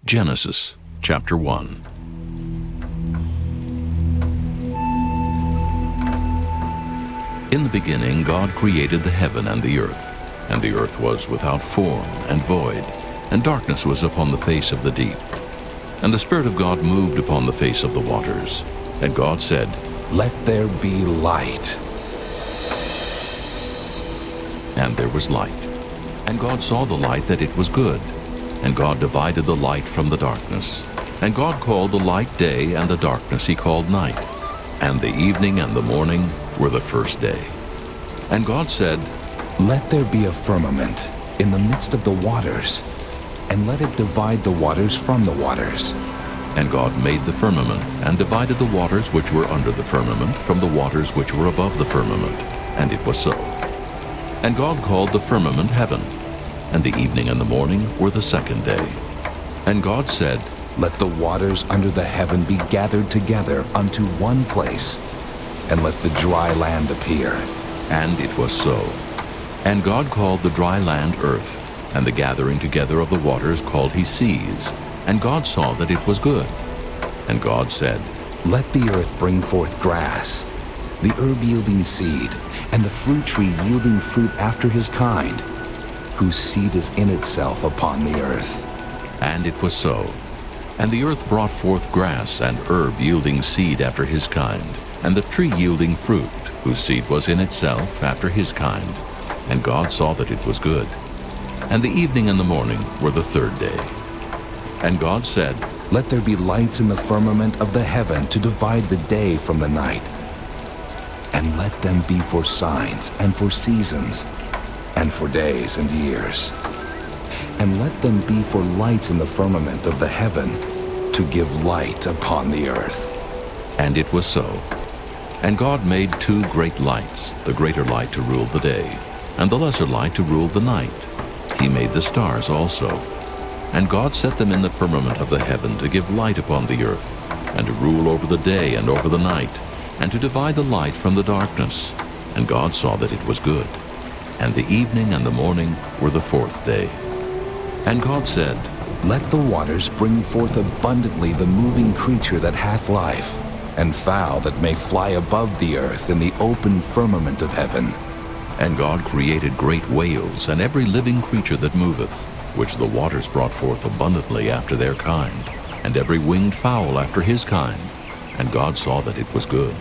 Genesis chapter 1. In the beginning God created the heaven and the earth was without form and void, and darkness was upon the face of the deep. And the Spirit of God moved upon the face of the waters. And God said, "Let there be light." And there was light. And God saw the light that it was good. And God divided the light from the darkness. And God called the light day, and the darkness he called night. And the evening and the morning were the first day. And God said, "Let there be a firmament in the midst of the waters, and let it divide the waters from the waters." And God made the firmament, and divided the waters which were under the firmament from the waters which were above the firmament. And it was so. And God called the firmament heaven. And the evening and the morning were the second day. And God said, "Let the waters under the heaven be gathered together unto one place, and let the dry land appear." And it was so. And God called the dry land earth, and the gathering together of the waters called he seas. And God saw that it was good. And God said, "Let the earth bring forth grass, the herb yielding seed, and the fruit tree yielding fruit after his kind, whose seed is in itself upon the earth." And it was so. And the earth brought forth grass and herb yielding seed after his kind, and the tree yielding fruit, whose seed was in itself after his kind. And God saw that it was good. And the evening and the morning were the third day. And God said, "Let there be lights in the firmament of the heaven to divide the day from the night, and let them be for signs and for seasons, and for days and years. And let them be for lights in the firmament of the heaven, to give light upon the earth." And it was so. And God made two great lights, the greater light to rule the day, and the lesser light to rule the night. He made the stars also. And God set them in the firmament of the heaven to give light upon the earth, and to rule over the day and over the night, and to divide the light from the darkness. And God saw that it was good. And the evening and the morning were the fourth day. And God said, "Let the waters bring forth abundantly the moving creature that hath life, and fowl that may fly above the earth in the open firmament of heaven." And God created great whales, and every living creature that moveth, which the waters brought forth abundantly after their kind, and every winged fowl after his kind. And God saw that it was good.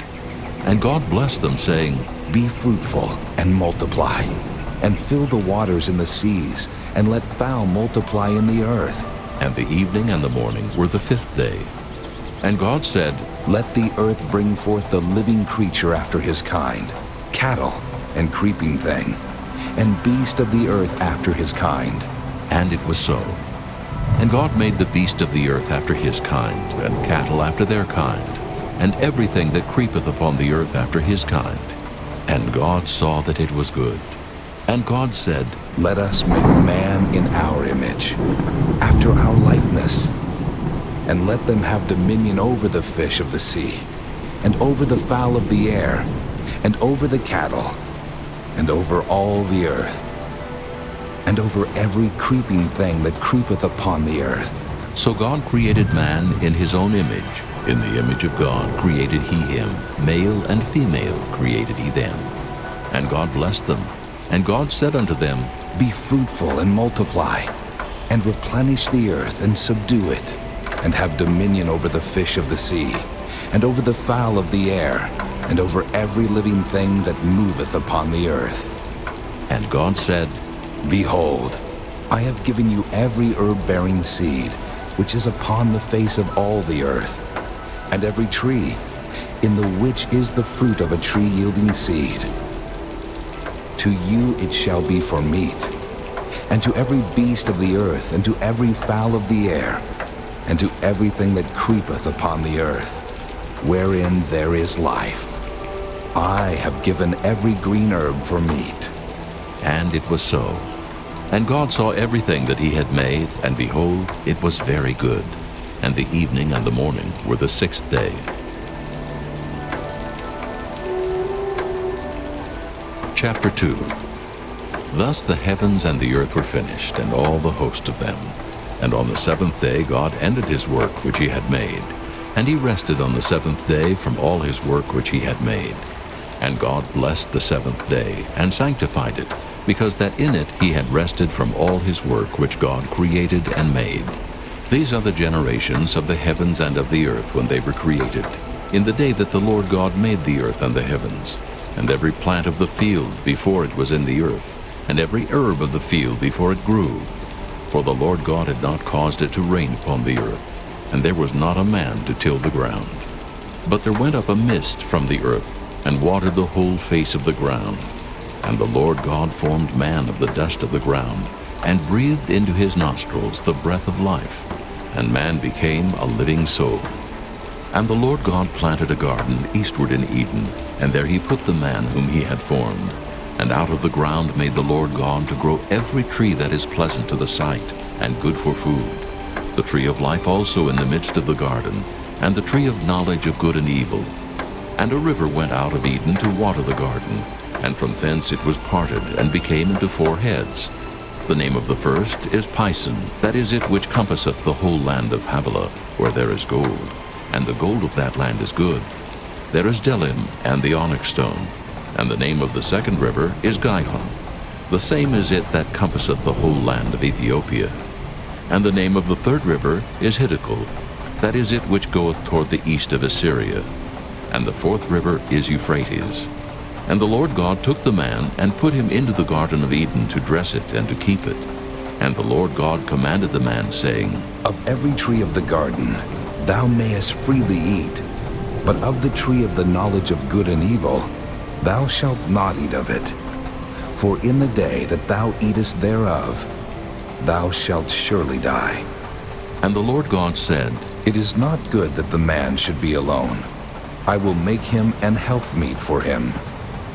And God blessed them, saying, "Be fruitful and multiply, and fill the waters in the seas, and let fowl multiply in the earth." And the evening and the morning were the fifth day. And God said, "Let the earth bring forth the living creature after his kind, cattle and creeping thing, and beast of the earth after his kind." And it was so. And God made the beast of the earth after his kind, and cattle after their kind, and everything that creepeth upon the earth after his kind. And God saw that it was good. And God said, "Let us make man in our image, after our likeness, and let them have dominion over the fish of the sea, and over the fowl of the air, and over the cattle, and over all the earth, and over every creeping thing that creepeth upon the earth." So God created man in his own image. In the image of God created he him. Male and female created he them. And God blessed them. And God said unto them, "Be fruitful and multiply, and replenish the earth and subdue it, and have dominion over the fish of the sea, and over the fowl of the air, and over every living thing that moveth upon the earth." And God said, "Behold, I have given you every herb-bearing seed, which is upon the face of all the earth, and every tree, in the which is the fruit of a tree yielding seed. To you it shall be for meat, and to every beast of the earth, and to every fowl of the air, and to everything that creepeth upon the earth, wherein there is life. I have given every green herb for meat." And it was so. And God saw everything that he had made, and behold, it was very good. And the evening and the morning were the sixth day. Chapter 2. Thus the heavens and the earth were finished, and all the host of them. And on the seventh day God ended his work which he had made. And he rested on the seventh day from all his work which he had made. And God blessed the seventh day, and sanctified it, because that in it he had rested from all his work which God created and made. These are the generations of the heavens and of the earth when they were created, in the day that the Lord God made the earth and the heavens, and every plant of the field before it was in the earth, and every herb of the field before it grew. For the Lord God had not caused it to rain upon the earth, and there was not a man to till the ground. But there went up a mist from the earth, and watered the whole face of the ground. And the Lord God formed man of the dust of the ground, and breathed into his nostrils the breath of life, and man became a living soul. And the Lord God planted a garden eastward in Eden, and there he put the man whom he had formed. And out of the ground made the Lord God to grow every tree that is pleasant to the sight, and good for food, the tree of life also in the midst of the garden, and the tree of knowledge of good and evil. And a river went out of Eden to water the garden, and from thence it was parted, and became into 4 heads. The name of the first is Pison, that is it which compasseth the whole land of Havilah, where there is gold, and the gold of that land is good. There is Delim, and the onyx stone. And the name of the second river is Gihon. The same is it that compasseth the whole land of Ethiopia. And the name of the third river is Hiddekel, that is it which goeth toward the east of Assyria. And the fourth river is Euphrates. And the Lord God took the man, and put him into the garden of Eden to dress it and to keep it. And the Lord God commanded the man, saying, Of every tree of the garden thou mayest freely eat, but of the tree of the knowledge of good and evil thou shalt not eat of it. For in the day that thou eatest thereof, thou shalt surely die. And the Lord God said, It is not good that the man should be alone. I will make him an helpmeet for him.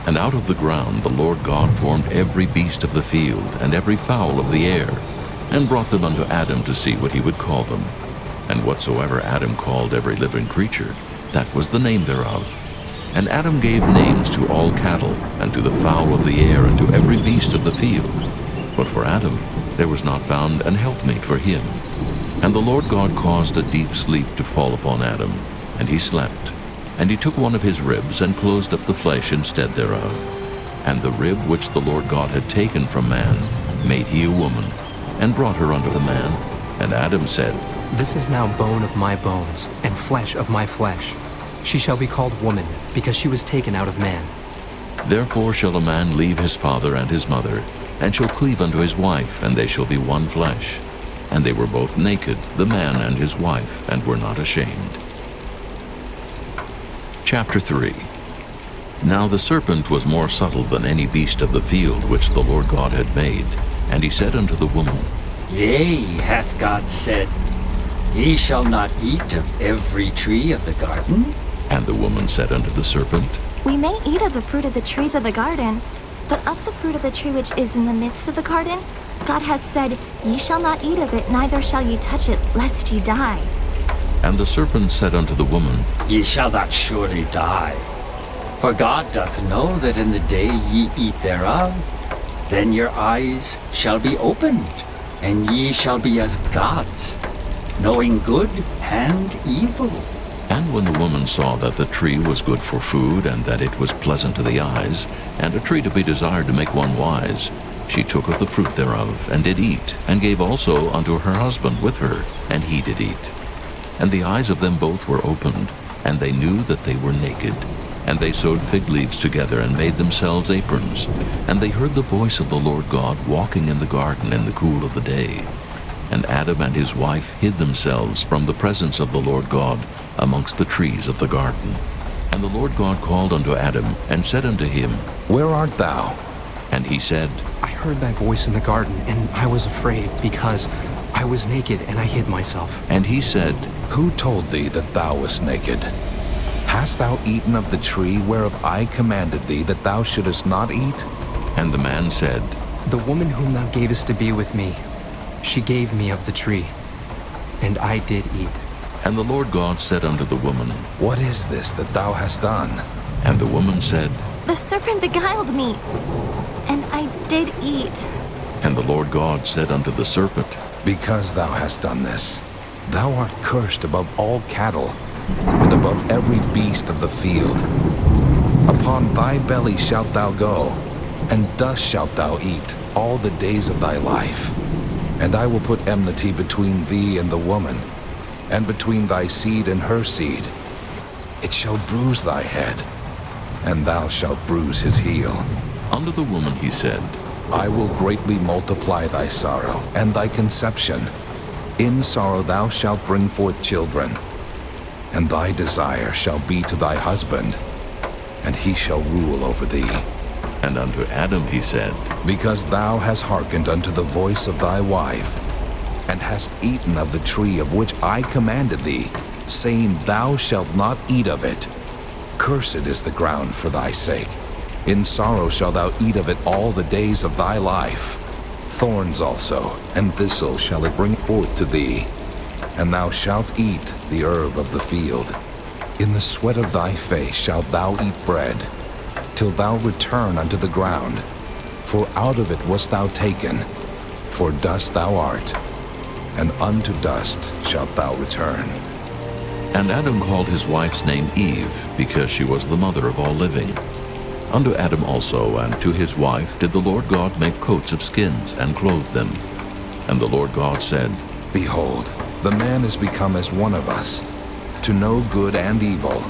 And out of the ground the Lord God formed every beast of the field, and every fowl of the air, and brought them unto Adam to see what he would call them. And whatsoever Adam called every living creature, that was the name thereof. And Adam gave names to all cattle, and to the fowl of the air, and to every beast of the field. But for Adam there was not found an helpmate for him. And the Lord God caused a deep sleep to fall upon Adam, and he slept. And he took one of his ribs, and closed up the flesh instead thereof. And the rib which the Lord God had taken from man made he a woman, and brought her unto the man. And Adam said, This is now bone of my bones, and flesh of my flesh. She shall be called woman, because she was taken out of man. Therefore shall a man leave his father and his mother, and shall cleave unto his wife, and they shall be one flesh. And they were both naked, the man and his wife, and were not ashamed. Chapter 3. Now the serpent was more subtle than any beast of the field which the Lord God had made. And he said unto the woman, Yea, hath God said, Ye shall not eat of every tree of the garden? And the woman said unto the serpent, We may eat of the fruit of the trees of the garden, but of the fruit of the tree which is in the midst of the garden, God hath said, Ye shall not eat of it, neither shall ye touch it, lest ye die. And the serpent said unto the woman, Ye shall not surely die. For God doth know that in the day ye eat thereof, then your eyes shall be opened, and ye shall be as gods, knowing good and evil. And when the woman saw that the tree was good for food, and that it was pleasant to the eyes, and a tree to be desired to make one wise, she took of the fruit thereof, and did eat, and gave also unto her husband with her, and he did eat. And the eyes of them both were opened, and they knew that they were naked. And they sewed fig leaves together, and made themselves aprons. And they heard the voice of the Lord God walking in the garden in the cool of the day. And Adam and his wife hid themselves from the presence of the Lord God amongst the trees of the garden. And the Lord God called unto Adam, and said unto him, Where art thou? And he said, I heard thy voice in the garden, and I was afraid, because I was naked, and I hid myself. And he said, Who told thee that thou wast naked? Hast thou eaten of the tree whereof I commanded thee that thou shouldest not eat? And the man said, The woman whom thou gavest to be with me, she gave me of the tree, and I did eat. And the Lord God said unto the woman, What is this that thou hast done? And the woman said, The serpent beguiled me, and I did eat. And the Lord God said unto the serpent, Because thou hast done this, thou art cursed above all cattle, and above every beast of the field. Upon thy belly shalt thou go, and dust shalt thou eat all the days of thy life. And I will put enmity between thee and the woman, and between thy seed and her seed. It shall bruise thy head, and thou shalt bruise his heel. Unto the woman he said, I will greatly multiply thy sorrow and thy conception. In sorrow thou shalt bring forth children, and thy desire shall be to thy husband, and he shall rule over thee. And unto Adam he said, Because thou hast hearkened unto the voice of thy wife, and hast eaten of the tree of which I commanded thee, saying, Thou shalt not eat of it. Cursed is the ground for thy sake. In sorrow shalt thou eat of it all the days of thy life. Thorns also, and thistles shall it bring forth to thee. And thou shalt eat the herb of the field. In the sweat of thy face shalt thou eat bread, till thou return unto the ground. For out of it wast thou taken, for dust thou art, and unto dust shalt thou return. And Adam called his wife's name Eve, because she was the mother of all living. Unto Adam also and to his wife did the Lord God make coats of skins, and clothed them. And the Lord God said, Behold, the man is become as one of us, to know good and evil.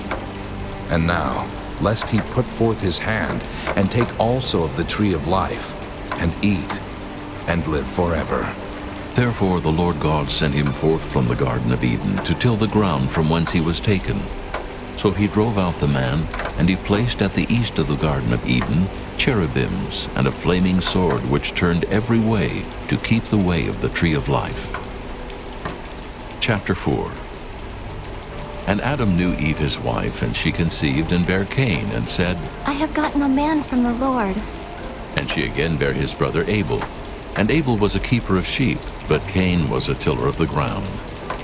And now, lest he put forth his hand, and take also of the tree of life, and eat, and live forever. Therefore the Lord God sent him forth from the Garden of Eden to till the ground from whence he was taken. So he drove out the man, and he placed at the east of the Garden of Eden cherubims and a flaming sword which turned every way to keep the way of the tree of life. Chapter 4. And Adam knew Eve his wife, and she conceived and bare Cain, and said, I have gotten a man from the Lord. And she again bare his brother Abel. And Abel was a keeper of sheep, but Cain was a tiller of the ground.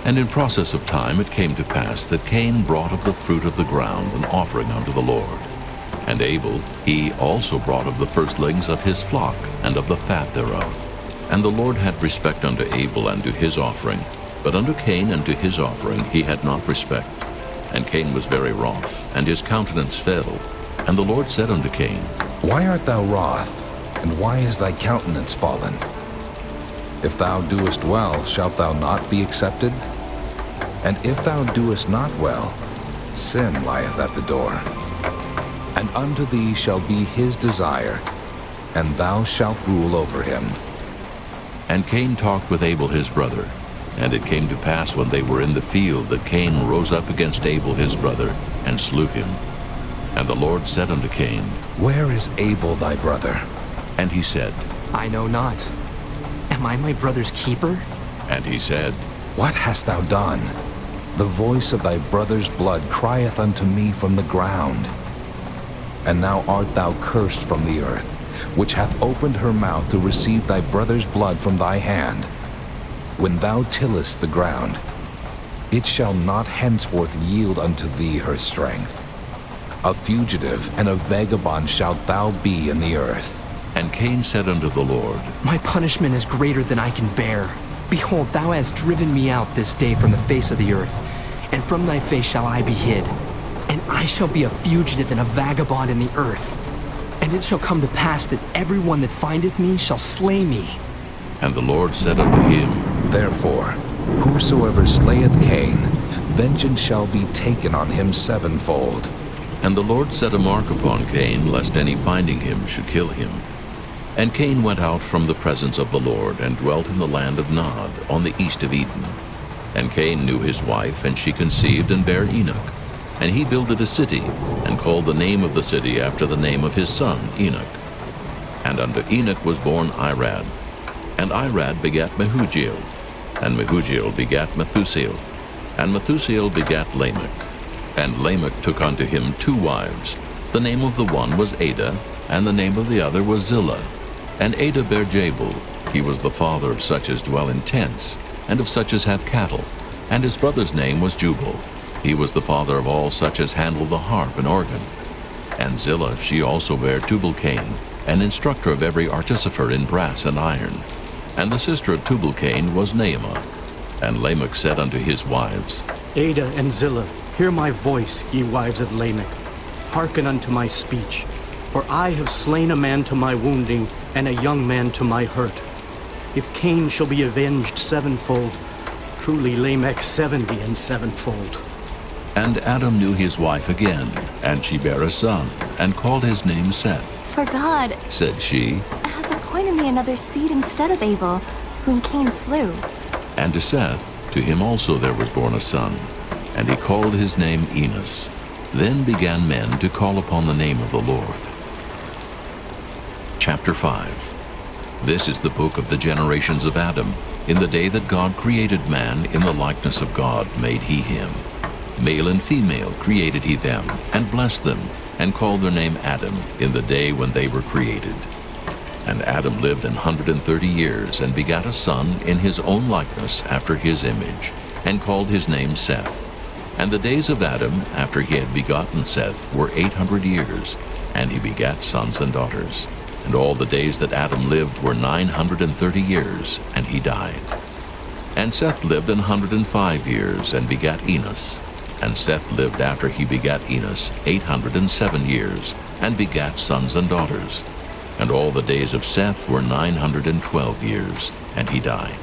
And in process of time it came to pass that Cain brought of the fruit of the ground an offering unto the Lord. And Abel, he also brought of the firstlings of his flock, and of the fat thereof. And the Lord had respect unto Abel and to his offering, but unto Cain and to his offering he had not respect. And Cain was very wroth, and his countenance fell. And the Lord said unto Cain, Why art thou wroth, and why is thy countenance fallen? If thou doest well, shalt thou not be accepted? And if thou doest not well, sin lieth at the door. And unto thee shall be his desire, and thou shalt rule over him. And Cain talked with Abel his brother. And it came to pass when they were in the field that Cain rose up against Abel his brother, and slew him. And the Lord said unto Cain, Where is Abel thy brother? And he said, I know not. Am I my brother's keeper? And he said, What hast thou done? The voice of thy brother's blood crieth unto me from the ground. And now art thou cursed from the earth, which hath opened her mouth to receive thy brother's blood from thy hand. When thou tillest the ground, it shall not henceforth yield unto thee her strength. A fugitive and a vagabond shalt thou be in the earth. And Cain said unto the Lord, My punishment is greater than I can bear. Behold, thou hast driven me out this day from the face of the earth, and from thy face shall I be hid. And I shall be a fugitive and a vagabond in the earth. And it shall come to pass that everyone that findeth me shall slay me. And the Lord said unto him, Therefore, whosoever slayeth Cain, vengeance shall be taken on him sevenfold. And the Lord set a mark upon Cain, lest any finding him should kill him. And Cain went out from the presence of the Lord, and dwelt in the land of Nod, on the east of Eden. And Cain knew his wife, and she conceived and bare Enoch. And he builded a city, and called the name of the city after the name of his son Enoch. And unto Enoch was born Irad. And Irad begat Mehujael. And Mehujael begat Methusael. And Methusael begat Lamech. And Lamech took unto him 2 wives. The name of the one was Ada, and the name of the other was Zillah. And Ada bare Jabal. He was the father of such as dwell in tents, and of such as have cattle. And his brother's name was Jubal. He was the father of all such as handle the harp and organ. And Zillah, she also bare Tubal-Cain. an instructor of every artificer in brass and iron. And the sister of Tubal-Cain was Naamah. And Lamech said unto his wives, Ada and Zillah, hear my voice, ye wives of Lamech. Hearken unto my speech. For I have slain a man to my wounding, and a young man to my hurt. If Cain shall be avenged sevenfold, truly Lamech 70 and sevenfold. And Adam knew his wife again, and she bare a son, and called his name Seth. For God Said she, hath appointed me another seed instead of Abel, whom Cain slew. and to Seth, to him also there was born a son, and he called his name Enos. Then began men to call upon the name of the Lord. Chapter 5. This is the book of the generations of Adam. In the day that God created man, in the likeness of God made he him. Male and female created he them, and blessed them, and called their name Adam, in the day when they were created. And Adam lived 130 years, and begat a son in his own likeness after his image, and called his name Seth. And the days of Adam, after he had begotten Seth, were 800 years, and he begat sons and daughters. And all the days that Adam lived were 930 years, and he died. And Seth lived 105 years, and begat Enos. And Seth lived after he begat Enos 807 years, and begat sons and daughters. And all the days of Seth were 912 years, and he died.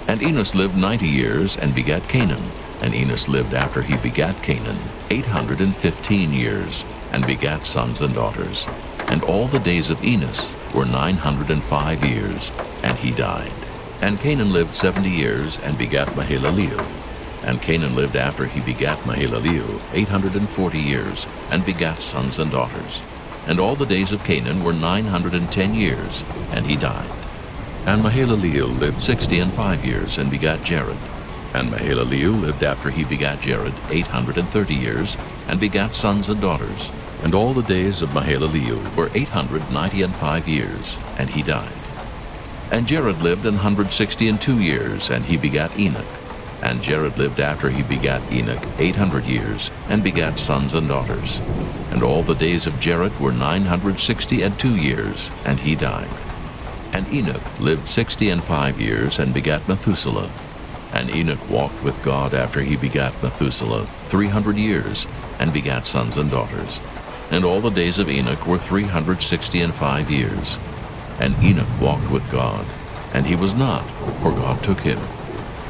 And Enos lived 90 years, and begat Canaan. And Enos lived after he begat Canaan 815 years, and begat sons and daughters. And all the days of Enos were 905 years, and he died. And Canaan lived 70 years, and begat Mahalaleel. And Canaan lived after he begat Mahalaleel 840 years, and begat sons and daughters. And all the days of Canaan were 910 years, and he died. And Mahalaleel lived 65 years, and begat Jared. And Mahalaleel lived after he begat Jared 830 years, and begat sons and daughters. And all the days of Mahalaleel were 895 years, and he died. And Jared lived 162 years, and he begat Enoch. And Jared lived after he begat Enoch 800 years, and begat sons and daughters. And all the days of Jared were 962 years, and he died. And Enoch lived 65 years, and begat Methuselah. And Enoch walked with God after he begat Methuselah 300 years, and begat sons and daughters. And all the days of Enoch were 365 years. And Enoch walked with God, and he was not, for God took him.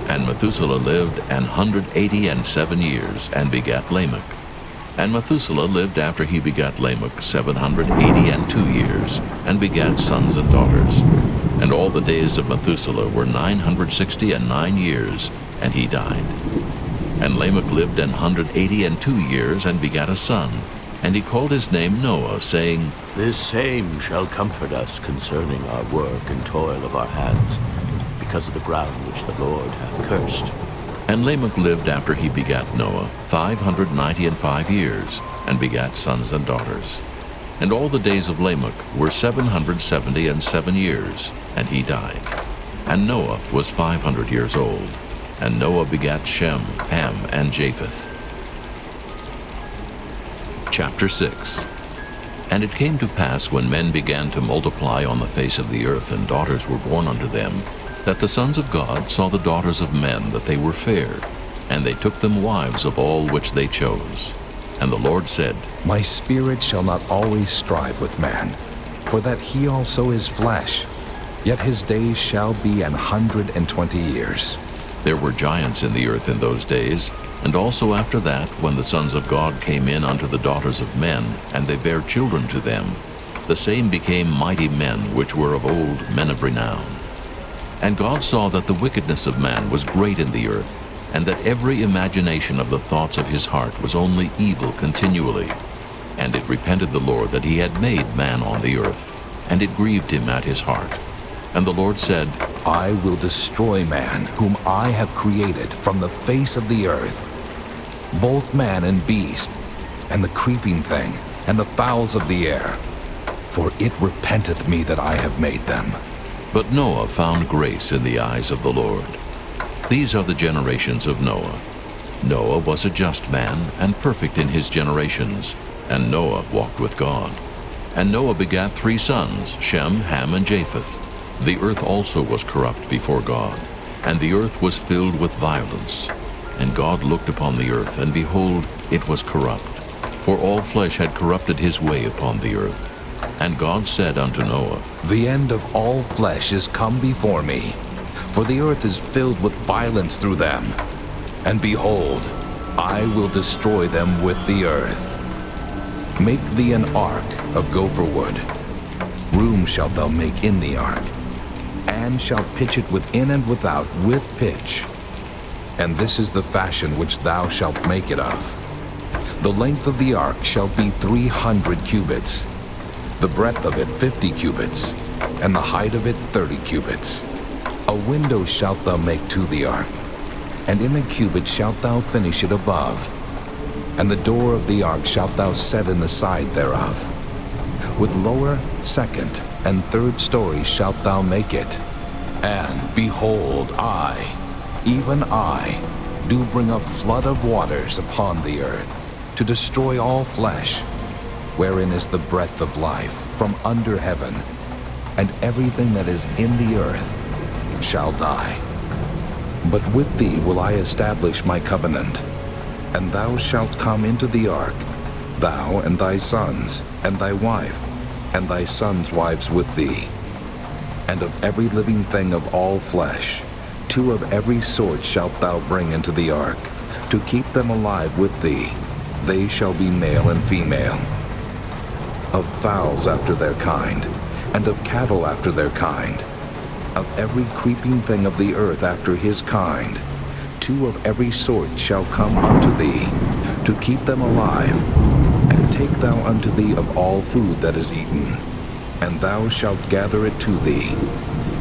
And Methuselah lived 187 years, and begat Lamech. And Methuselah lived after he begat Lamech 782 years, and begat sons and daughters. And all the days of Methuselah were 969 years, and he died. And Lamech lived 182 years, and begat a son. And he called his name Noah, saying, This same shall comfort us concerning our work and toil of our hands, because of the ground which the Lord hath cursed. And Lamech lived after he begat Noah 595 years, and begat sons and daughters. And all the days of Lamech were 777 years, and he died. And Noah was 500 years old. And Noah begat Shem, Ham, and Japheth. Chapter 6. And it came to pass, when men began to multiply on the face of the earth, and daughters were born unto them, that the sons of God saw the daughters of men, that they were fair, and they took them wives of all which they chose. And the Lord said, My spirit shall not always strive with man, for that he also is flesh. Yet his days shall be 120 years. There were giants in the earth in those days, and also after that, when the sons of God came in unto the daughters of men, and they bare children to them, the same became mighty men, which were of old, men of renown. And God saw that the wickedness of man was great in the earth, and that every imagination of the thoughts of his heart was only evil continually. And it repented the Lord that he had made man on the earth, and it grieved him at his heart. And the Lord said, I will destroy man, whom I have created from the face of the earth, both man and beast, and the creeping thing, and the fowls of the air, for it repenteth me that I have made them. But Noah found grace in the eyes of the Lord. These are the generations of Noah. Noah was a just man, and perfect in his generations, and Noah walked with God. And Noah begat 3 sons, Shem, Ham, and Japheth. The earth also was corrupt before God, and the earth was filled with violence. And God looked upon the earth, and behold, it was corrupt, for all flesh had corrupted his way upon the earth. And God said unto Noah, The end of all flesh is come before me, for the earth is filled with violence through them. And behold, I will destroy them with the earth. Make thee an ark of gopher wood. Room shalt thou make in the ark, and shalt pitch it within and without with pitch. And this is the fashion which thou shalt make it of. The length of the ark shall be 300 cubits, the breadth of it 50 cubits, and the height of it 30 cubits. A window shalt thou make to the ark, and in a cubit shalt thou finish it above. And the door of the ark shalt thou set in the side thereof. With lower, second, and third stories shalt thou make it. And behold, I, even I, do bring a flood of waters upon the earth, to destroy all flesh, wherein is the breath of life from under heaven, and everything that is in the earth shall die. But with thee will I establish my covenant, and thou shalt come into the ark, thou and thy sons, and thy wife, and thy sons' wives with thee. And of every living thing of all flesh, 2 of every sort shalt thou bring into the ark, to keep them alive with thee. They shall be male and female. Of fowls after their kind, and of cattle after their kind, of every creeping thing of the earth after his kind, 2 of every sort shall come unto thee, to keep them alive. And take thou unto thee of all food that is eaten, and thou shalt gather it to thee,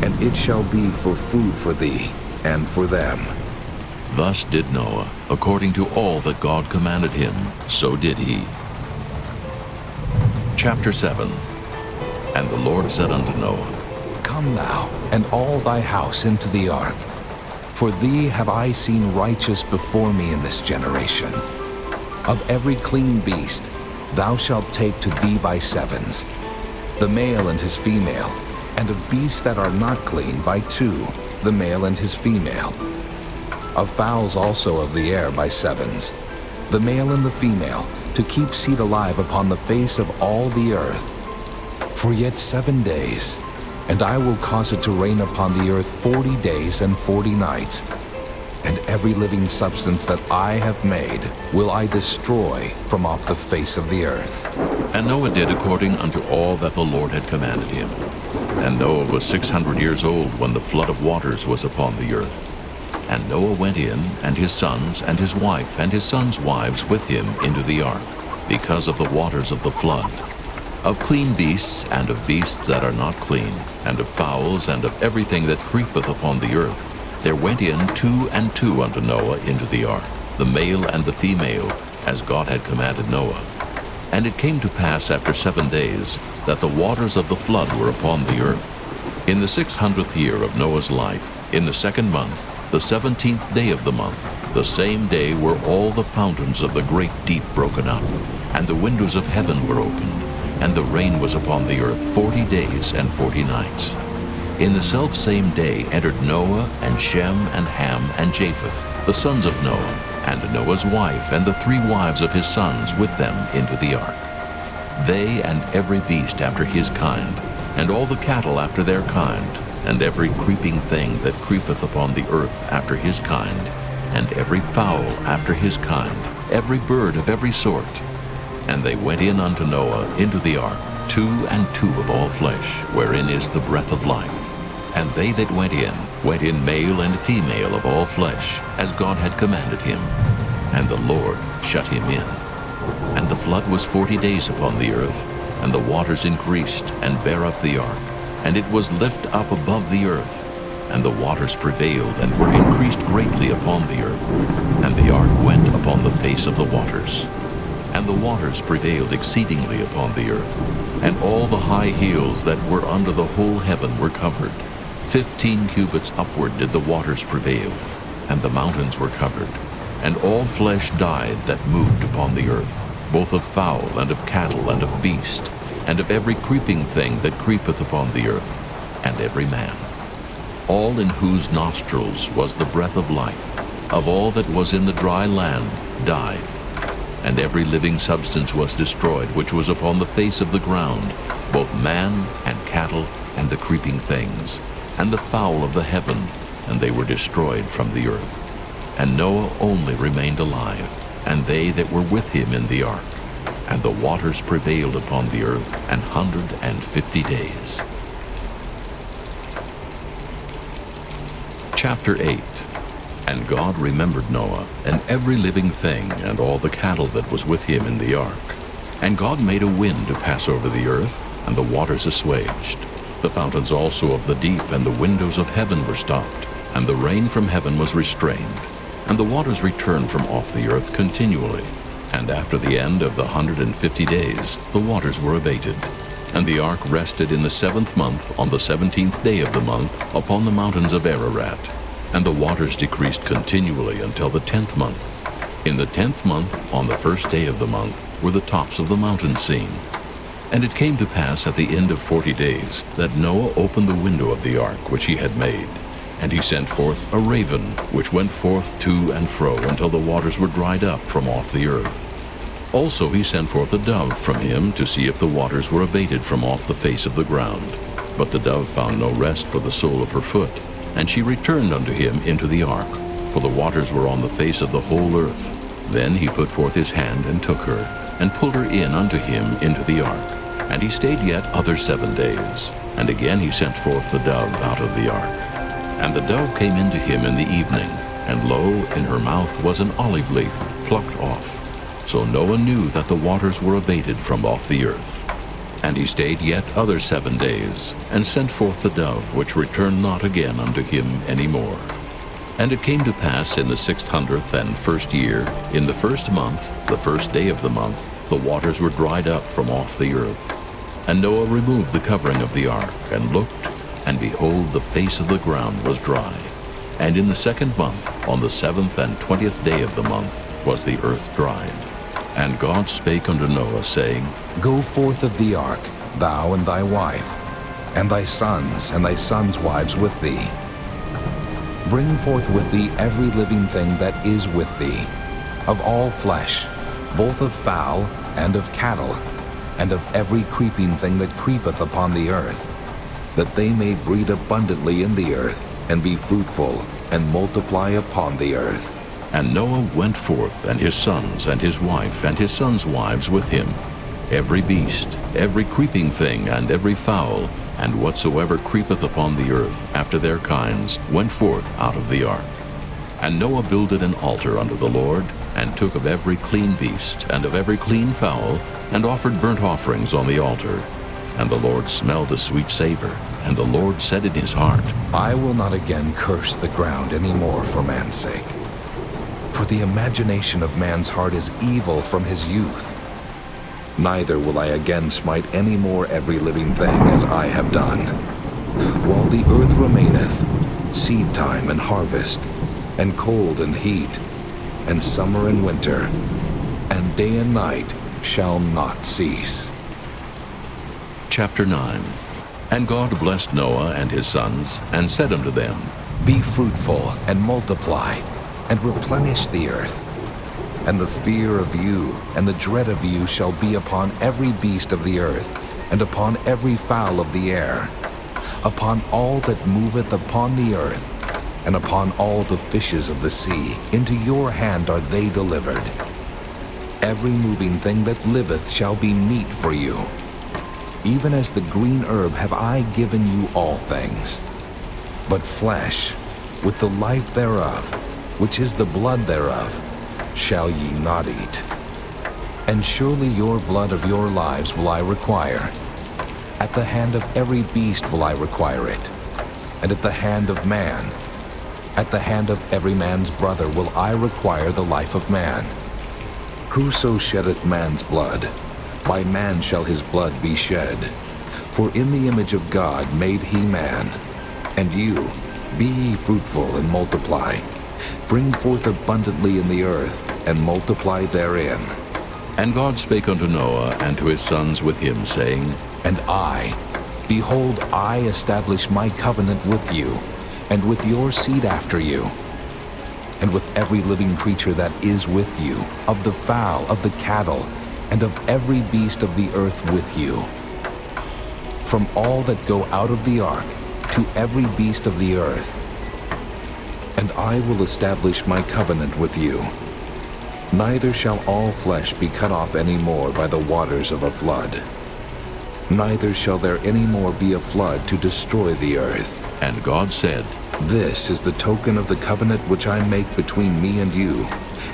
and it shall be for food for thee and for them. Thus did Noah, according to all that God commanded him, so did he. Chapter 7. And the Lord said unto Noah, Come thou, and all thy house into the ark, for thee have I seen righteous before me in this generation. Of every clean beast thou shalt take to thee by 7s, the male and his female, and of beasts that are not clean by 2, the male and his female. Of fowls also of the air by 7s, the male and the female, to keep seed alive upon the face of all the earth. For yet 7 days, and I will cause it to rain upon the earth 40 days and 40 nights, and every living substance that I have made will I destroy from off the face of the earth. And Noah did according unto all that the Lord had commanded him. And Noah was 600 years old when the flood of waters was upon the earth. And Noah went in, and his sons, and his wife, and his sons' wives with him into the ark, because of the waters of the flood. Of clean beasts, and of beasts that are not clean, and of fowls, and of everything that creepeth upon the earth, there went in 2 and 2 unto Noah into the ark, the male and the female, as God had commanded Noah. And it came to pass after 7 days, that the waters of the flood were upon the earth. In the 600th year of Noah's life, in the 2nd month, the 17th day of the month, the same day were all the fountains of the great deep broken up, and the windows of heaven were opened, and the rain was upon the earth 40 days and 40 nights. In the selfsame day entered Noah, and Shem, and Ham, and Japheth, the sons of Noah, and Noah's wife, and the 3 wives of his sons with them into the ark. They and every beast after his kind, and all the cattle after their kind, and every creeping thing that creepeth upon the earth after his kind, and every fowl after his kind, every bird of every sort. And they went in unto Noah into the ark, 2 and 2 of all flesh, wherein is the breath of life. And they that went in male and female of all flesh, as God had commanded him. And the Lord shut him in. And the flood was 40 days upon the earth, and the waters increased, and bare up the ark, and it was lift up above the earth. And the waters prevailed, and were increased greatly upon the earth. And the ark went upon the face of the waters. And the waters prevailed exceedingly upon the earth. And all the high hills that were under the whole heaven were covered. 15 cubits upward did the waters prevail, and the mountains were covered. And all flesh died that moved upon the earth, both of fowl and of cattle and of beast, and of every creeping thing that creepeth upon the earth, and every man. All in whose nostrils was the breath of life, of all that was in the dry land, died. And every living substance was destroyed, which was upon the face of the ground, both man and cattle, and the creeping things, and the fowl of the heaven, and they were destroyed from the earth. And Noah only remained alive, and they that were with him in the ark. And the waters prevailed upon the earth 150 days. Chapter 8. And God remembered Noah, and every living thing, and all the cattle that was with him in the ark. And God made a wind to pass over the earth, and the waters assuaged. The fountains also of the deep and the windows of heaven were stopped, and the rain from heaven was restrained. And the waters returned from off the earth continually. And after the end of the 150 days, the waters were abated. And the ark rested in the 7th month, on the 17th day of the month, upon the mountains of Ararat. And the waters decreased continually until the 10th month. In the 10th month, on the 1st day of the month, were the tops of the mountains seen. And it came to pass at the end of 40 days, that Noah opened the window of the ark which he had made. And he sent forth a raven, which went forth to and fro until the waters were dried up from off the earth. Also he sent forth a dove from him to see if the waters were abated from off the face of the ground. But the dove found no rest for the sole of her foot, and she returned unto him into the ark, for the waters were on the face of the whole earth. Then he put forth his hand and took her, and pulled her in unto him into the ark. And he stayed yet other 7 days. And again he sent forth the dove out of the ark. And the dove came into him in the evening, and lo, in her mouth was an olive leaf plucked off. So Noah knew that the waters were abated from off the earth. And he stayed yet other 7 days, and sent forth the dove, which returned not again unto him any more. And it came to pass in the 601st year, in the 1st month, the 1st day of the month, the waters were dried up from off the earth. And Noah removed the covering of the ark, and looked, and behold, the face of the ground was dry. And in the 2nd month, on the 7th and 20th day of the month, was the earth dried. And God spake unto Noah, saying, Go forth of the ark, thou and thy wife, and thy sons wives with thee. Bring forth with thee every living thing that is with thee, of all flesh, both of fowl and of cattle, and of every creeping thing that creepeth upon the earth, that they may breed abundantly in the earth, and be fruitful, and multiply upon the earth. And Noah went forth, and his sons, and his wife, and his sons' wives with him. Every beast, every creeping thing, and every fowl, and whatsoever creepeth upon the earth, after their kinds, went forth out of the ark. And Noah builded an altar unto the Lord, and took of every clean beast, and of every clean fowl, and offered burnt offerings on the altar. And the Lord smelled a sweet savor, and the Lord said in his heart, I will not again curse the ground any more for man's sake. For the imagination of man's heart is evil from his youth. Neither will I again smite any more every living thing as I have done. While the earth remaineth, seed time and harvest, and cold and heat, and summer and winter, and day and night shall not cease. Chapter 9. And God blessed Noah and his sons, and said unto them, Be fruitful and multiply, and replenish the earth. And the fear of you and the dread of you shall be upon every beast of the earth, and upon every fowl of the air, upon all that moveth upon the earth, and upon all the fishes of the sea. Into your hand are they delivered. Every moving thing that liveth shall be meat for you. Even as the green herb have I given you all things. But flesh, with the life thereof, which is the blood thereof, shall ye not eat. And surely your blood of your lives will I require. At the hand of every beast will I require it, and at the hand of man, at the hand of every man's brother will I require the life of man. Whoso sheddeth man's blood, by man shall his blood be shed. For in the image of God made he man. And you, be ye fruitful and multiply. Bring forth abundantly in the earth, and multiply therein. And God spake unto Noah and to his sons with him, saying, And I, behold, I establish my covenant with you, and with your seed after you, and with every living creature that is with you, of the fowl, of the cattle, and of every beast of the earth with you, from all that go out of the ark, to every beast of the earth. And I will establish my covenant with you. Neither shall all flesh be cut off any more by the waters of a flood. Neither shall there any more be a flood to destroy the earth. And God said, This is the token of the covenant which I make between me and you,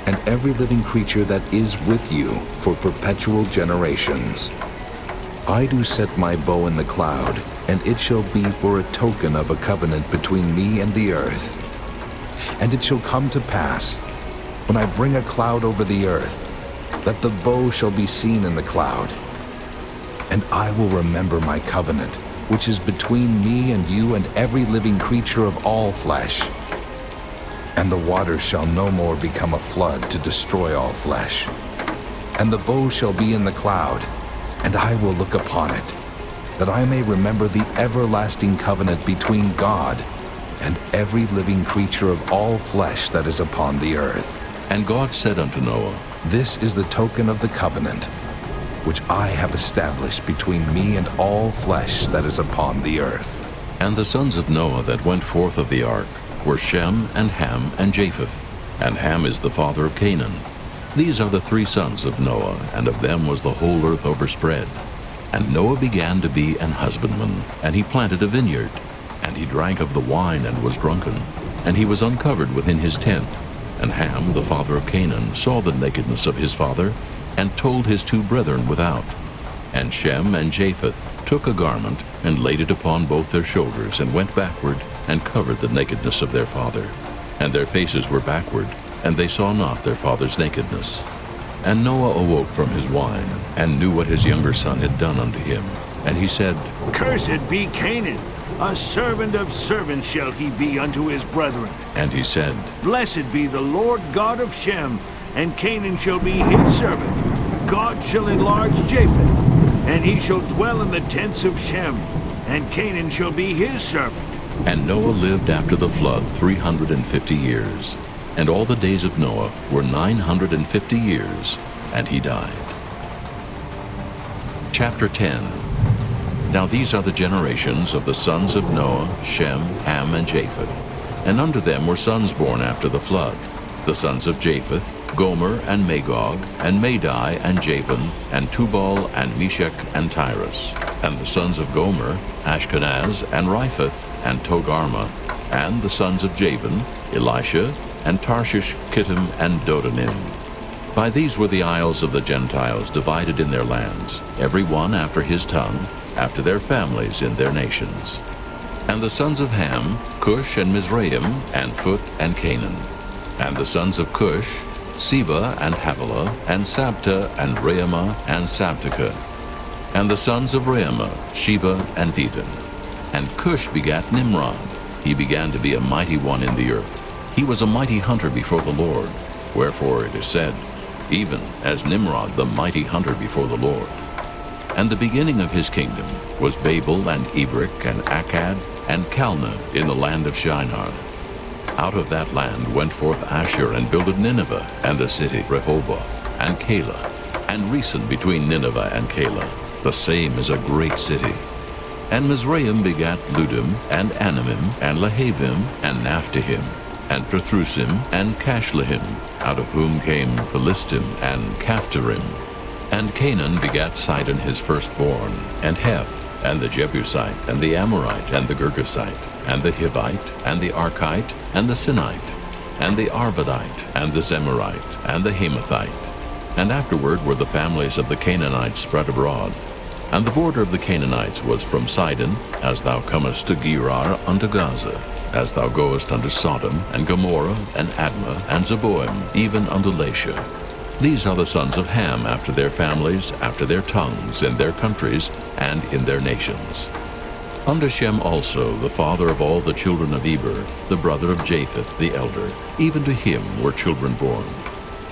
and every living creature that is with you for perpetual generations. I do set my bow in the cloud, and it shall be for a token of a covenant between me and the earth. And it shall come to pass, when I bring a cloud over the earth, that the bow shall be seen in the cloud. And I will remember my covenant, which is between me and you and every living creature of all flesh. And the waters shall no more become a flood to destroy all flesh. And the bow shall be in the cloud, and I will look upon it, that I may remember the everlasting covenant between God and every living creature of all flesh that is upon the earth. And God said unto Noah, This is the token of the covenant, which I have established between me and all flesh that is upon the earth. And the sons of Noah that went forth of the ark were Shem, and Ham, and Japheth. And Ham is the father of Canaan. These are the three sons of Noah, and of them was the whole earth overspread. And Noah began to be an husbandman, and he planted a vineyard. And he drank of the wine and was drunken, and he was uncovered within his tent. And Ham, the father of Canaan, saw the nakedness of his father, and told his two brethren without. And Shem and Japheth took a garment, and laid it upon both their shoulders, and went backward, and covered the nakedness of their father. And their faces were backward, and they saw not their father's nakedness. And Noah awoke from his wine, and knew what his younger son had done unto him. And he said, Cursed be Canaan, a servant of servants shall he be unto his brethren. And he said, Blessed be the Lord God of Shem, and Canaan shall be his servant. God shall enlarge Japheth, and he shall dwell in the tents of Shem, and Canaan shall be his servant. And Noah lived after the flood 350 years. And all the days of Noah were 950 years, and he died. Chapter 10. Now these are the generations of the sons of Noah, Shem, Ham, and Japheth. And unto them were sons born after the flood. The sons of Japheth, Gomer, and Magog, and Madai, and Javan, and Tubal, and Meshech, and Tyrus. And the sons of Gomer, Ashkenaz, and Riphath, and Togarmah. And the sons of Javan, Elisha, and Tarshish, Kittim, and Dodanim. By these were the isles of the Gentiles divided in their lands, every one after his tongue, after their families in their nations. And the sons of Ham, Cush, and Mizraim, and Phut, and Canaan. And the sons of Cush, Seba, and Havilah, and Sabta, and Reumah, and Sabteka. And the sons of Reumah, Sheba, and Dedan. And Cush begat Nimrod. He began to be a mighty one in the earth. He was a mighty hunter before the Lord. Wherefore it is said, even as Nimrod the mighty hunter before the Lord. And the beginning of his kingdom was Babel, and Ebrich, and Akkad, and Calneh in the land of Shinar. Out of that land went forth Asher, and builded Nineveh, and the city Rehoboth, and Calah, and Resen between Nineveh and Calah. The same is a great city. And Mizraim begat Ludim, and Anamim, and Lehabim, and Naphtuhim, and Perthrusim, and Cashlehim, out of whom came Philistim, and Caphtorim. And Canaan begat Sidon his firstborn, and Heth, and the Jebusite, and the Amorite, and the Girgasite, and the Hivite, and the Archite, and the Sinite, and the Arvadite, and the Zemarite, and the Hamathite. And afterward were the families of the Canaanites spread abroad. And the border of the Canaanites was from Sidon, as thou comest to Gerar unto Gaza, as thou goest unto Sodom, and Gomorrah, and Admah, and Zeboim, even unto Lasha. These are the sons of Ham after their families, after their tongues, in their countries, and in their nations. Unto Shem also, the father of all the children of Eber, the brother of Japheth the elder, even to him were children born.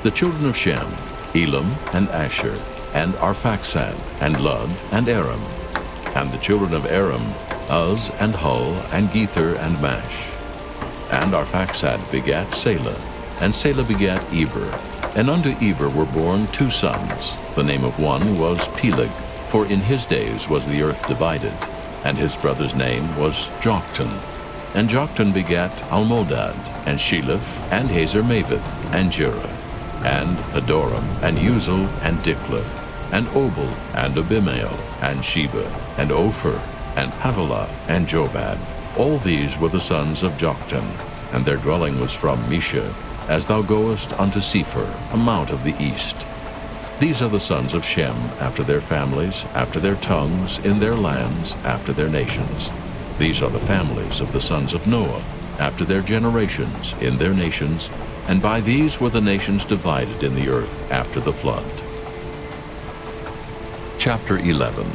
The children of Shem, Elam, and Asher, and Arphaxad, and Lud, and Aram. And the children of Aram, Uz, and Hul, and Gether, and Mash. And Arphaxad begat Salah, and Salah begat Eber. And unto Eber were born 2 sons. The name of one was Peleg, for in his days was the earth divided. And his brother's name was Joktan. And Joktan begat Almodad, and Sheleph, and Hazarmaveth, and Jerah, and Hadoram, and Uzal, and Diklah, and Obal, and Abimael, and Sheba, and Ophir, and Havilah, and Jobab. All these were the sons of Joktan, and their dwelling was from Mesha, as thou goest unto Sephir, a mount of the east. These are the sons of Shem, after their families, after their tongues, in their lands, after their nations. These are the families of the sons of Noah, after their generations, in their nations, and by these were the nations divided in the earth after the flood. Chapter 11.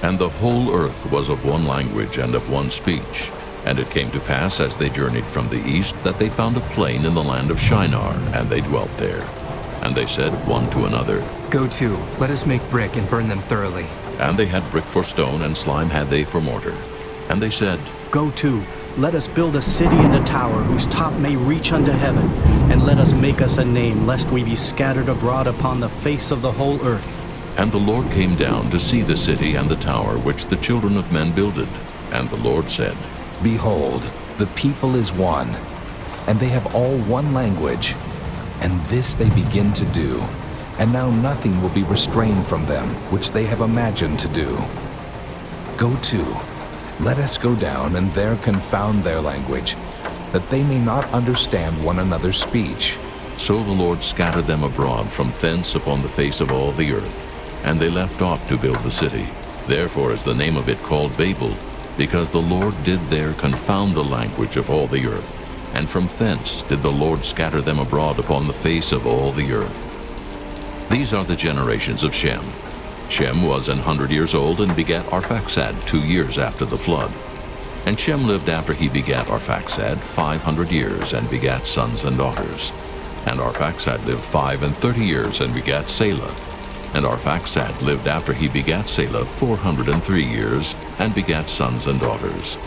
And the whole earth was of one language and of one speech. And it came to pass, as they journeyed from the east, that they found a plain in the land of Shinar, and they dwelt there. And they said one to another, Go to, let us make brick and burn them thoroughly. And they had brick for stone, and slime had they for mortar. And they said, Go to, let us build a city and a tower whose top may reach unto heaven, and let us make us a name, lest we be scattered abroad upon the face of the whole earth. And the Lord came down to see the city and the tower which the children of men builded. And the Lord said, Behold, the people is one, and they have all one language, and this they begin to do, and now nothing will be restrained from them which they have imagined to do. Go to, let us go down and there confound their language, that they may not understand one another's speech. So the Lord scattered them abroad from thence upon the face of all the earth, and they left off to build the city. Therefore is the name of it called Babel, because the Lord did there confound the language of all the earth, and from thence did the Lord scatter them abroad upon the face of all the earth. These are the generations of Shem. Shem was 100 years old and begat Arphaxad 2 years after the flood. And Shem lived after he begat Arphaxad 500 years and begat sons and daughters. And Arphaxad lived 35 years and begat Salah. And Arphaxad lived after he begat Salah 403 years, and begat sons and daughters.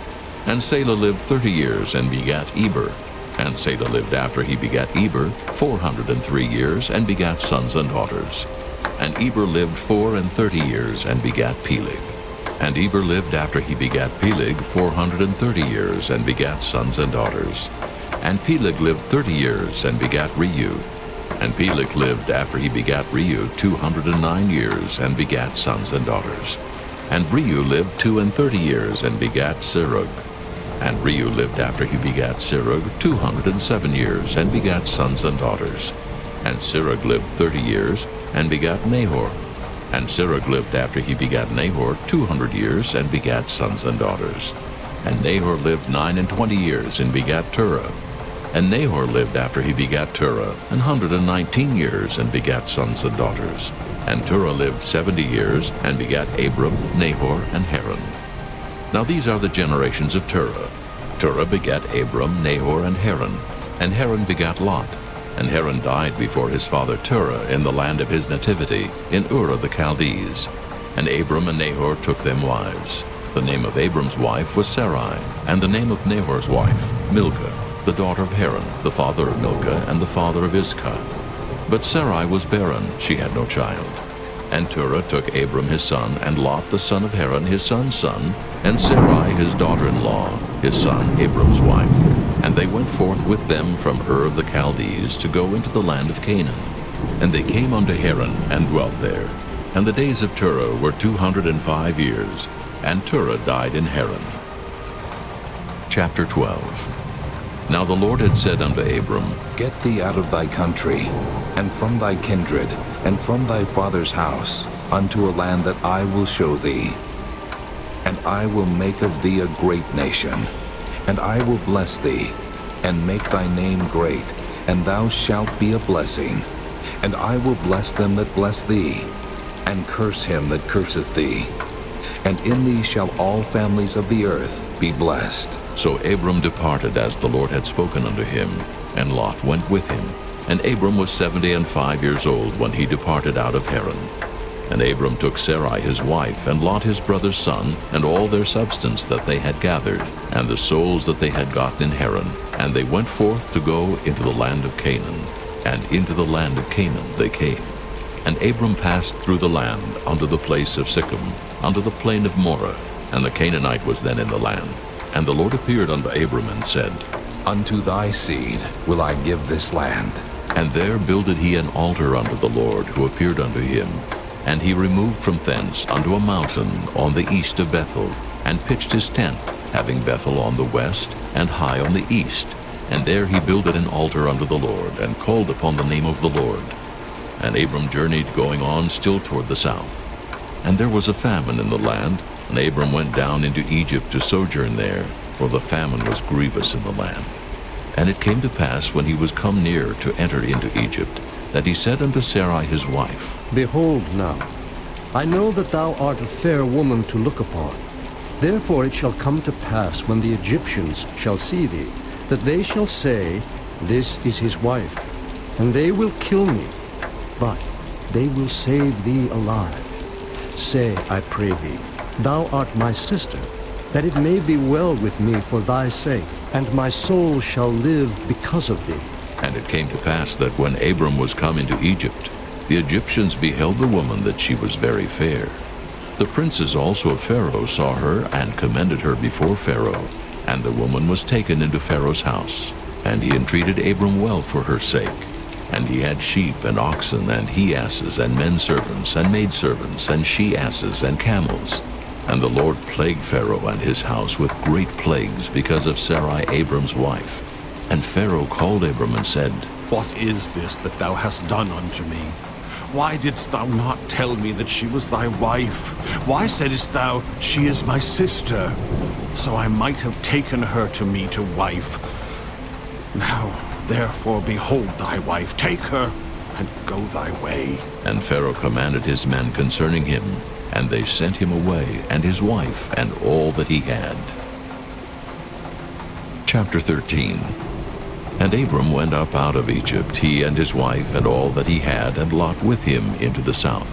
And Salah lived 30 years, and begat Eber. And Salah lived after he begat Eber 403 years, and begat sons and daughters. And Eber lived 34 years, and begat Peleg. And Eber lived after he begat Peleg 430 years, and begat sons and daughters. And Peleg lived 30 years, and begat Reu. And Peleg lived after he begat Reu 209 years, and begat sons and daughters. And Reu lived 32 years, and begat Serug. And Reu lived after he begat Serug 207 years, and begat sons and daughters. And Serug lived 30 years, and begat Nahor. And Serug lived after he begat Nahor 200 years, and begat sons and daughters. And Nahor lived 29 years, and begat Terah. And Nahor lived after he begat Terah 119 years, and begat sons and daughters. And Terah lived 70 years, and begat Abram, Nahor, and Haran. Now these are the generations of Terah. Terah begat Abram, Nahor, and Haran. And Haran begat Lot. And Haran died before his father Terah in the land of his nativity, in Ur of the Chaldees. And Abram and Nahor took them wives. The name of Abram's wife was Sarai, and the name of Nahor's wife, Milcah, the daughter of Haran, the father of Milcah, and the father of Iscah. But Sarai was barren, she had no child. And Terah took Abram his son, and Lot the son of Haran his son's son, and Sarai his daughter-in-law, his son Abram's wife. And they went forth with them from Ur of the Chaldees to go into the land of Canaan. And they came unto Haran, and dwelt there. And the days of Terah were 205 years, and Terah died in Haran. Chapter 12. Now the Lord had said unto Abram, Get thee out of thy country, and from thy kindred, and from thy father's house, unto a land that I will show thee. And I will make of thee a great nation, and I will bless thee, and make thy name great, and thou shalt be a blessing. And I will bless them that bless thee, and curse him that curseth thee. And in thee shall all families of the earth be blessed. So Abram departed as the Lord had spoken unto him, and Lot went with him. And Abram was 75 years old when he departed out of Haran. And Abram took Sarai his wife, and Lot his brother's son, and all their substance that they had gathered, and the souls that they had gotten in Haran, and they went forth to go into the land of Canaan. And into the land of Canaan they came. And Abram passed through the land unto the place of Shechem, unto the plain of Moreh, and the Canaanite was then in the land. And the Lord appeared unto Abram and said, Unto thy seed will I give this land. And there builded he an altar unto the Lord, who appeared unto him. And he removed from thence unto a mountain on the east of Bethel, and pitched his tent, having Bethel on the west, and Hai on the east. And there he builded an altar unto the Lord, and called upon the name of the Lord. And Abram journeyed, going on still toward the south. And there was a famine in the land, and Abram went down into Egypt to sojourn there, for the famine was grievous in the land. And it came to pass, when he was come near to enter into Egypt, that he said unto Sarai his wife, Behold now, I know that thou art a fair woman to look upon. Therefore it shall come to pass, when the Egyptians shall see thee, that they shall say, This is his wife, and they will kill me, but they will save thee alive. Say, I pray thee, Thou art my sister, that it may be well with me for thy sake, and my soul shall live because of thee. And it came to pass that when Abram was come into Egypt, the Egyptians beheld the woman that she was very fair. The princes also of Pharaoh saw her, and commended her before Pharaoh. And the woman was taken into Pharaoh's house, and he entreated Abram well for her sake. And he had sheep and oxen and he-asses and men-servants and maidservants and she-asses and camels. And the Lord plagued Pharaoh and his house with great plagues because of Sarai Abram's wife. And Pharaoh called Abram and said, What is this that thou hast done unto me? Why didst thou not tell me that she was thy wife? Why saidst thou, She is my sister? So I might have taken her to me to wife. Now, therefore, behold thy wife, take her, and go thy way. And Pharaoh commanded his men concerning him, and they sent him away, and his wife, and all that he had. Chapter 13. And Abram went up out of Egypt, he and his wife, and all that he had, and Lot with him into the south.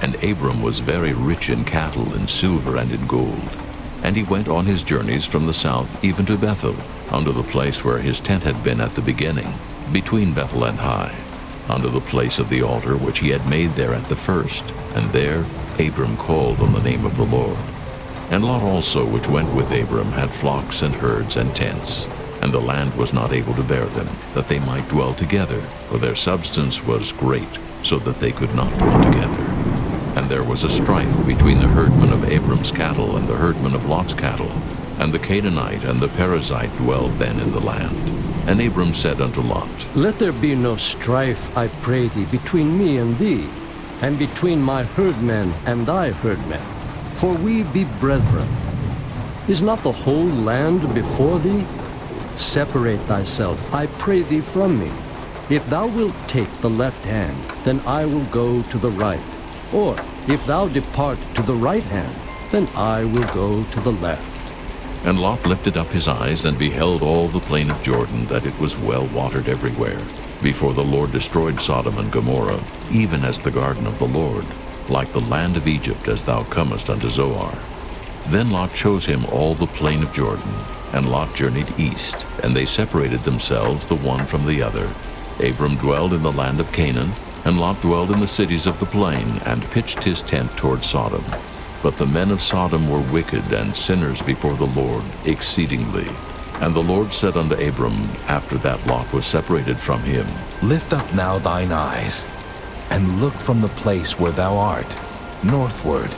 And Abram was very rich in cattle, in silver, and in gold. And he went on his journeys from the south even to Bethel, unto the place where his tent had been at the beginning, between Bethel and Hai, unto the place of the altar which he had made there at the first. And there Abram called on the name of the Lord. And Lot also, which went with Abram, had flocks and herds and tents. And the land was not able to bear them, that they might dwell together, for their substance was great, so that they could not dwell together. And there was a strife between the herdmen of Abram's cattle and the herdmen of Lot's cattle. And the Canaanite and the Perizzite dwelled then in the land. And Abram said unto Lot, Let there be no strife, I pray thee, between me and thee, and between my herdmen and thy herdmen, for we be brethren. Is not the whole land before thee? Separate thyself, I pray thee, from me. If thou wilt take the left hand, then I will go to the right. Or, if thou depart to the right hand, then I will go to the left. And Lot lifted up his eyes, and beheld all the plain of Jordan, that it was well watered everywhere, before the Lord destroyed Sodom and Gomorrah, even as the garden of the Lord, like the land of Egypt, as thou comest unto Zoar. Then Lot chose him all the plain of Jordan, and Lot journeyed east, and they separated themselves the one from the other. Abram dwelled in the land of Canaan, and Lot dwelled in the cities of the plain, and pitched his tent toward Sodom. But the men of Sodom were wicked and sinners before the Lord exceedingly. And the Lord said unto Abram, after that Lot was separated from him, Lift up now thine eyes, and look from the place where thou art, northward,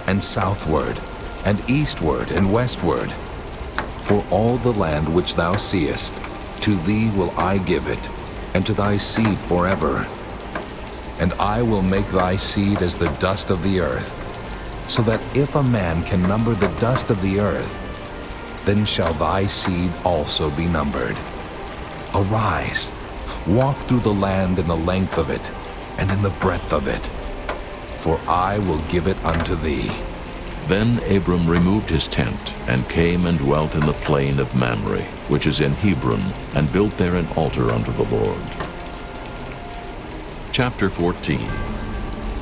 and southward, and eastward, and westward. For all the land which thou seest, to thee will I give it, and to thy seed forever. And I will make thy seed as the dust of the earth, so that if a man can number the dust of the earth, then shall thy seed also be numbered. Arise, walk through the land in the length of it, and in the breadth of it, for I will give it unto thee. Then Abram removed his tent, and came and dwelt in the plain of Mamre, which is in Hebron, and built there an altar unto the Lord. Chapter 14.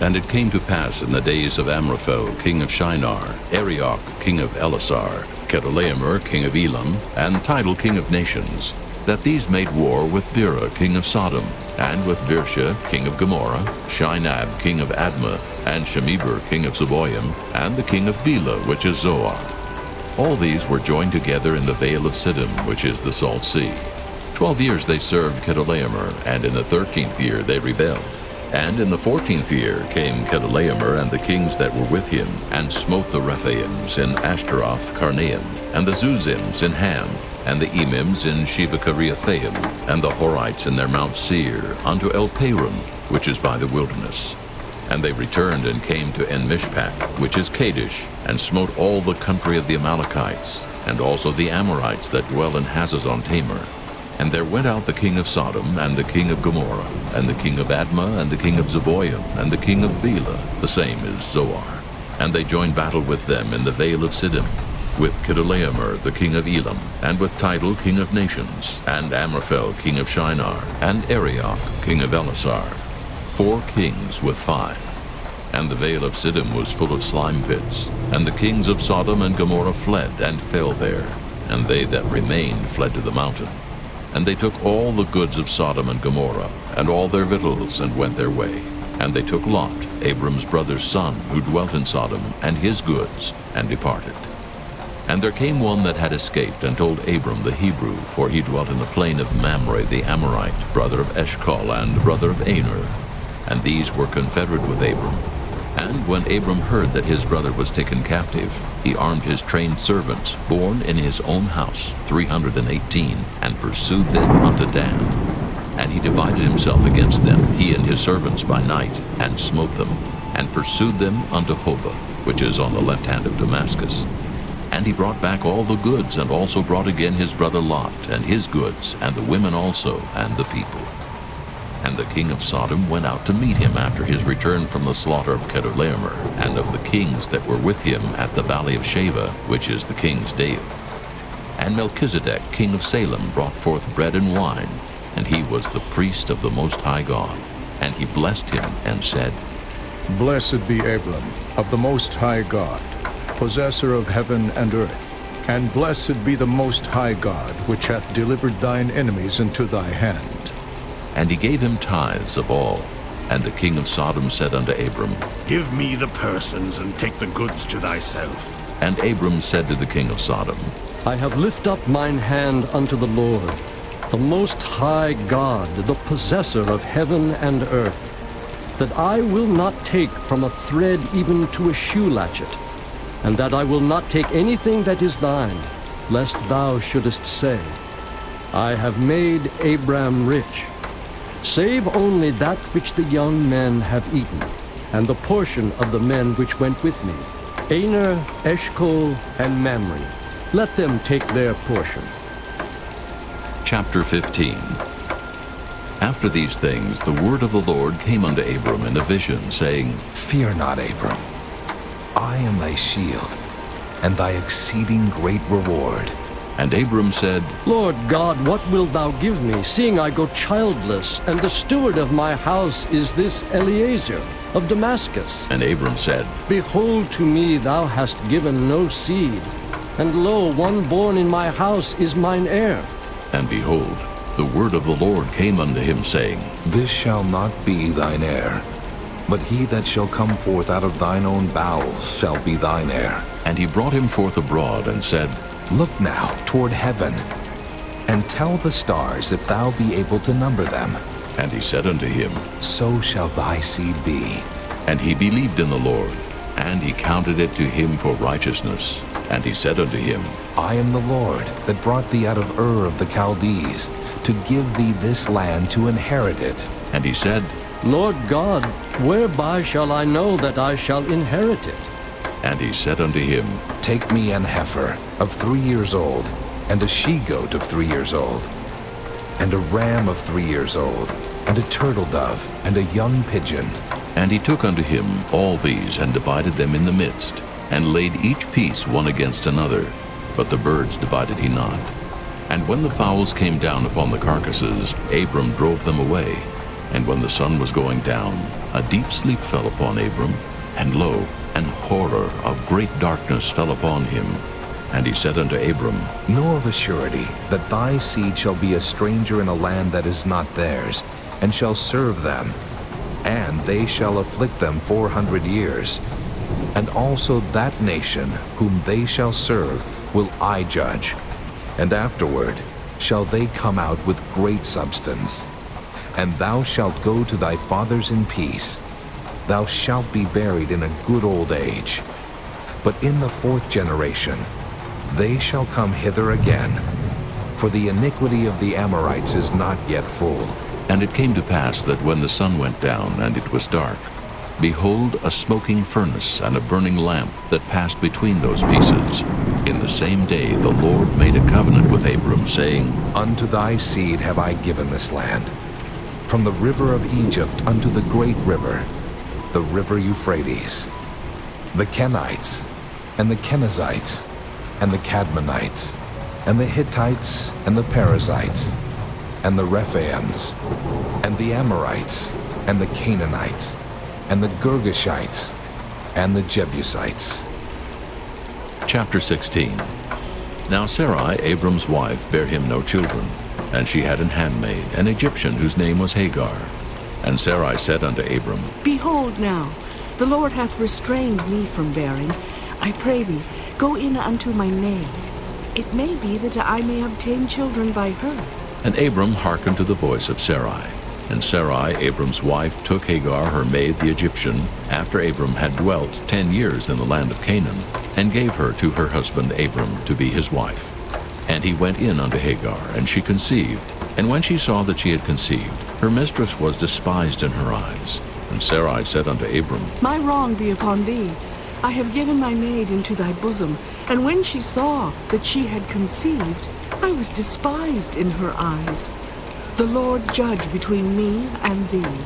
And it came to pass in the days of Amraphel, king of Shinar, Arioch, king of Elasar, Chedorlaomer, king of Elam, and Tidal, king of nations, that these made war with Bera, king of Sodom, and with Birsha, king of Gomorrah, Shinab, king of Admah, and Shemeber, king of Zeboim, and the king of Bela, which is Zoar. All these were joined together in the vale of Siddim, which is the Salt Sea. 12 years they served Chedorlaomer, and in the 13th year they rebelled. And in the 14th year came Chedorlaomer and the kings that were with him, and smote the Rephaims in Ashtaroth Karnaim, and the Zuzims in Ham, and the Emims in Sheba-Kiriathaim, and the Horites in their Mount Seir, unto El-Paran, which is by the wilderness. And they returned and came to En-Mishpat, which is Kadesh, and smote all the country of the Amalekites, and also the Amorites that dwell in Hazazon-Tamar. And there went out the king of Sodom, and the king of Gomorrah, and the king of Admah, and the king of Zeboim, and the king of Bela, the same is Zoar. And they joined battle with them in the vale of Siddim, with Chedorlaomer the king of Elam, and with Tidal king of nations, and Amraphel king of Shinar, and Arioch king of Elasar, 4 kings with 5. And the vale of Siddim was full of slime pits, and the kings of Sodom and Gomorrah fled and fell there, and they that remained fled to the mountain. And they took all the goods of Sodom and Gomorrah, and all their victuals, and went their way. And they took Lot, Abram's brother's son, who dwelt in Sodom, and his goods, and departed. And there came one that had escaped, and told Abram the Hebrew, for he dwelt in the plain of Mamre the Amorite, brother of Eshcol, and brother of Aner. And these were confederate with Abram. And when Abram heard that his brother was taken captive, he armed his trained servants, born in his own house, 318, and pursued them unto Dan. And he divided himself against them, he and his servants by night, and smote them, and pursued them unto Hobah, which is on the left hand of Damascus. And he brought back all the goods, and also brought again his brother Lot, and his goods, and the women also, and the people. And the king of Sodom went out to meet him after his return from the slaughter of Chedorlaomer, and of the kings that were with him at the valley of Sheva, which is the king's dale. And Melchizedek, king of Salem, brought forth bread and wine, and he was the priest of the Most High God. And he blessed him, and said, Blessed be Abram, of the Most High God, possessor of heaven and earth, and blessed be the Most High God, which hath delivered thine enemies into thy hand. And he gave him tithes of all. And the king of Sodom said unto Abram, Give me the persons, and take the goods to thyself. And Abram said to the king of Sodom, I have lift up mine hand unto the Lord, the Most High God, the possessor of heaven and earth, that I will not take from a thread even to a shoe latchet, and that I will not take anything that is thine, lest thou shouldest say, I have made Abram rich, save only that which the young men have eaten, and the portion of the men which went with me, Aner, Eshcol, and Mamre. Let them take their portion. Chapter 15. After these things the word of the Lord came unto Abram in a vision, saying, Fear not, Abram. I am thy shield, and thy exceeding great reward. And Abram said, Lord God, what wilt thou give me, seeing I go childless, and the steward of my house is this Eliezer of Damascus? And Abram said, Behold, to me thou hast given no seed, and lo, one born in my house is mine heir. And behold, the word of the Lord came unto him, saying, This shall not be thine heir, but he that shall come forth out of thine own bowels shall be thine heir. And he brought him forth abroad, and said, Look now toward heaven, and tell the stars if thou be able to number them. And he said unto him, So shall thy seed be. And he believed in the Lord, and he counted it to him for righteousness. And he said unto him, I am the Lord that brought thee out of Ur of the Chaldees, to give thee this land to inherit it. And he said, Lord God, whereby shall I know that I shall inherit it? And he said unto him, Take me an heifer of 3 years old, and a she-goat of 3 years old, and a ram of 3 years old, and a turtle dove, and a young pigeon. And he took unto him all these, and divided them in the midst, and laid each piece one against another, but the birds divided he not. And when the fowls came down upon the carcasses, Abram drove them away. And when the sun was going down, a deep sleep fell upon Abram, and lo, an horror of great darkness fell upon him. And he said unto Abram, Know of a surety that thy seed shall be a stranger in a land that is not theirs, and shall serve them, and they shall afflict them 400 years. And also that nation whom they shall serve will I judge, and afterward shall they come out with great substance. And thou shalt go to thy fathers in peace. Thou shalt be buried in a good old age. But in the 4th generation they shall come hither again, for the iniquity of the Amorites is not yet full. And it came to pass that when the sun went down and it was dark, behold, a smoking furnace and a burning lamp that passed between those pieces. In the same day the Lord made a covenant with Abram, saying, Unto thy seed have I given this land, from the river of Egypt unto the great river, the river Euphrates, the Kenites, and the Kenizzites, and the Cadmonites, and the Hittites, and the Perizzites, and the Rephaims, and the Amorites, and the Canaanites, and the Girgashites, and the Jebusites. Chapter 16. Now Sarai, Abram's wife, bare him no children, and she had an handmaid, an Egyptian, whose name was Hagar. And Sarai said unto Abram, Behold now, the Lord hath restrained me from bearing. I pray thee, go in unto my maid. It may be that I may obtain children by her. And Abram hearkened to the voice of Sarai. And Sarai, Abram's wife, took Hagar, her maid, the Egyptian, after Abram had dwelt 10 years in the land of Canaan, and gave her to her husband Abram to be his wife. And he went in unto Hagar, and she conceived. And when she saw that she had conceived, her mistress was despised in her eyes. And Sarai said unto Abram, My wrong be upon thee. I have given my maid into thy bosom. And when she saw that she had conceived, I was despised in her eyes. The Lord judge between me and thee.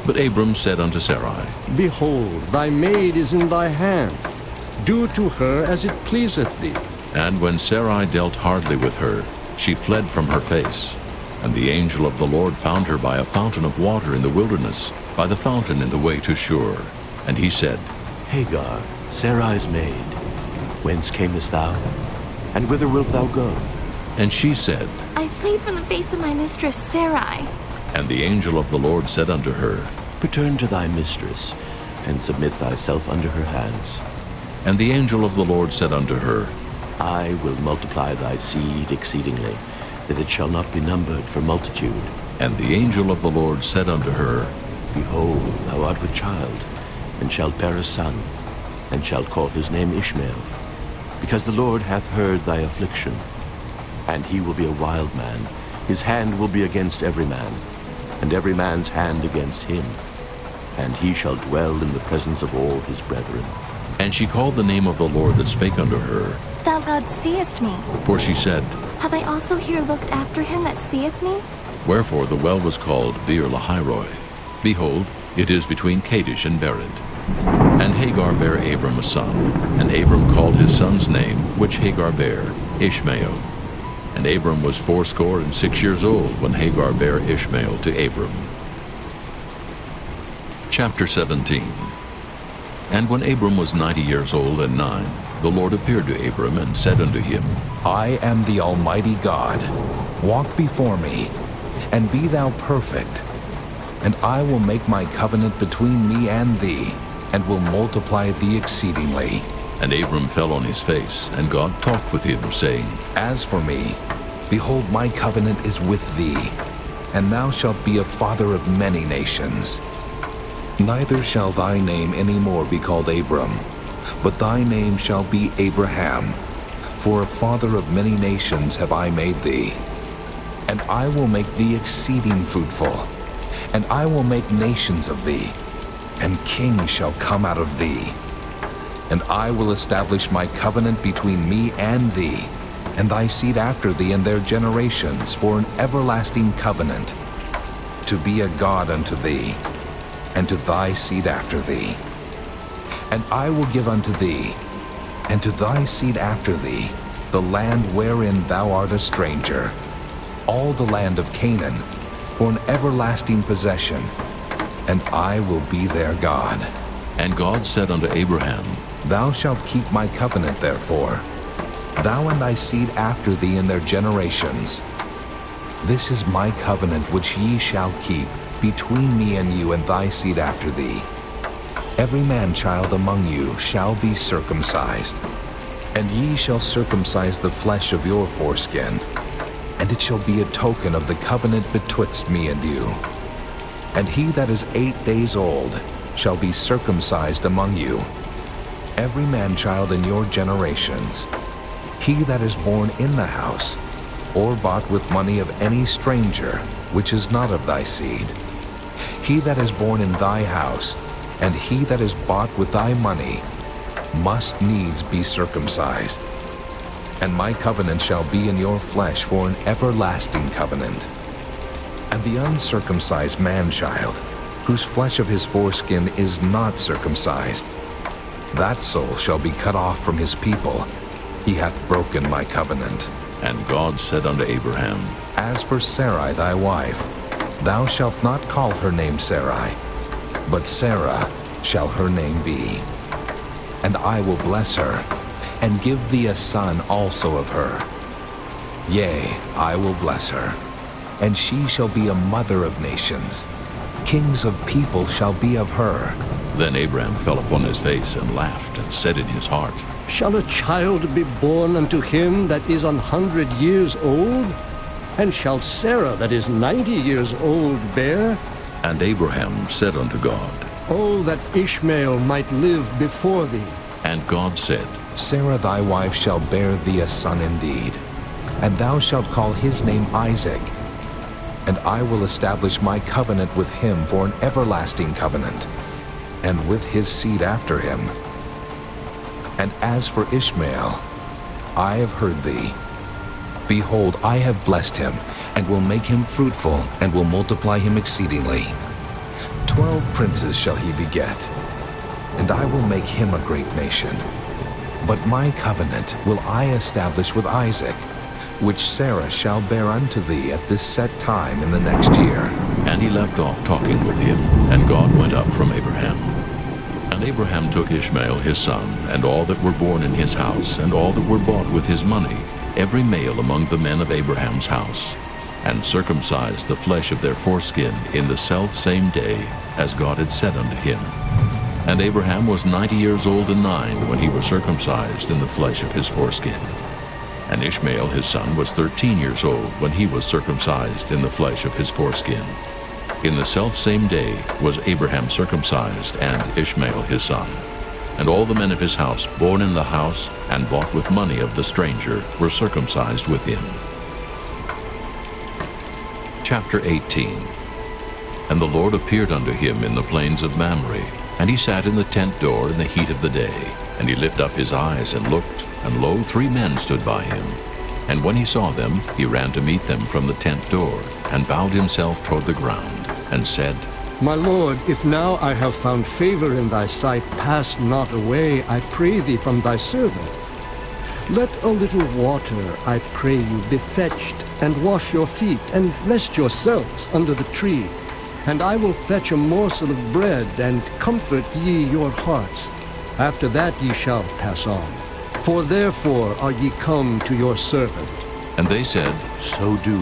But Abram said unto Sarai, Behold, thy maid is in thy hand. Do to her as it pleaseth thee. And when Sarai dealt hardly with her, she fled from her face. And the angel of the Lord found her by a fountain of water in the wilderness, by the fountain in the way to Shur. And he said, Hagar, Sarai's maid, whence camest thou, and whither wilt thou go? And she said, I flee from the face of my mistress Sarai. And the angel of the Lord said unto her, Return to thy mistress, and submit thyself under her hands. And the angel of the Lord said unto her, I will multiply thy seed exceedingly, that it shall not be numbered for multitude. And the angel of the Lord said unto her, Behold, thou art with child, and shalt bear a son, and shalt call his name Ishmael, because the Lord hath heard thy affliction. And he will be a wild man, his hand will be against every man, and every man's hand against him. And he shall dwell in the presence of all his brethren. And she called the name of the Lord that spake unto her. Thou God seest me. For she said, Have I also here looked after him that seeth me? Wherefore the well was called Beer-lahai-roi. Behold, it is between Kadesh and Bered. And Hagar bare Abram a son, and Abram called his son's name, which Hagar bare, Ishmael. And Abram was 86 years old when Hagar bare Ishmael to Abram. Chapter 17. And when Abram was 90 years old and 9, the Lord appeared to Abram and said unto him, I am the Almighty God. Walk before me, and be thou perfect. And I will make my covenant between me and thee, and will multiply thee exceedingly. And Abram fell on his face, and God talked with him, saying, As for me, behold, my covenant is with thee, and thou shalt be a father of many nations. Neither shall thy name any more be called Abram, but thy name shall be Abraham, for a father of many nations have I made thee. And I will make thee exceeding fruitful, and I will make nations of thee, and kings shall come out of thee. And I will establish my covenant between me and thee, and thy seed after thee and their generations, for an everlasting covenant, to be a God unto thee, and to thy seed after thee. And I will give unto thee, and to thy seed after thee, the land wherein thou art a stranger, all the land of Canaan, for an everlasting possession, and I will be their God. And God said unto Abraham, Thou shalt keep my covenant therefore, thou and thy seed after thee in their generations. This is my covenant which ye shall keep between me and you and thy seed after thee. Every man-child among you shall be circumcised, and ye shall circumcise the flesh of your foreskin, and it shall be a token of the covenant betwixt me and you. And he that is 8 days old shall be circumcised among you, every man-child in your generations. He that is born in the house, or bought with money of any stranger, which is not of thy seed. He that is born in thy house, and he that is bought with thy money, must needs be circumcised. And my covenant shall be in your flesh for an everlasting covenant. And the uncircumcised man-child, whose flesh of his foreskin is not circumcised, that soul shall be cut off from his people. He hath broken my covenant. And God said unto Abraham, As for Sarai thy wife, thou shalt not call her name Sarai, but Sarah shall her name be. And I will bless her, and give thee a son also of her. Yea, I will bless her, and she shall be a mother of nations. Kings of people shall be of her. Then Abraham fell upon his face and laughed, and said in his heart, Shall a child be born unto him that is 100 years old? And shall Sarah that is 90 years old bear? And Abraham said unto God, Oh, that Ishmael might live before thee. And God said, Sarah thy wife shall bear thee a son indeed, and thou shalt call his name Isaac. And I will establish my covenant with him for an everlasting covenant, and with his seed after him. And as for Ishmael, I have heard thee. Behold, I have blessed him, and will make him fruitful, and will multiply him exceedingly. 12 princes shall he beget, and I will make him a great nation. But my covenant will I establish with Isaac, which Sarah shall bear unto thee at this set time in the next year. And he left off talking with him, and God went up from Abraham. And Abraham took Ishmael his son, and all that were born in his house, and all that were bought with his money, every male among the men of Abraham's house, and circumcised the flesh of their foreskin in the selfsame day, as God had said unto him. And Abraham was 90 years old and 9 when he was circumcised in the flesh of his foreskin. And Ishmael his son was 13 years old when he was circumcised in the flesh of his foreskin. In the selfsame day was Abraham circumcised, and Ishmael his son. And all the men of his house, born in the house, and bought with money of the stranger, were circumcised with him. Chapter 18. And the Lord appeared unto him in the plains of Mamre, and he sat in the tent door in the heat of the day. And he lifted up his eyes and looked, and lo, 3 men stood by him. And when he saw them, he ran to meet them from the tent door, and bowed himself toward the ground, and said, My Lord, if now I have found favor in thy sight, pass not away, I pray thee, from thy servant. Let a little water, I pray you, be fetched, and wash your feet, and rest yourselves under the tree. And I will fetch a morsel of bread, and comfort ye your hearts. After that ye shall pass on. For therefore are ye come to your servant. And they said, So do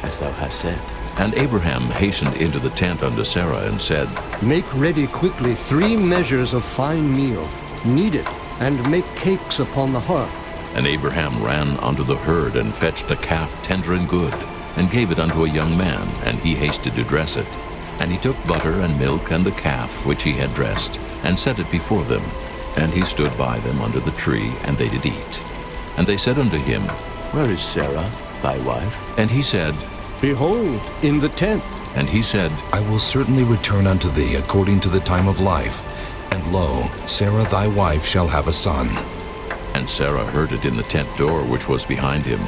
as thou hast said. And Abraham hastened into the tent unto Sarah, and said, Make ready quickly 3 measures of fine meal, knead it, and make cakes upon the hearth. And Abraham ran unto the herd, and fetched a calf tender and good, and gave it unto a young man, and he hasted to dress it. And he took butter and milk and the calf which he had dressed, and set it before them. And he stood by them under the tree, and they did eat. And they said unto him, Where is Sarah, thy wife? And he said, Behold, in the tent. And he said, I will certainly return unto thee according to the time of life, and lo, Sarah thy wife shall have a son. And Sarah heard it in the tent door which was behind him.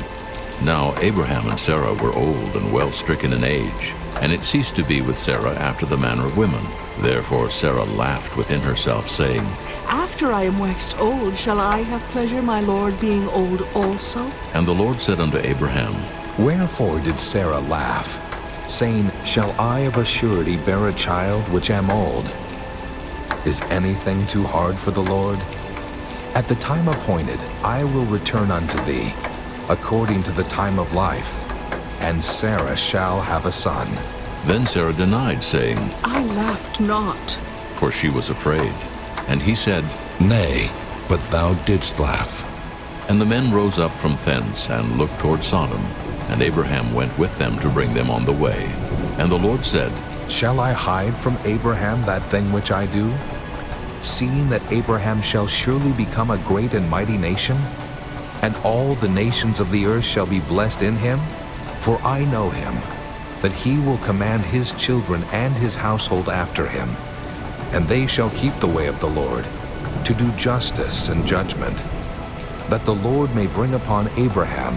Now Abraham and Sarah were old and well stricken in age, and it ceased to be with Sarah after the manner of women. Therefore Sarah laughed within herself, saying, After I am waxed old, shall I have pleasure, my Lord, being old also? And the Lord said unto Abraham, Wherefore did Sarah laugh? saying, Shall I of a surety bear a child which am old? Is anything too hard for the Lord? At the time appointed, I will return unto thee, according to the time of life, and Sarah shall have a son. Then Sarah denied, saying, I laughed not. for she was afraid. And he said, Nay, but thou didst laugh. And the men rose up from thence, and looked toward Sodom. And Abraham went with them to bring them on the way. And the Lord said, Shall I hide from Abraham that thing which I do? Seeing that Abraham shall surely become a great and mighty nation, and all the nations of the earth shall be blessed in him? For I know him, that he will command his children and his household after him, and they shall keep the way of the Lord, to do justice and judgment, that the Lord may bring upon Abraham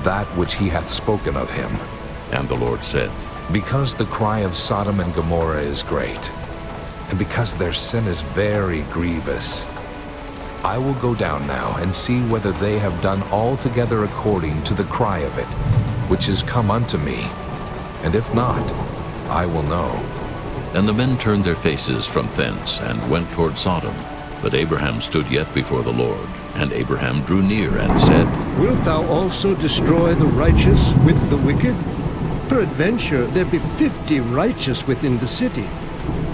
that which he hath spoken of him. And the Lord said, Because the cry of Sodom and Gomorrah is great, and because their sin is very grievous, I will go down now and see whether they have done altogether according to the cry of it, which is come unto me. And if not, I will know. And the men turned their faces from thence, and went toward Sodom. But Abraham stood yet before the Lord. And Abraham drew near, and said, Wilt thou also destroy the righteous with the wicked? Peradventure there be 50 righteous within the city.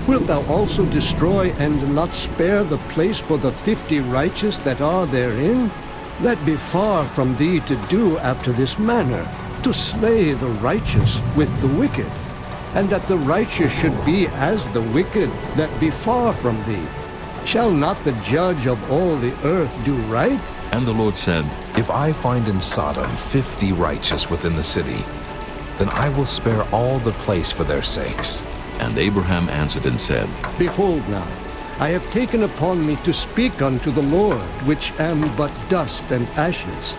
Wilt thou also destroy and not spare the place for the 50 righteous that are therein? That be far from thee to do after this manner, to slay the righteous with the wicked, and that the righteous should be as the wicked that be far from thee. Shall not the judge of all the earth do right? And the Lord said, If I find in Sodom 50 righteous within the city, then I will spare all the place for their sakes. And Abraham answered and said, Behold now, I have taken upon me to speak unto the Lord, which am but dust and ashes.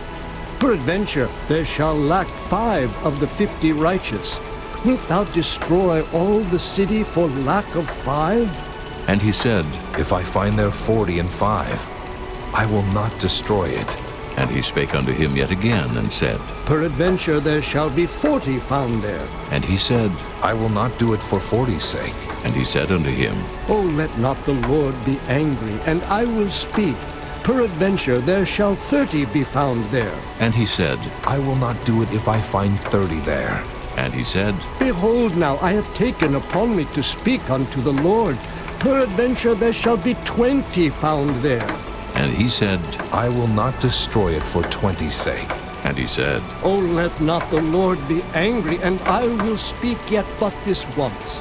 Peradventure there shall lack 5 of the 50 righteous. Wilt thou destroy all the city for lack of 5? And he said, If I find there 45, I will not destroy it. And he spake unto him yet again, and said, Peradventure there shall be 40 found there. And he said, I will not do it for 40's sake. And he said unto him, O let not the Lord be angry, and I will speak. Peradventure there shall 30 be found there. And he said, I will not do it if I find 30 there. And he said, Behold now, I have taken upon me to speak unto the Lord. Peradventure there shall be 20 found there. And he said, I will not destroy it for 20's sake. And he said, O let not the Lord be angry, and I will speak yet but this once.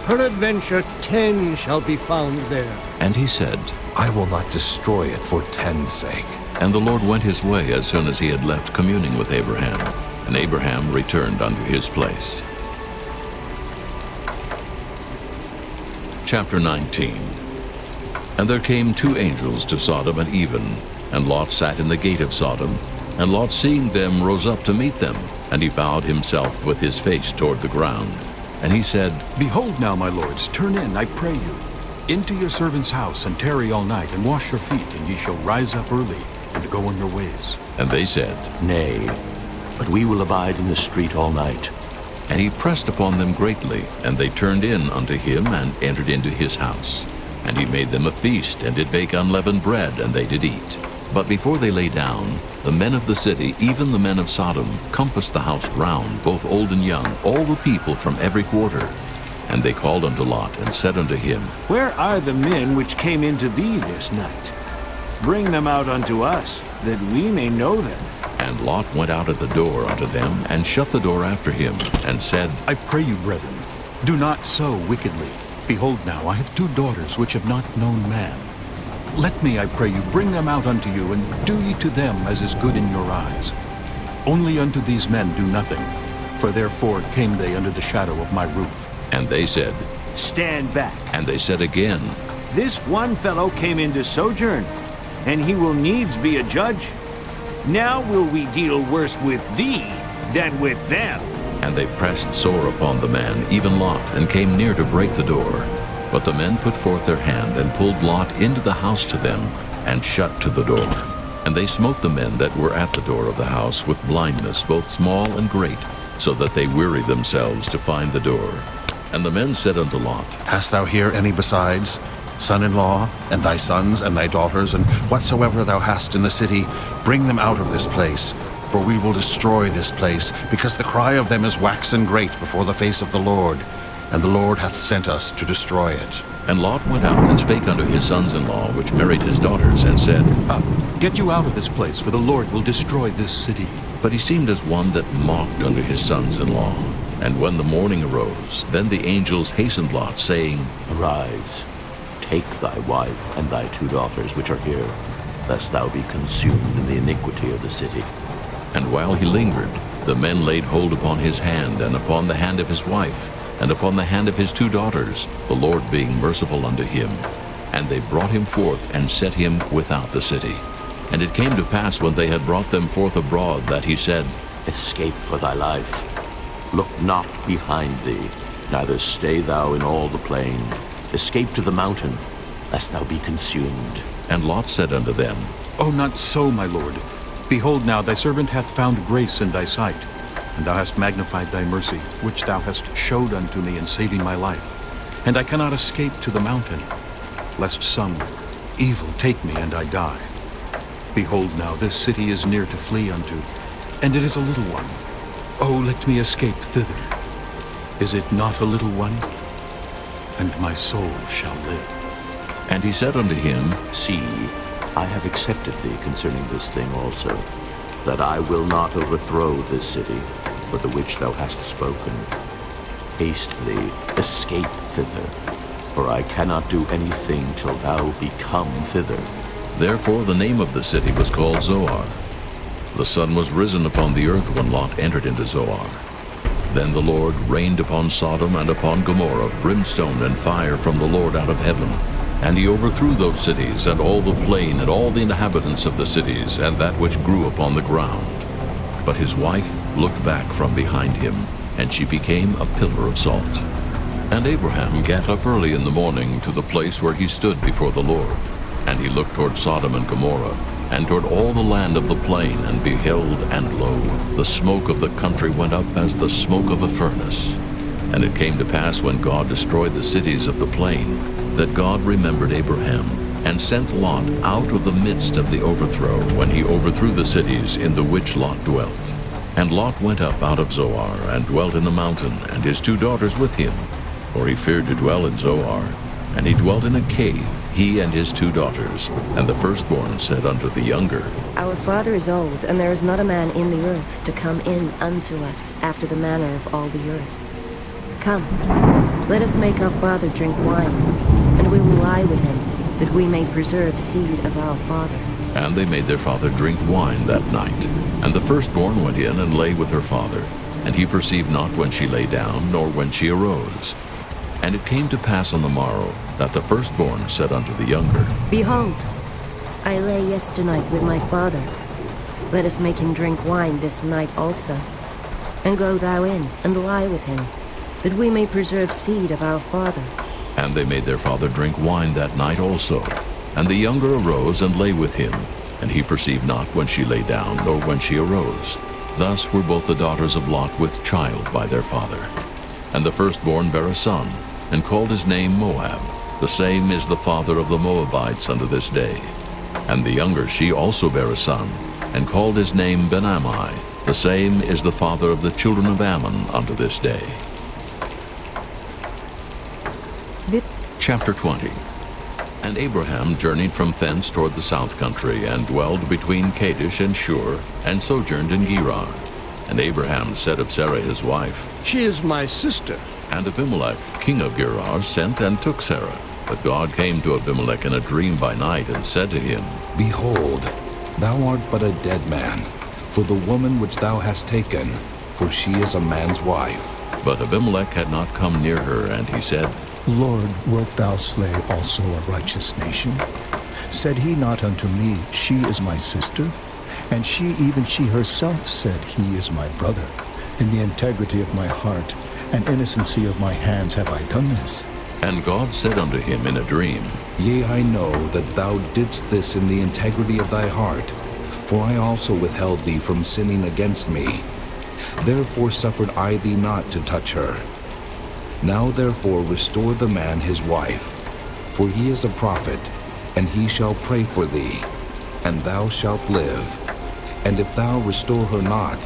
Peradventure 10 shall be found there. And he said, I will not destroy it for 10's sake. And the Lord went his way as soon as he had left communing with Abraham. And Abraham returned unto his place. Chapter 19. And there came 2 angels to Sodom at even, and Lot sat in the gate of Sodom. And Lot, seeing them, rose up to meet them, and he bowed himself with his face toward the ground. And he said, Behold now, my lords, turn in, I pray you, into your servant's house, and tarry all night, and wash your feet, and ye shall rise up early, and go on your ways. And they said, Nay, but we will abide in the street all night. And he pressed upon them greatly, and they turned in unto him, and entered into his house. And he made them a feast, and did bake unleavened bread, and they did eat. But before they lay down, the men of the city, even the men of Sodom, compassed the house round, both old and young, all the people from every quarter. And they called unto Lot, and said unto him, Where are the men which came into thee this night? Bring them out unto us, that we may know them. And Lot went out at the door unto them, and shut the door after him, and said, I pray you, brethren, do not so wickedly. Behold now, I have 2 daughters which have not known man. Let me, I pray you, bring them out unto you, and do ye to them as is good in your eyes. Only unto these men do nothing, for therefore came they under the shadow of my roof. And they said, Stand back. And they said again, This one fellow came in to sojourn, and he will needs be a judge. Now will we deal worse with thee than with them. And they pressed sore upon the man, even Lot, and came near to break the door. But the men put forth their hand, and pulled Lot into the house to them, and shut to the door. And they smote the men that were at the door of the house with blindness, both small and great, so that they wearied themselves to find the door. And the men said unto Lot, Hast thou here any besides, son-in-law, and thy sons, and thy daughters, and whatsoever thou hast in the city, bring them out of this place, for we will destroy this place, because the cry of them is waxen great before the face of the Lord, and the Lord hath sent us to destroy it. And Lot went out and spake unto his sons-in-law, which married his daughters, and said, Get you out of this place, for the Lord will destroy this city. But he seemed as one that mocked unto his sons-in-law. And when the morning arose, then the angels hastened Lot, saying, Arise, take thy wife and thy 2 daughters which are here, lest thou be consumed in the iniquity of the city. And while he lingered, the men laid hold upon his hand, and upon the hand of his wife, and upon the hand of his 2 daughters, the Lord being merciful unto him. And they brought him forth, and set him without the city. And it came to pass, when they had brought them forth abroad, that he said, Escape for thy life. Look not behind thee, neither stay thou in all the plain. Escape to the mountain, lest thou be consumed. And Lot said unto them, O not so, my lord. Behold now, thy servant hath found grace in thy sight, and thou hast magnified thy mercy, which thou hast showed unto me in saving my life. And I cannot escape to the mountain, lest some evil take me and I die. Behold now, this city is near to flee unto, and it is a little one. O let me escape thither. Is it not a little one? And my soul shall live. And he said unto him, See, I have accepted thee concerning this thing also, that I will not overthrow this city, for the which thou hast spoken. Haste thee, escape thither, for I cannot do anything till thou be come thither. Therefore the name of the city was called Zoar. The sun was risen upon the earth when Lot entered into Zoar. Then the Lord rained upon Sodom and upon Gomorrah brimstone and fire from the Lord out of heaven. And he overthrew those cities, and all the plain, and all the inhabitants of the cities, and that which grew upon the ground. But his wife looked back from behind him, and she became a pillar of salt. And Abraham gat up early in the morning to the place where he stood before the Lord. And he looked toward Sodom and Gomorrah, and toward all the land of the plain, and beheld, and lo, the smoke of the country went up as the smoke of a furnace. And it came to pass, when God destroyed the cities of the plain, that God remembered Abraham, and sent Lot out of the midst of the overthrow, when he overthrew the cities in the which Lot dwelt. And Lot went up out of Zoar, and dwelt in the mountain, and his 2 daughters with him, for he feared to dwell in Zoar. And he dwelt in a cave, he and his 2 daughters. And the firstborn said unto the younger, Our father is old, and there is not a man in the earth to come in unto us after the manner of all the earth. Come, let us make our father drink wine, and we will lie with him, that we may preserve seed of our father. And they made their father drink wine that night. And the firstborn went in and lay with her father. And he perceived not when she lay down, nor when she arose. And it came to pass on the morrow, that the firstborn said unto the younger, Behold, I lay yesternight with my father. Let us make him drink wine this night also. And go thou in, and lie with him, that we may preserve seed of our father. And they made their father drink wine that night also. And the younger arose and lay with him. And he perceived not when she lay down, nor when she arose. Thus were both the daughters of Lot with child by their father. And the firstborn bare a son, and called his name Moab. The same is the father of the Moabites unto this day. And the younger she also bare a son, and called his name Ben-ammi. The same is the father of the children of Ammon unto this day. Chapter 20. And Abraham journeyed from thence toward the south country, and dwelled between Kadesh and Shur, and sojourned in Gerar. And Abraham said of Sarah his wife, She is my sister. And Abimelech, king of Gerar, sent and took Sarah. But God came to Abimelech in a dream by night, and said to him, Behold, thou art but a dead man, for the woman which thou hast taken, for she is a man's wife. But Abimelech had not come near her, and he said, Lord, wilt thou slay also a righteous nation? Said he not unto me, She is my sister? And she, even she herself, said, He is my brother. In the integrity of my heart and innocency of my hands have I done this. And God said unto him in a dream, Yea, I know that thou didst this in the integrity of thy heart, for I also withheld thee from sinning against me. Therefore suffered I thee not to touch her. Now therefore restore the man his wife, for he is a prophet, and he shall pray for thee, and thou shalt live. And if thou restore her not,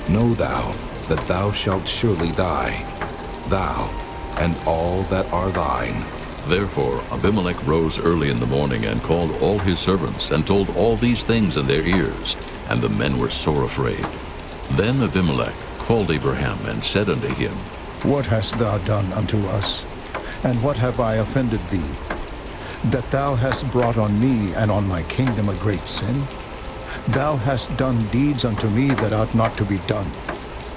know thou that thou shalt surely die, thou and all that are thine. Therefore Abimelech rose early in the morning and called all his servants and told all these things in their ears, and the men were sore afraid. Then Abimelech called Abraham and said unto him, What hast thou done unto us? And what have I offended thee? That thou hast brought on me and on my kingdom a great sin? Thou hast done deeds unto me that ought not to be done.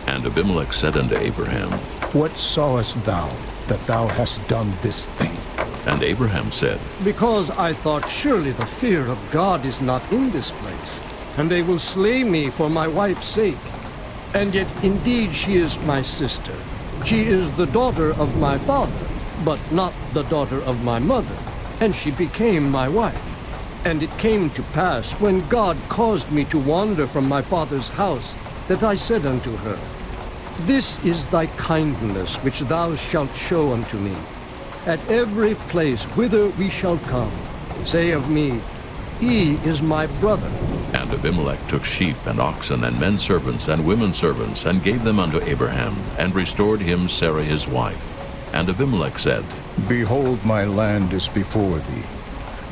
And Abimelech said unto Abraham, What sawest thou that thou hast done this thing? And Abraham said, Because I thought, surely the fear of God is not in this place, and they will slay me for my wife's sake. And yet indeed she is my sister. She is the daughter of my father, but not the daughter of my mother, and she became my wife. And it came to pass, when God caused me to wander from my father's house, that I said unto her, This is thy kindness which thou shalt show unto me. At every place whither we shall come, say of me, He is my brother. And Abimelech took sheep and oxen and men servants and women servants, and gave them unto Abraham, and restored him Sarah his wife. And Abimelech said, Behold, my land is before thee.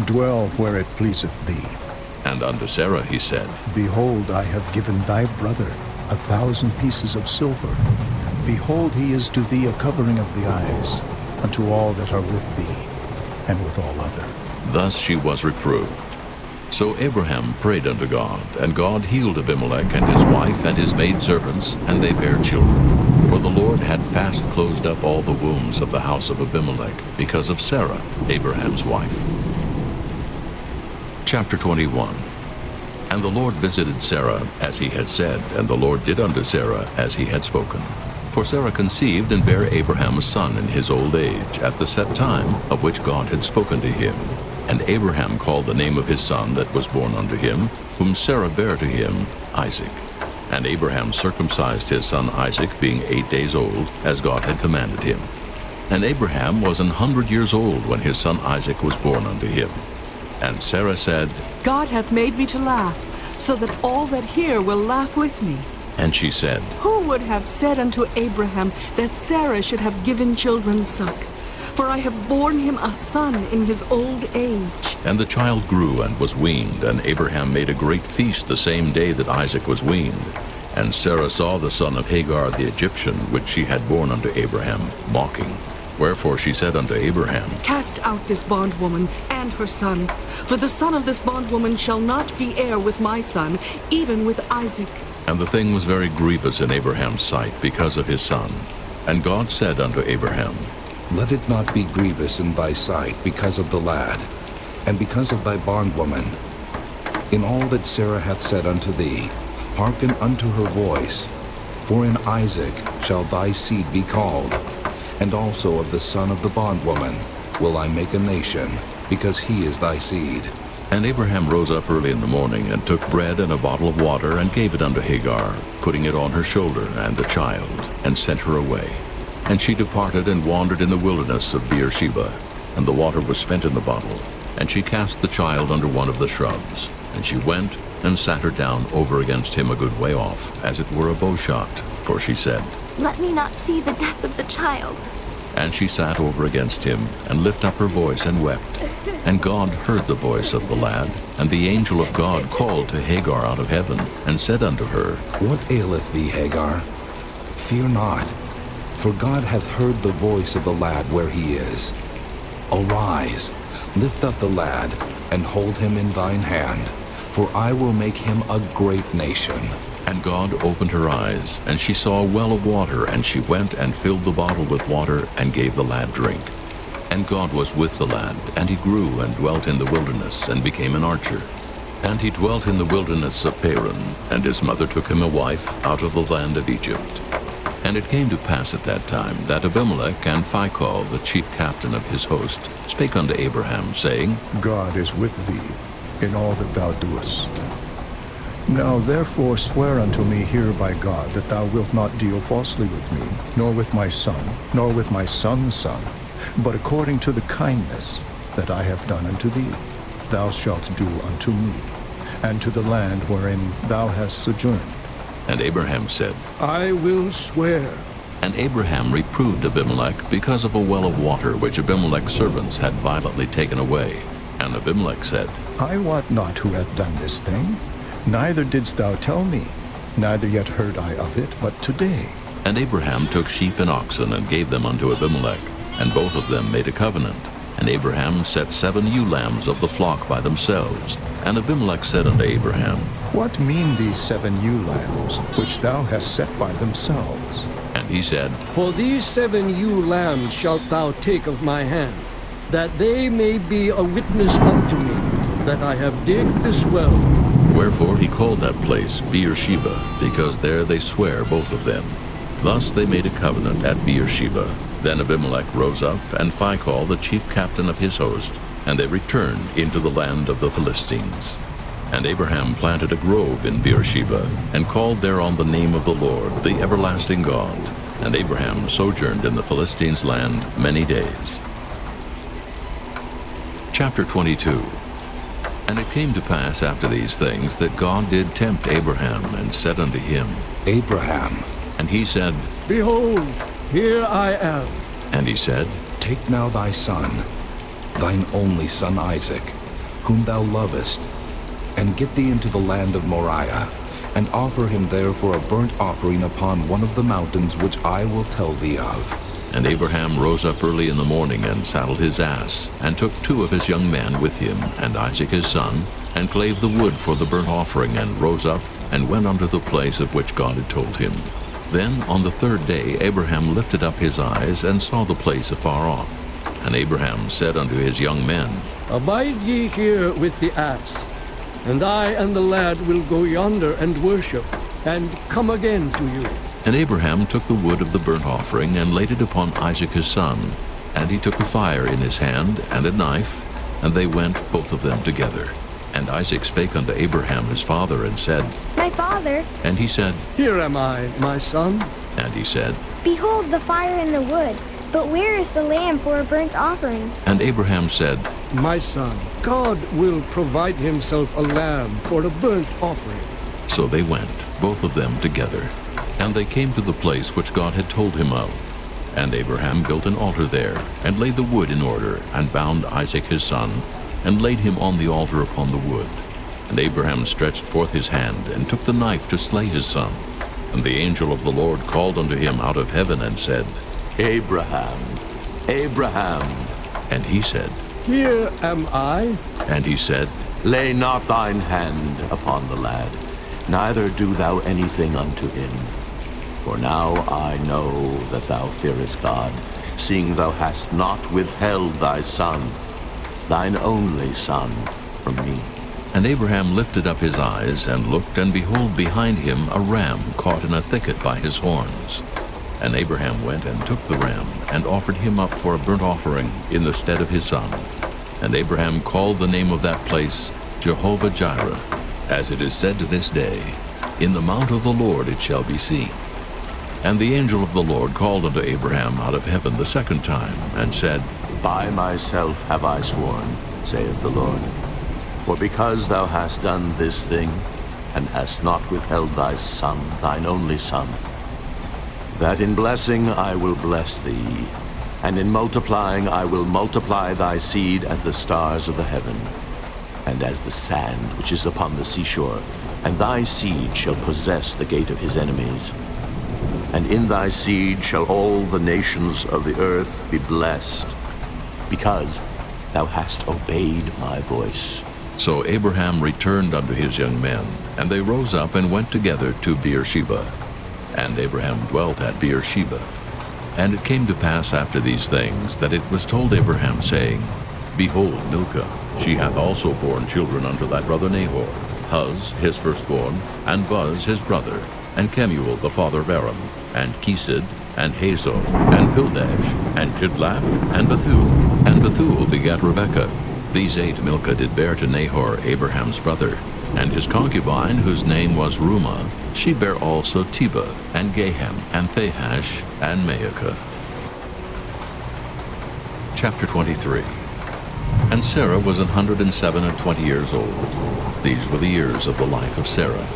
Dwell where it pleaseth thee. And unto Sarah he said, Behold, I have given thy brother 1,000 pieces of silver. Behold, he is to thee a covering of the eyes, unto all that are with thee, and with all other. Thus she was reproved. So Abraham prayed unto God, and God healed Abimelech and his wife and his maidservants, and they bare children. For the Lord had fast closed up all the wombs of the house of Abimelech, because of Sarah, Abraham's wife. Chapter 21. And the Lord visited Sarah as he had said, and the Lord did unto Sarah as he had spoken. For Sarah conceived and bare Abraham a son in his old age, at the set time of which God had spoken to him. And Abraham called the name of his son that was born unto him, whom Sarah bare to him, Isaac. And Abraham circumcised his son Isaac, being 8 days old, as God had commanded him. And Abraham was 100 years old when his son Isaac was born unto him. And Sarah said, God hath made me to laugh, so that all that hear will laugh with me. And she said, Who would have said unto Abraham that Sarah should have given children suck? For I have borne him a son in his old age. And the child grew and was weaned, and Abraham made a great feast the same day that Isaac was weaned. And Sarah saw the son of Hagar the Egyptian, which she had borne unto Abraham, mocking. Wherefore she said unto Abraham, Cast out this bondwoman and her son, for the son of this bondwoman shall not be heir with my son, even with Isaac. And the thing was very grievous in Abraham's sight because of his son. And God said unto Abraham, Let it not be grievous in thy sight because of the lad, and because of thy bondwoman. In all that Sarah hath said unto thee, hearken unto her voice. For in Isaac shall thy seed be called, and also of the son of the bondwoman will I make a nation, because he is thy seed. And Abraham rose up early in the morning, and took bread and a bottle of water, and gave it unto Hagar, putting it on her shoulder and the child, and sent her away. And she departed and wandered in the wilderness of Beersheba, and the water was spent in the bottle. And she cast the child under one of the shrubs. And she went and sat her down over against him a good way off, as it were a bowshot. For she said, Let me not see the death of the child. And she sat over against him, and lifted up her voice and wept. And God heard the voice of the lad. And the angel of God called to Hagar out of heaven, and said unto her, What aileth thee, Hagar? Fear not, for God hath heard the voice of the lad where he is. Arise, lift up the lad, and hold him in thine hand, for I will make him a great nation. And God opened her eyes, and she saw a well of water, and she went and filled the bottle with water, and gave the lad drink. And God was with the lad, and he grew and dwelt in the wilderness, and became an archer. And he dwelt in the wilderness of Paran, and his mother took him a wife out of the land of Egypt. And it came to pass at that time that Abimelech and Phicol, the chief captain of his host, spake unto Abraham, saying, God is with thee in all that thou doest. Now therefore swear unto me here by God that thou wilt not deal falsely with me, nor with my son, nor with my son's son, but according to the kindness that I have done unto thee, thou shalt do unto me, and to the land wherein thou hast sojourned. And Abraham said, I will swear. And Abraham reproved Abimelech because of a well of water which Abimelech's servants had violently taken away. And Abimelech said, I wot not who hath done this thing, neither didst thou tell me, neither yet heard I of it, but today. And Abraham took sheep and oxen and gave them unto Abimelech, and both of them made a covenant. And Abraham set 7 ewe lambs of the flock by themselves. And Abimelech said unto Abraham, What mean these 7 ewe lambs, which thou hast set by themselves? And he said, For these 7 ewe lambs shalt thou take of my hand, that they may be a witness unto me, that I have digged this well. Wherefore he called that place Beersheba, because there they sware both of them. Thus they made a covenant at Beersheba. Then Abimelech rose up, and Phicol the chief captain of his host, and they returned into the land of the Philistines. And Abraham planted a grove in Beersheba, and called thereon the name of the Lord, the everlasting God. And Abraham sojourned in the Philistines' land many days. Chapter 22. And it came to pass after these things that God did tempt Abraham, and said unto him, Abraham. And he said, Behold, here I am. And he said, Take now thy son, thine only son Isaac, whom thou lovest, and get thee into the land of Moriah, and offer him there for a burnt offering upon one of the mountains which I will tell thee of. And Abraham rose up early in the morning, and saddled his ass, and took 2 of his young men with him, and Isaac his son, and clave the wood for the burnt offering, and rose up, and went unto the place of which God had told him. Then on the 3rd day Abraham lifted up his eyes, and saw the place afar off. And Abraham said unto his young men, Abide ye here with the ass, and I and the lad will go yonder and worship, and come again to you. And Abraham took the wood of the burnt offering, and laid it upon Isaac his son. And he took a fire in his hand, and a knife, and they went both of them together. And Isaac spake unto Abraham his father, and said, My father. And he said, Here am I, my son. And he said, Behold the fire and the wood, but where is the lamb for a burnt offering? And Abraham said, My son, God will provide himself a lamb for a burnt offering. So they went, both of them together. And they came to the place which God had told him of. And Abraham built an altar there, and laid the wood in order, and bound Isaac his son, and laid him on the altar upon the wood. And Abraham stretched forth his hand, and took the knife to slay his son. And the angel of the Lord called unto him out of heaven, and said, Abraham, Abraham. And he said, Here am I. And he said, Lay not thine hand upon the lad, neither do thou anything unto him. For now I know that thou fearest God, seeing thou hast not withheld thy son, thine only son, from me. And Abraham lifted up his eyes, and looked, and behold behind him a ram caught in a thicket by his horns. And Abraham went and took the ram, and offered him up for a burnt offering in the stead of his son. And Abraham called the name of that place Jehovah-Jireh, as it is said to this day, In the mount of the Lord it shall be seen. And the angel of the Lord called unto Abraham out of heaven the 2nd time, and said, By myself have I sworn, saith the Lord. For because thou hast done this thing, and hast not withheld thy son, thine only son, that in blessing I will bless thee, and in multiplying I will multiply thy seed as the stars of the heaven, and as the sand which is upon the seashore, and thy seed shall possess the gate of his enemies. And in thy seed shall all the nations of the earth be blessed, because thou hast obeyed my voice. So Abraham returned unto his young men, and they rose up and went together to Beersheba. And Abraham dwelt at Beersheba. And it came to pass after these things, that it was told Abraham, saying, Behold, Milcah, she hath also borne children unto thy brother Nahor, Huz his firstborn, and Buz his brother, and Kemuel the father of Aram, and Kesed, and Hazor, and Pildash, and Jidlaph, and Bethuel. And Bethuel begat Rebekah. These 8 Milcah did bear to Nahor, Abraham's brother, and his concubine, whose name was Reumah, she bare also Tebah, and Gahem, and Thahash, and Maacah. Chapter 23. And Sarah was 127 years old. These were the years of the life of Sarah.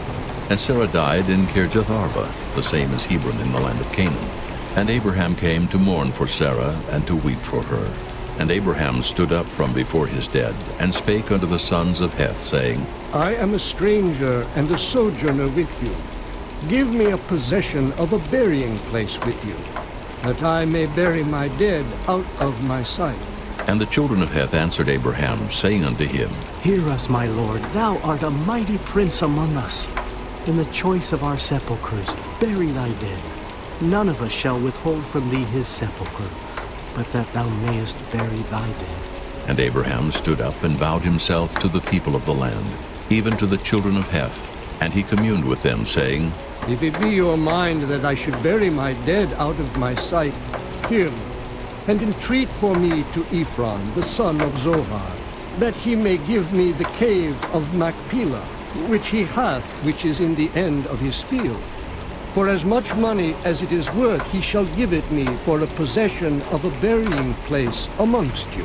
And Sarah died in Kirjath-arba, the same as Hebron in the land of Canaan. And Abraham came to mourn for Sarah, and to weep for her. And Abraham stood up from before his dead, and spake unto the sons of Heth, saying, I am a stranger and a sojourner with you. Give me a possession of a burying place with you, that I may bury my dead out of my sight. And the children of Heth answered Abraham, saying unto him, Hear us, my lord, thou art a mighty prince among us. In the choice of our sepulchres, bury thy dead. None of us shall withhold from thee his sepulchre, but that thou mayest bury thy dead. And Abraham stood up and bowed himself to the people of the land, even to the children of Heth. And he communed with them, saying, If it be your mind that I should bury my dead out of my sight, hear me, and entreat for me to Ephron, the son of Zohar, that he may give me the cave of Machpelah, which he hath, which is in the end of his field. For as much money as it is worth, he shall give it me for a possession of a burying place amongst you.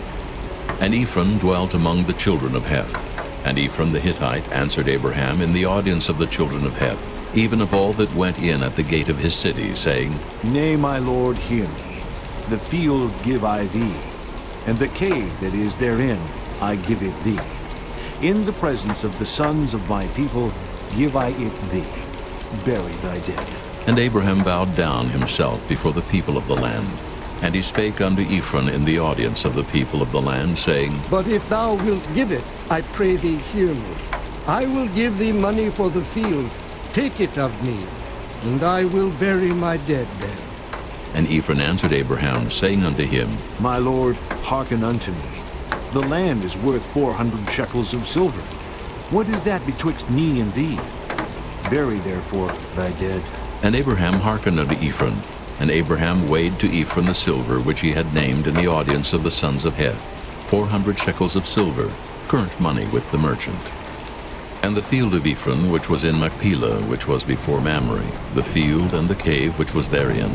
And Ephron dwelt among the children of Heth. And Ephron the Hittite answered Abraham in the audience of the children of Heth, even of all that went in at the gate of his city, saying, Nay, my lord, hear me. The field give I thee, and the cave that is therein I give it thee. In the presence of the sons of my people give I it thee. Bury thy dead. And Abraham bowed down himself before the people of the land. And he spake unto Ephron in the audience of the people of the land, saying, But if thou wilt give it, I pray thee hear me. I will give thee money for the field. Take it of me, and I will bury my dead there. And Ephron answered Abraham, saying unto him, My lord, hearken unto me. The land is worth 400 shekels of silver. What is that betwixt me and thee? Bury therefore thy dead. And Abraham hearkened unto Ephron. And Abraham weighed to Ephron the silver which he had named in the audience of the sons of Heth, 400 shekels of silver, current money with the merchant. And the field of Ephron, which was in Machpelah, which was before Mamre, the field and the cave which was therein,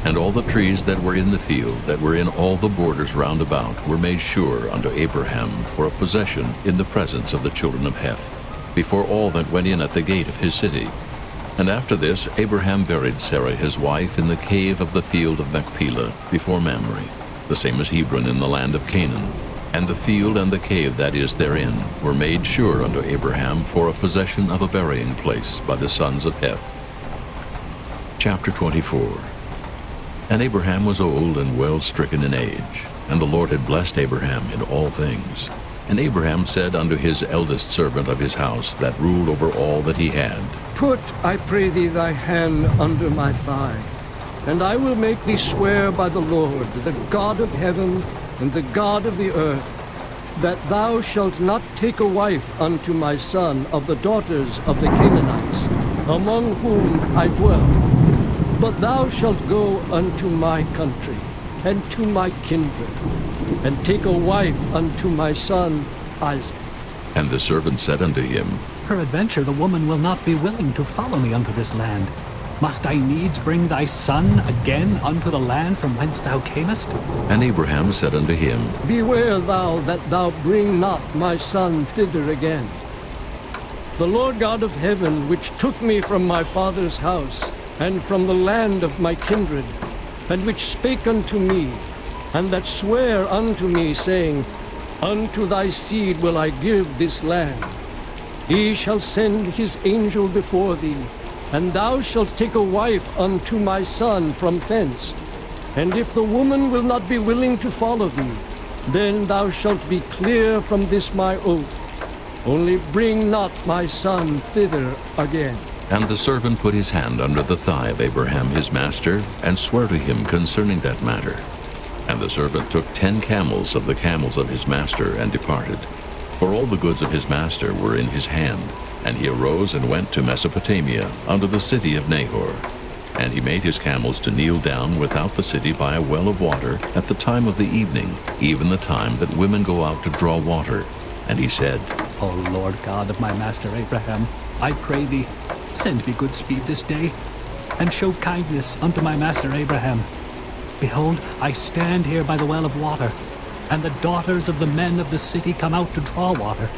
and all the trees that were in the field, that were in all the borders round about, were made sure unto Abraham for a possession in the presence of the children of Heth, before all that went in at the gate of his city. And after this Abraham buried Sarah his wife in the cave of the field of Machpelah, before Mamre, the same as Hebron in the land of Canaan. And the field and the cave that is therein were made sure unto Abraham for a possession of a burying place by the sons of Heth. Chapter 24. And Abraham was old and well stricken in age, and the Lord had blessed Abraham in all things. And Abraham said unto his eldest servant of his house, that ruled over all that he had, Put, I pray thee, thy hand under my thigh, and I will make thee swear by the Lord, the God of heaven and the God of the earth, that thou shalt not take a wife unto my son of the daughters of the Canaanites, among whom I dwell. But thou shalt go unto my country, and to my kindred, and take a wife unto my son Isaac. And the servant said unto him, Peradventure the woman will not be willing to follow me unto this land. Must I needs bring thy son again unto the land from whence thou camest? And Abraham said unto him, Beware thou that thou bring not my son thither again. The Lord God of heaven, which took me from my father's house, and from the land of my kindred, and which spake unto me, and that sware unto me, saying, Unto thy seed will I give this land. He shall send his angel before thee, and thou shalt take a wife unto my son from thence. And if the woman will not be willing to follow thee, then thou shalt be clear from this my oath. Only bring not my son thither again. And the servant put his hand under the thigh of Abraham his master, and sware to him concerning that matter. And the servant took 10 camels of the camels of his master, and departed. For all the goods of his master were in his hand. And he arose and went to Mesopotamia, unto the city of Nahor. And he made his camels to kneel down without the city by a well of water at the time of the evening, even the time that women go out to draw water. And he said, O Lord God of my master Abraham, I pray thee, send me good speed this day, and show kindness unto my master Abraham. Behold, I stand here by the well of water, and the daughters of the men of the city come out to draw water.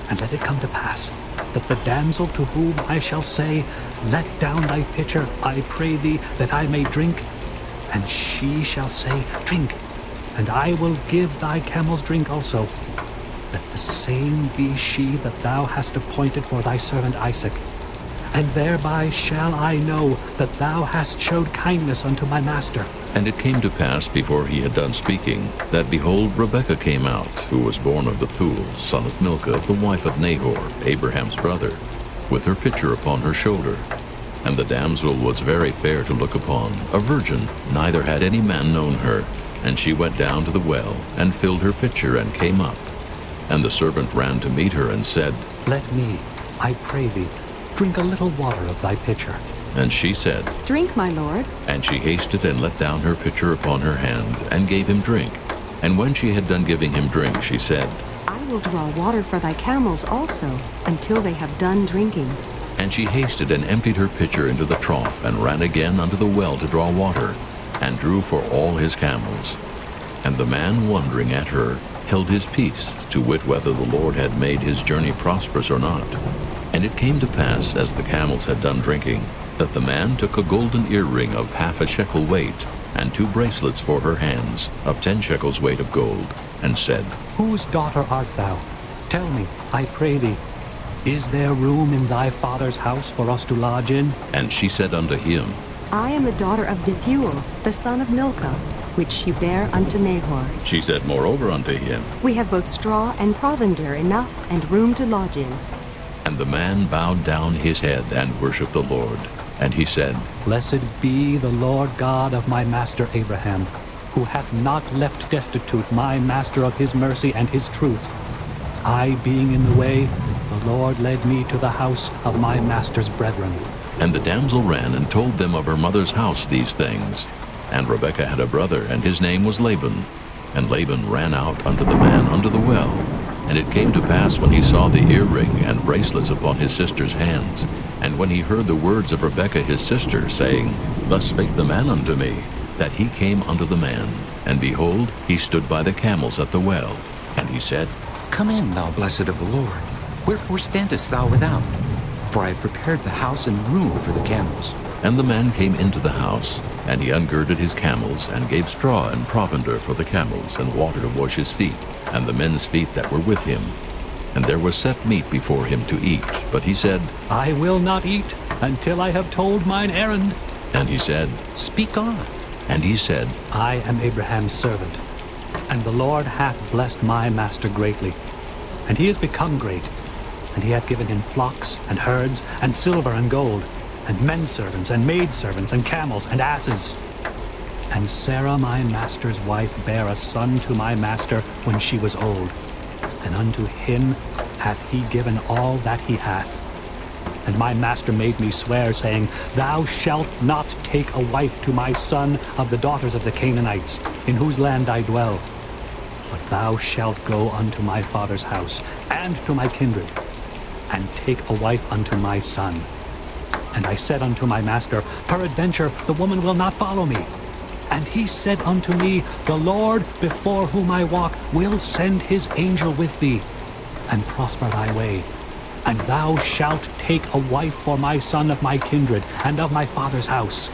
And let it come to pass, that the damsel to whom I shall say, Let down thy pitcher, I pray thee, that I may drink, and she shall say, Drink, and I will give thy camels drink also. Let the same be she that thou hast appointed for thy servant Isaac. And thereby shall I know that thou hast showed kindness unto my master. And it came to pass before he had done speaking, that behold, Rebekah came out, who was born of Bethuel, son of Milcah, the wife of Nahor, Abraham's brother, with her pitcher upon her shoulder. And the damsel was very fair to look upon, a virgin, neither had any man known her. And she went down to the well, and filled her pitcher, and came up. And the servant ran to meet her, and said, Let me, I pray thee, drink a little water of thy pitcher. And she said, Drink, my lord. And she hasted and let down her pitcher upon her hand, and gave him drink. And when she had done giving him drink, she said, I will draw water for thy camels also, until they have done drinking. And she hasted and emptied her pitcher into the trough, and ran again unto the well to draw water, and drew for all his camels. And the man, wondering at her, held his peace, to wit whether the Lord had made his journey prosperous or not. And it came to pass, as the camels had done drinking, that the man took a golden earring of 1/2 shekel weight, and 2 bracelets for her hands, of 10 shekels weight of gold, and said, Whose daughter art thou? Tell me, I pray thee, is there room in thy father's house for us to lodge in? And she said unto him, I am the daughter of Bethuel, the son of Milcah, which she bare unto Nahor. She said moreover unto him, We have both straw and provender enough, and room to lodge in. And the man bowed down his head, and worshipped the Lord. And he said, Blessed be the Lord God of my master Abraham, who hath not left destitute my master of his mercy and his truth. I being in the way, the Lord led me to the house of my master's brethren. And the damsel ran and told them of her mother's house these things. And Rebekah had a brother, and his name was Laban. And Laban ran out unto the man unto the well. And it came to pass, when he saw the earring and bracelets upon his sister's hands, and when he heard the words of Rebekah his sister, saying, Thus spake the man unto me, that he came unto the man. And behold, he stood by the camels at the well. And he said, Come in, thou blessed of the Lord. Wherefore standest thou without? For I have prepared the house and room for the camels. And the man came into the house, and he ungirded his camels, and gave straw and provender for the camels, and water to wash his feet, and the men's feet that were with him. And there was set meat before him to eat. But he said, I will not eat until I have told mine errand. And he said, Speak on. And he said, I am Abraham's servant, and the Lord hath blessed my master greatly. And he is become great, and he hath given him flocks, and herds, and silver and gold, and menservants, and maidservants, and camels, and asses. And Sarah my master's wife bare a son to my master when she was old, and unto him hath he given all that he hath. And my master made me swear, saying, Thou shalt not take a wife to my son of the daughters of the Canaanites, in whose land I dwell. But thou shalt go unto my father's house, and to my kindred, and take a wife unto my son. And I said unto my master, Peradventure the woman will not follow me. And he said unto me, The Lord before whom I walk will send his angel with thee, and prosper thy way. And thou shalt take a wife for my son of my kindred, and of my father's house.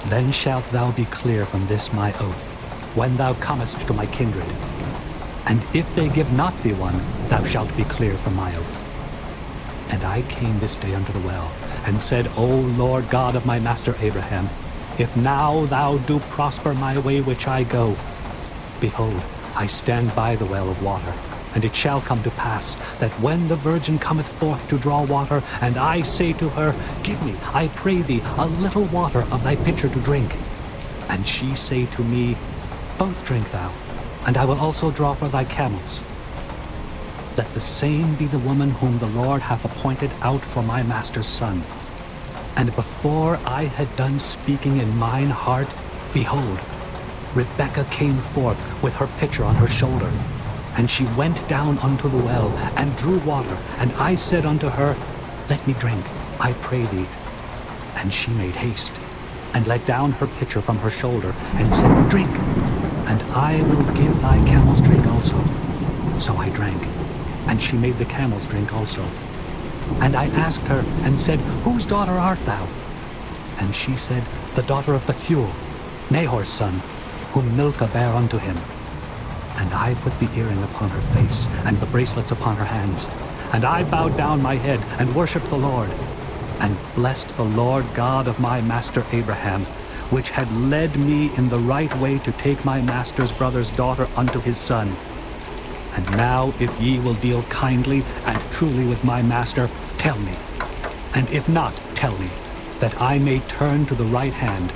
Then shalt thou be clear from this my oath, when thou comest to my kindred. And if they give not thee one, thou shalt be clear from my oath. And I came this day unto the well, and said, O Lord God of my master Abraham, if now thou do prosper my way which I go, behold, I stand by the well of water. And it shall come to pass, that when the virgin cometh forth to draw water, and I say to her, Give me, I pray thee, a little water of thy pitcher to drink. And she say to me, Both drink thou, and I will also draw for thy camels. Let the same be the woman whom the Lord hath appointed out for my master's son. And before I had done speaking in mine heart, behold, Rebekah came forth with her pitcher on her shoulder. And she went down unto the well, and drew water. And I said unto her, Let me drink, I pray thee. And she made haste, and let down her pitcher from her shoulder, and said, Drink, and I will give thy camels drink also. So I drank, and she made the camels drink also. And I asked her, and said, Whose daughter art thou? And she said, The daughter of Bethuel, Nahor's son, whom Milcah bare unto him. And I put the earring upon her face, and the bracelets upon her hands. And I bowed down my head, and worshipped the Lord, and blessed the Lord God of my master Abraham, which had led me in the right way to take my master's brother's daughter unto his son. And now if ye will deal kindly and truly with my master, tell me. And if not, tell me, that I may turn to the right hand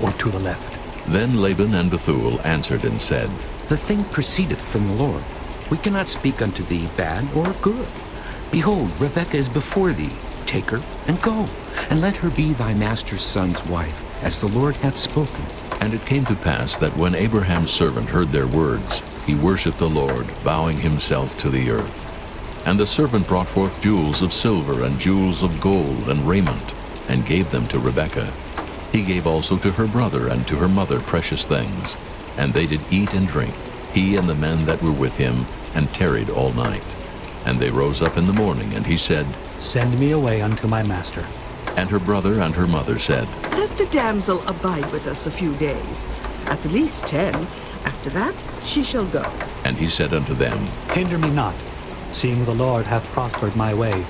or to the left. Then Laban and Bethuel answered and said, The thing proceedeth from the Lord. We cannot speak unto thee bad or good. Behold, Rebekah is before thee. Take her, and go, and let her be thy master's son's wife, as the Lord hath spoken. And it came to pass that when Abraham's servant heard their words, he worshipped the Lord, bowing himself to the earth. And the servant brought forth jewels of silver and jewels of gold and raiment, and gave them to Rebekah. He gave also to her brother and to her mother precious things. And they did eat and drink, he and the men that were with him, and tarried all night. And they rose up in the morning, and he said, Send me away unto my master. And her brother and her mother said, Let the damsel abide with us a few days, at the least 10. After that, she shall go. And he said unto them, Hinder me not, seeing the Lord hath prospered my way.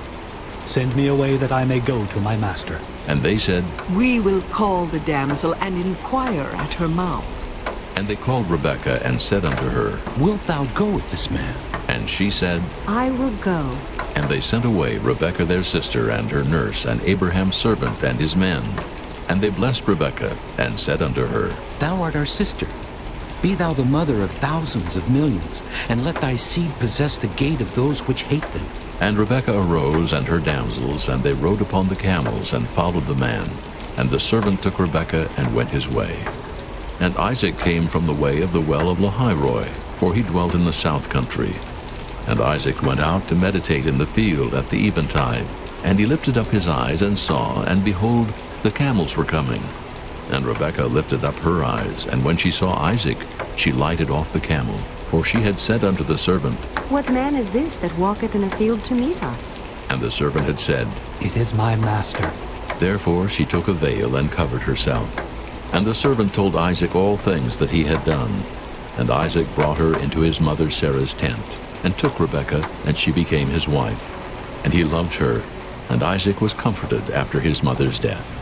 Send me away that I may go to my master. And they said, We will call the damsel and inquire at her mouth. And they called Rebekah and said unto her, Wilt thou go with this man? And she said, I will go. And they sent away Rebekah their sister and her nurse and Abraham's servant and his men. And they blessed Rebekah and said unto her, Thou art our sister. Be thou the mother of thousands of millions, and let thy seed possess the gate of those which hate them. And Rebekah arose and her damsels, and they rode upon the camels and followed the man. And the servant took Rebekah and went his way. And Isaac came from the way of the well of Lahairoi, for he dwelt in the south country. And Isaac went out to meditate in the field at the eventide. And he lifted up his eyes and saw, and behold, the camels were coming. And Rebekah lifted up her eyes, and when she saw Isaac, she lighted off the camel. For she had said unto the servant, What man is this that walketh in a field to meet us? And the servant had said, It is my master. Therefore she took a veil and covered herself. And the servant told Isaac all things that he had done. And Isaac brought her into his mother Sarah's tent, and took Rebekah, and she became his wife. And he loved her, and Isaac was comforted after his mother's death.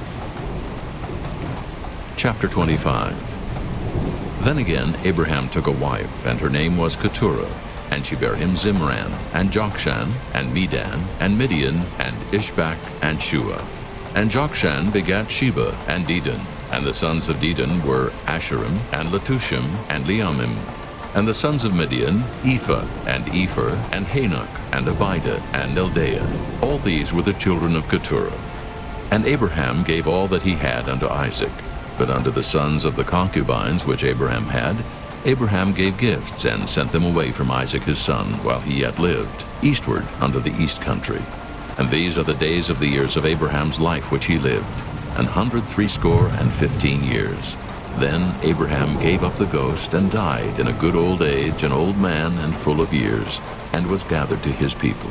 Chapter 25. Then again Abraham took a wife, and her name was Keturah, and she bare him Zimran, and Jokshan, and Medan, and Midian, and Ishbak, and Shua. And Jokshan begat Sheba, and Dedan. And the sons of Dedan were Asherim, and Letushim, and Leamim. And the sons of Midian, Ephah, and Epher, and Hanok, and Abidah, and Eldaah. All these were the children of Keturah. And Abraham gave all that he had unto Isaac. But unto the sons of the concubines which Abraham had, Abraham gave gifts, and sent them away from Isaac his son, while he yet lived, eastward unto the east country. And these are the days of the years of Abraham's life which he lived, 160 years. Then Abraham gave up the ghost, and died in a good old age, an old man and full of years, and was gathered to his people.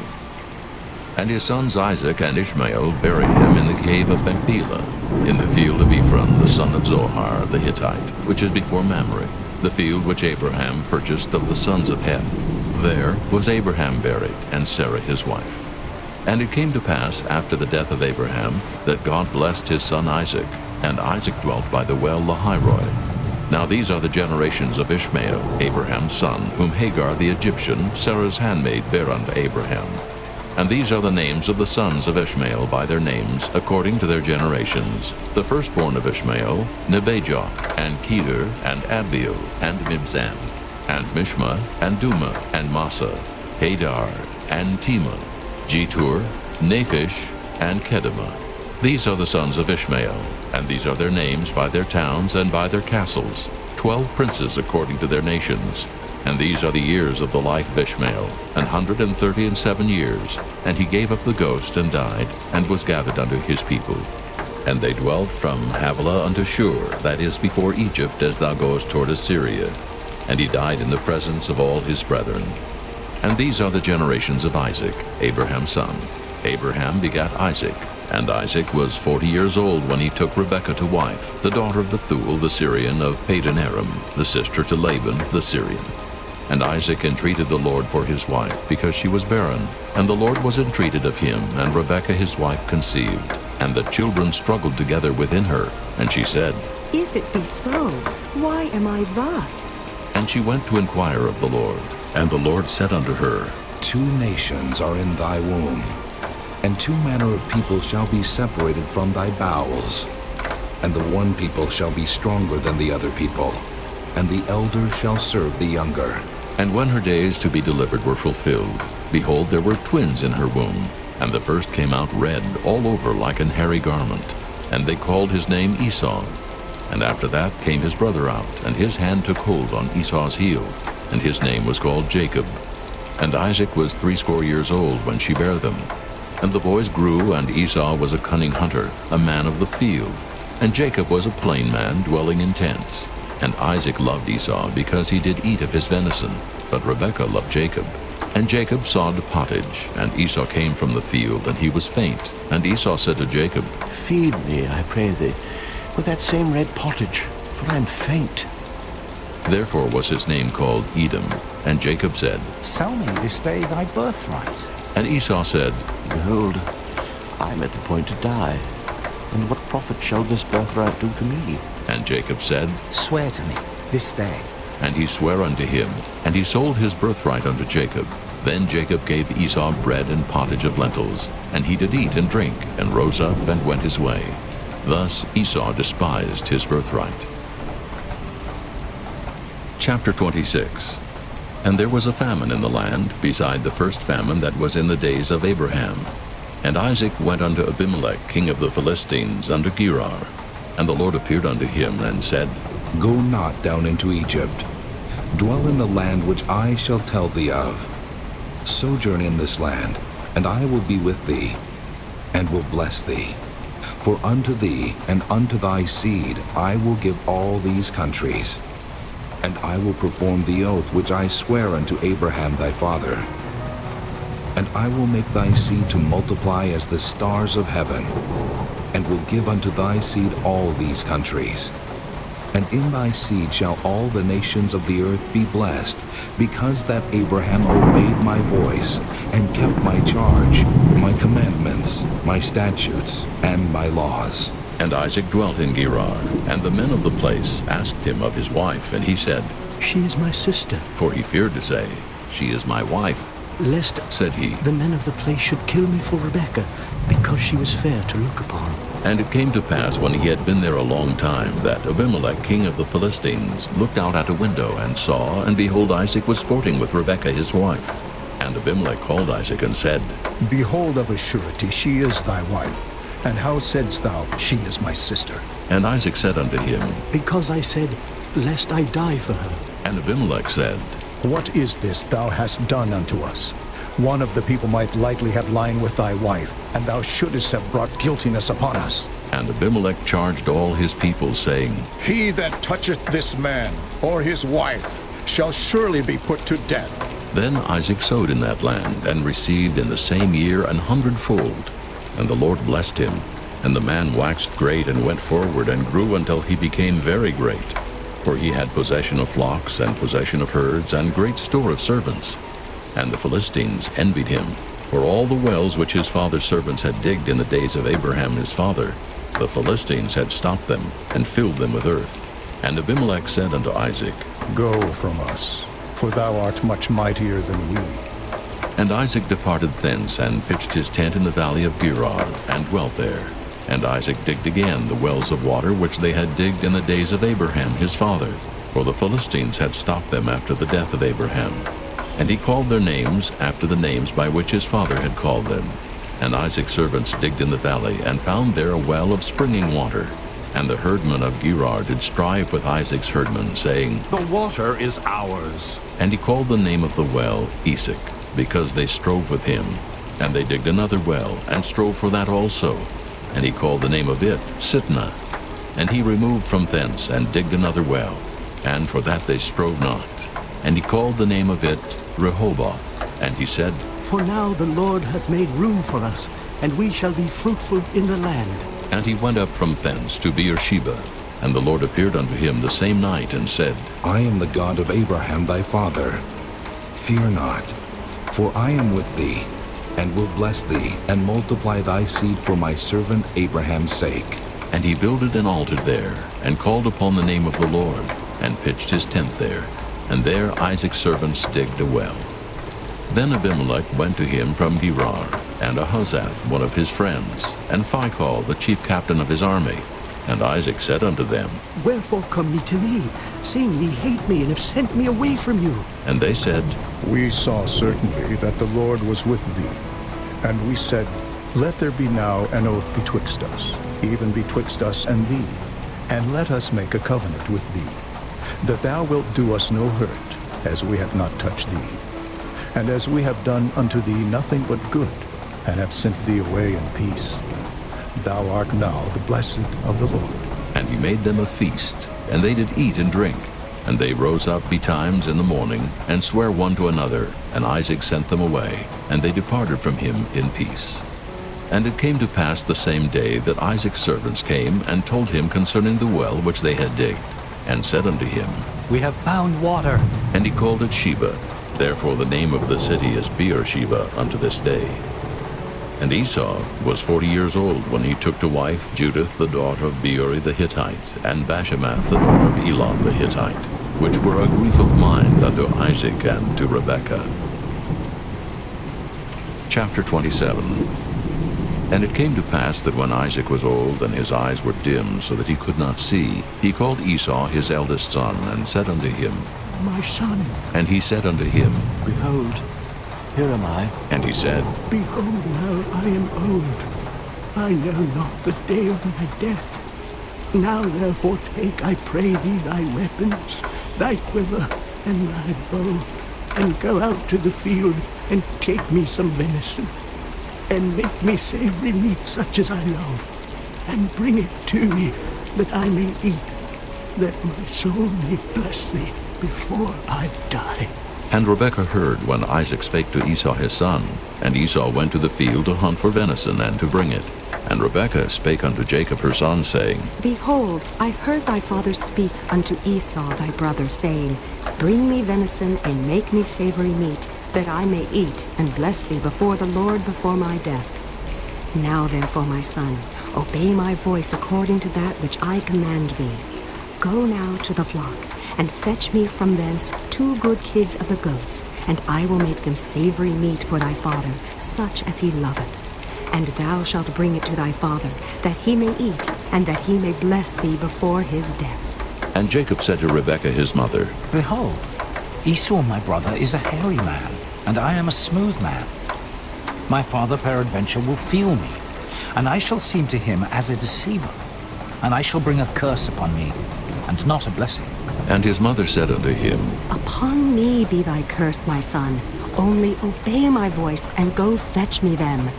And his sons Isaac and Ishmael buried him in the cave of Machpelah, in the field of Ephron the son of Zohar the Hittite, which is before Mamre, the field which Abraham purchased of the sons of Heth. There was Abraham buried, and Sarah his wife. And it came to pass after the death of Abraham, that God blessed his son Isaac, and Isaac dwelt by the well Lahairoi. Now these are the generations of Ishmael, Abraham's son, whom Hagar the Egyptian, Sarah's handmaid, bare unto Abraham. And these are the names of the sons of Ishmael by their names, according to their generations. The firstborn of Ishmael, Nebajoth, and Kedar, and Abiel, and Mibzam, and Mishma, and Duma, and Massa, Hadar, and Tema, Jetur, Naphish, and Kedemah. These are the sons of Ishmael, and these are their names by their towns and by their castles, 12 princes according to their nations. And these are the years of the life of Ishmael, 137 years. And he gave up the ghost and died, and was gathered unto his people. And they dwelt from Havilah unto Shur, that is before Egypt, as thou goest toward Assyria. And he died in the presence of all his brethren. And these are the generations of Isaac, Abraham's son. Abraham begat Isaac. And Isaac was 40 years old when he took Rebekah to wife, the daughter of Bethuel the Syrian of Padan-aram, the sister to Laban the Syrian. And Isaac entreated the Lord for his wife, because she was barren. And the Lord was entreated of him, and Rebekah his wife conceived. And the children struggled together within her. And she said, If it be so, why am I thus? And she went to inquire of the Lord. And the Lord said unto her, 2 nations are in thy womb, and 2 manner of people shall be separated from thy bowels. And the one people shall be stronger than the other people, and the elder shall serve the younger. And when her days to be delivered were fulfilled, behold, there were twins in her womb. And the first came out red all over like an hairy garment. And they called his name Esau. And after that came his brother out, and his hand took hold on Esau's heel, and his name was called Jacob. And Isaac was 80 years old when she bare them. And the boys grew, and Esau was a cunning hunter, a man of the field. And Jacob was a plain man, dwelling in tents. And Isaac loved Esau, because he did eat of his venison, but Rebekah loved Jacob. And Jacob sawed the pottage, and Esau came from the field, and he was faint. And Esau said to Jacob, Feed me, I pray thee, with that same red pottage, for I am faint. Therefore was his name called Edom. And Jacob said, Sell me this day thy birthright. And Esau said, Behold, I am at the point to die, and what profit shall this birthright do to me? And Jacob said, Swear to me this day. And he sware unto him, and he sold his birthright unto Jacob. Then Jacob gave Esau bread and pottage of lentils, and he did eat and drink, and rose up and went his way. Thus Esau despised his birthright. Chapter 26. And there was a famine in the land, beside the first famine that was in the days of Abraham. And Isaac went unto Abimelech, king of the Philistines, unto Gerar. And the Lord appeared unto him, and said, Go not down into Egypt. Dwell in the land which I shall tell thee of. Sojourn in this land, and I will be with thee, and will bless thee. For unto thee and unto thy seed I will give all these countries. And I will perform the oath which I swear unto Abraham thy father. And I will make thy seed to multiply as the stars of heaven, and will give unto thy seed all these countries. And in thy seed shall all the nations of the earth be blessed, because that Abraham obeyed my voice, and kept my charge, my commandments, my statutes, and my laws. And Isaac dwelt in Gerar, and the men of the place asked him of his wife, and he said, She is my sister. For he feared to say, She is my wife. Lest, said he, the men of the place should kill me for Rebekah, because she was fair to look upon. And it came to pass, when he had been there a long time, that Abimelech, king of the Philistines, looked out at a window, and saw, and behold, Isaac was sporting with Rebekah his wife. And Abimelech called Isaac, and said, Behold, of a surety she is thy wife. And how saidst thou, She is my sister? And Isaac said unto him, Because I said, Lest I die for her. And Abimelech said, What is this thou hast done unto us? One of the people might lightly have lain with thy wife, and thou shouldest have brought guiltiness upon us. And Abimelech charged all his people, saying, He that toucheth this man, or his wife, shall surely be put to death. Then Isaac sowed in that land, and received in the same year 100-fold. And the Lord blessed him. And the man waxed great, and went forward, and grew until he became very great. For he had possession of flocks, and possession of herds, and great store of servants. And the Philistines envied him, for all the wells which his father's servants had digged in the days of Abraham his father, the Philistines had stopped them, and filled them with earth. And Abimelech said unto Isaac, Go from us, for thou art much mightier than we. And Isaac departed thence, and pitched his tent in the valley of Gerar, and dwelt there. And Isaac digged again the wells of water which they had digged in the days of Abraham his father, for the Philistines had stopped them after the death of Abraham. And he called their names after the names by which his father had called them. And Isaac's servants digged in the valley, and found there a well of springing water. And the herdmen of Gerar did strive with Isaac's herdmen, saying, The water is ours. And he called the name of the well Esek, because they strove with him. And they digged another well, and strove for that also. And he called the name of it Sitnah. And he removed from thence, and digged another well, and for that they strove not. And he called the name of it Rehoboth. And he said, For now the Lord hath made room for us, and we shall be fruitful in the land. And he went up from thence to Beersheba. And the Lord appeared unto him the same night, and said, I am the God of Abraham thy father. Fear not, for I am with thee, and will bless thee, and multiply thy seed for my servant Abraham's sake. And he builded an altar there, and called upon the name of the Lord, and pitched his tent there. And there Isaac's servants digged a well. Then Abimelech went to him from Gerar, and Ahazath, one of his friends, and Phicol, the chief captain of his army. And Isaac said unto them, Wherefore come ye to me, seeing ye hate me, and have sent me away from you? And they said, We saw certainly that the Lord was with thee. And we said, Let there be now an oath betwixt us, even betwixt us and thee, and let us make a covenant with thee, that thou wilt do us no hurt, as we have not touched thee, and as we have done unto thee nothing but good, and have sent thee away in peace. Thou art now the blessed of the Lord. And he made them a feast, and they did eat and drink. And they rose up betimes in the morning, and sware one to another, and Isaac sent them away, and they departed from him in peace. And it came to pass the same day that Isaac's servants came, and told him concerning the well which they had digged, and said unto him, We have found water. And he called it Sheba. Therefore the name of the city is Beersheba unto this day. And Esau was 40 years old when he took to wife Judith the daughter of Beeri the Hittite, and Bashemath the daughter of Elon the Hittite, which were a grief of mind unto Isaac and to Rebekah. Chapter 27. And it came to pass that when Isaac was old, and his eyes were dim, so that he could not see, he called Esau his eldest son, and said unto him, My son. And he said unto him, Behold, here am I. And he said, Behold, now I am old. I know not the day of my death. Now therefore take, I pray thee, thy weapons, thy quiver, and thy bow, and go out to the field, and take me some venison, and make me savory meat such as I love, and bring it to me, that I may eat, that my soul may bless thee before I die. And Rebekah heard when Isaac spake to Esau his son. And Esau went to the field to hunt for venison, and to bring it. And Rebekah spake unto Jacob her son, saying, Behold, I heard thy father speak unto Esau thy brother, saying, Bring me venison, and make me savory meat, that I may eat, and bless thee before the Lord before my death. Now therefore, my son, obey my voice according to that which I command thee. Go now to the flock, and fetch me from thence 2 good kids of the goats, and I will make them savory meat for thy father, such as he loveth. And thou shalt bring it to thy father, that he may eat, and that he may bless thee before his death. And Jacob said to Rebekah his mother, Behold, Esau my brother is a hairy man, and I am a smooth man. My father peradventure will feel me, and I shall seem to him as a deceiver, and I shall bring a curse upon me, and not a blessing. And his mother said unto him, Upon me be thy curse, my son. Only obey my voice, and go fetch me them.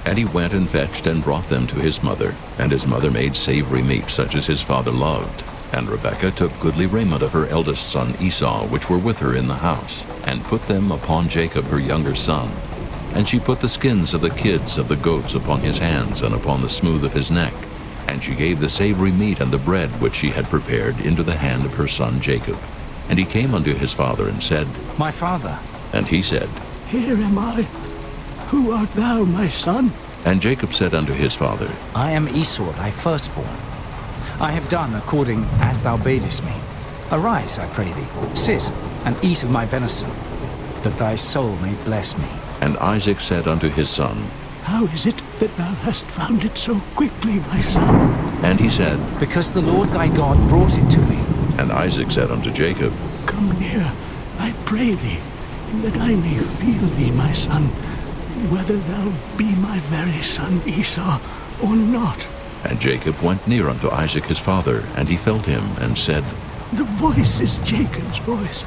And he went and fetched and brought them to his mother. And his mother made savory meat, such as his father loved. And Rebekah took goodly raiment of her eldest son Esau, which were with her in the house, and put them upon Jacob her younger son. And she put the skins of the kids of the goats upon his hands, and upon the smooth of his neck. And she gave the savory meat and the bread which she had prepared into the hand of her son Jacob. And he came unto his father and said, My father. And he said, Here am I. Who art thou, my son? And Jacob said unto his father, I am Esau thy firstborn. I have done according as thou badest me. Arise, I pray thee, sit, and eat of my venison, that thy soul may bless me. And Isaac said unto his son, How is it that thou hast found it so quickly, my son? And he said, Because the Lord thy God brought it to me. And Isaac said unto Jacob, Come near, I pray thee, that I may feel thee, my son, whether thou be my very son Esau or not. And Jacob went near unto Isaac his father, and he felt him, and said, The voice is Jacob's voice,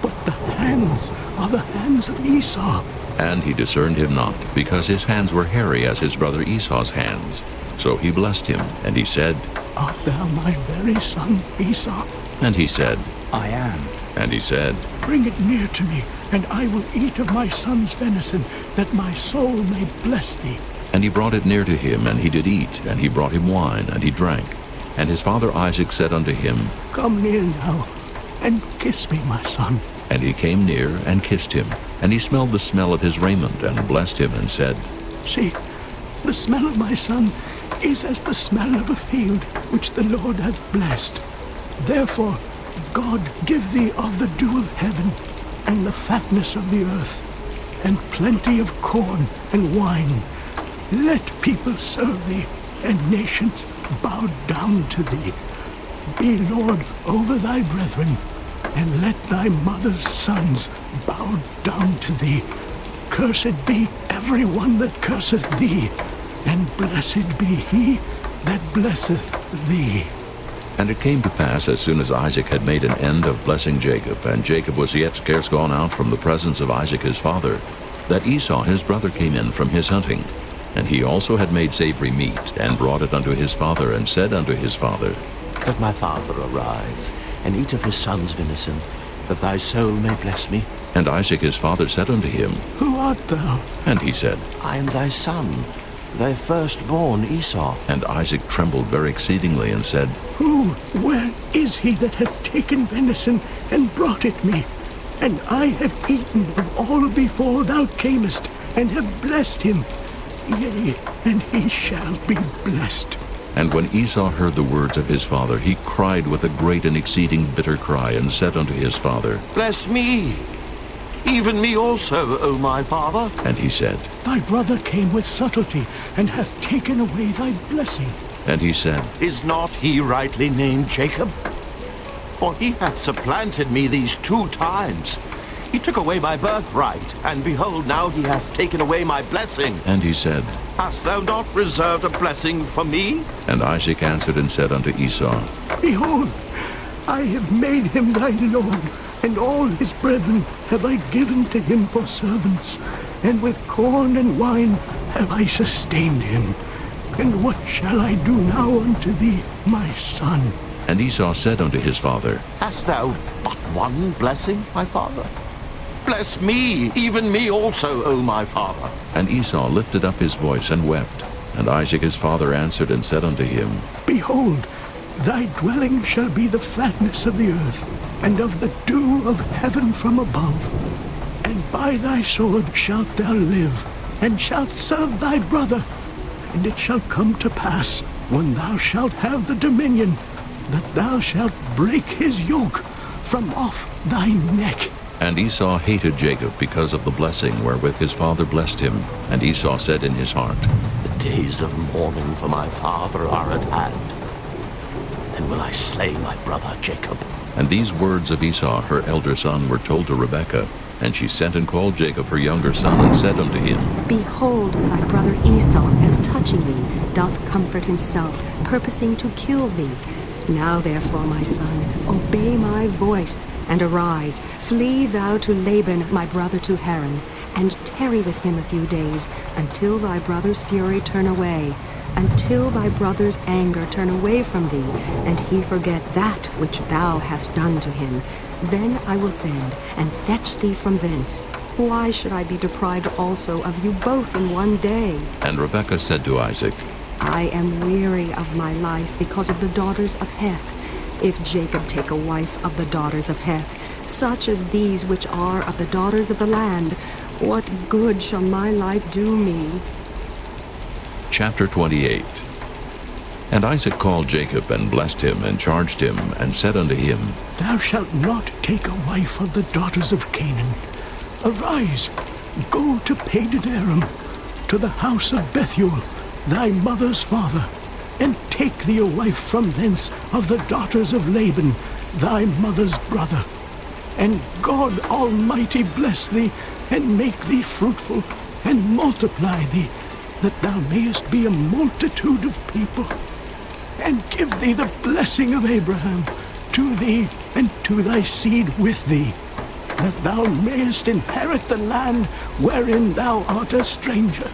but the hands are the hands of Esau. And he discerned him not, because his hands were hairy as his brother Esau's hands. So he blessed him, and he said, Art thou my very son Esau? And he said, I am. And he said, Bring it near to me, and I will eat of my son's venison, that my soul may bless thee. And he brought it near to him, and he did eat, and he brought him wine, and he drank. And his father Isaac said unto him, Come near now, and kiss me, my son. And he came near, and kissed him. And he smelled the smell of his raiment, and blessed him, and said, See, the smell of my son is as the smell of a field which the Lord hath blessed. Therefore, God give thee of the dew of heaven, and the fatness of the earth, and plenty of corn and wine. Let people serve thee, and nations bow down to thee. Be Lord over thy brethren, and let thy mother's sons bow down to thee. Cursed be every one that curseth thee, and blessed be he that blesseth thee. And it came to pass, as soon as Isaac had made an end of blessing Jacob, and Jacob was yet scarce gone out from the presence of Isaac his father, that Esau his brother came in from his hunting. And he also had made savory meat, and brought it unto his father, and said unto his father, Let my father arise, and eat of his son's venison, that thy soul may bless me. And Isaac his father said unto him, Who art thou? And he said, I am thy son, thy firstborn Esau. And Isaac trembled very exceedingly, and said, Where is he that hath taken venison, and brought it me? And I have eaten of all before thou camest, and have blessed him. Yea, and he shall be blessed. And when Esau heard the words of his father, he cried with a great and exceeding bitter cry, and said unto his father, Bless me, even me also, O my father. And he said, Thy brother came with subtlety, and hath taken away thy blessing. And he said, Is not he rightly named Jacob? For he hath supplanted me these 2 times. He took away my birthright, and behold, now he hath taken away my blessing. And he said, Hast thou not reserved a blessing for me? And Isaac answered and said unto Esau, Behold, I have made him thy lord, and all his brethren have I given to him for servants, and with corn and wine have I sustained him. And what shall I do now unto thee, my son? And Esau said unto his father, Hast thou but one blessing, my father? Bless me, even me also, O my father. And Esau lifted up his voice and wept. And Isaac his father answered and said unto him, Behold, thy dwelling shall be the fatness of the earth, and of the dew of heaven from above. And by thy sword shalt thou live, and shalt serve thy brother. And it shall come to pass, when thou shalt have the dominion, that thou shalt break his yoke from off thy neck. And Esau hated Jacob because of the blessing wherewith his father blessed him. And Esau said in his heart, The days of mourning for my father are at hand. Then will I slay my brother Jacob. And these words of Esau her elder son were told to Rebekah. And she sent and called Jacob her younger son, and said unto him, Behold, thy brother Esau, as touching thee, doth comfort himself, purposing to kill thee. Now therefore, my son, obey my voice, and arise, flee thou to Laban, my brother to Haran, and tarry with him a few days, until thy brother's fury turn away, until thy brother's anger turn away from thee, and he forget that which thou hast done to him. Then I will send, and fetch thee from thence. Why should I be deprived also of you both in one day? And Rebekah said to Isaac, I am weary of my life because of the daughters of Heth. If Jacob take a wife of the daughters of Heth, such as these which are of the daughters of the land, what good shall my life do me? Chapter 28. And Isaac called Jacob, and blessed him, and charged him, and said unto him, Thou shalt not take a wife of the daughters of Canaan. Arise, go to Padan-aram, to the house of Bethuel, thy mother's father, and take thee a wife from thence of the daughters of Laban, thy mother's brother. And God Almighty bless thee, and make thee fruitful, and multiply thee, that thou mayest be a multitude of people, and give thee the blessing of Abraham to thee and to thy seed with thee, that thou mayest inherit the land wherein thou art a stranger,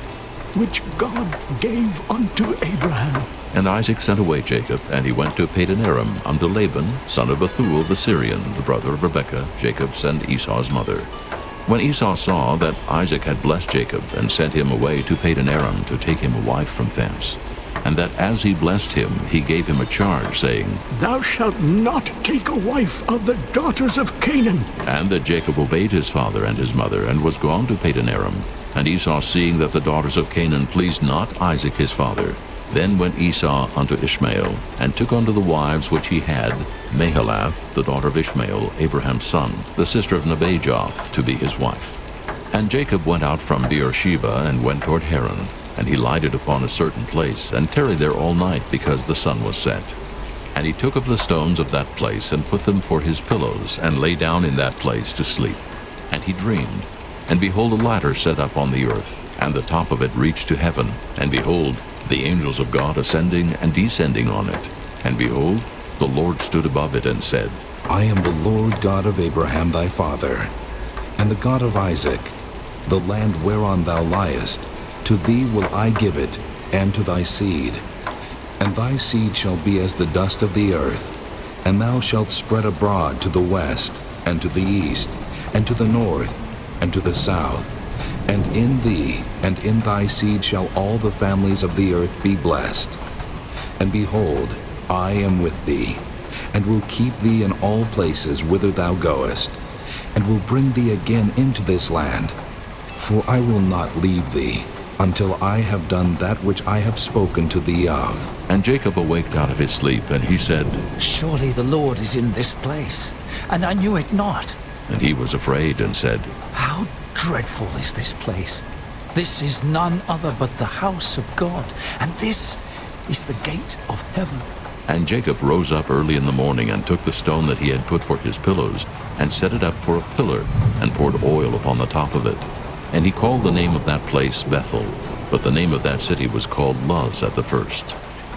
which God gave unto Abraham. And Isaac sent away Jacob, and he went to Padan-aram unto Laban, son of Bethuel the Syrian, the brother of Rebekah, Jacob's and Esau's mother. When Esau saw that Isaac had blessed Jacob, and sent him away to Padan-aram to take him a wife from thence, and that as he blessed him, he gave him a charge, saying, Thou shalt not take a wife of the daughters of Canaan. And that Jacob obeyed his father and his mother, and was gone to Padan-aram. And Esau, seeing that the daughters of Canaan pleased not Isaac his father, then went Esau unto Ishmael, and took unto the wives which he had Mahalath, the daughter of Ishmael, Abraham's son, the sister of Nebajoth, to be his wife. And Jacob went out from Beersheba, and went toward Haran. And he lighted upon a certain place, and tarried there all night, because the sun was set. And he took of the stones of that place, and put them for his pillows, and lay down in that place to sleep. And he dreamed, and behold, a ladder set up on the earth, and the top of it reached to heaven. And behold, the angels of God ascending and descending on it. And behold, the Lord stood above it, and said, I am the Lord God of Abraham thy father, and the God of Isaac. The land whereon thou liest, to thee will I give it, and to thy seed. And thy seed shall be as the dust of the earth, and thou shalt spread abroad to the west, and to the east, and to the north, and to the south. And in thee and in thy seed shall all the families of the earth be blessed. And behold, I am with thee, and will keep thee in all places whither thou goest, and will bring thee again into this land. For I will not leave thee, until I have done that which I have spoken to thee of. And Jacob awaked out of his sleep, and he said, Surely the Lord is in this place, and I knew it not. And he was afraid, and said, How dreadful is this place! This is none other but the house of God, and this is the gate of heaven. And Jacob rose up early in the morning, and took the stone that he had put for his pillows, and set it up for a pillar, and poured oil upon the top of it. And he called the name of that place Bethel, but the name of that city was called Luz at the first.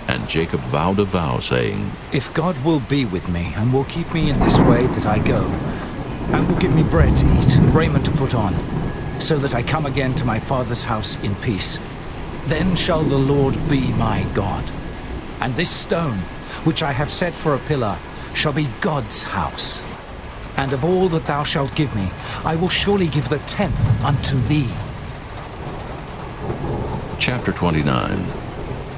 And Jacob vowed a vow, saying, If God will be with me, and will keep me in this way that I go, and will give me bread to eat and raiment to put on, so that I come again to my father's house in peace, then shall the Lord be my God. And this stone, which I have set for a pillar, shall be God's house. And of all that thou shalt give me, I will surely give the 10th unto thee. Chapter 29.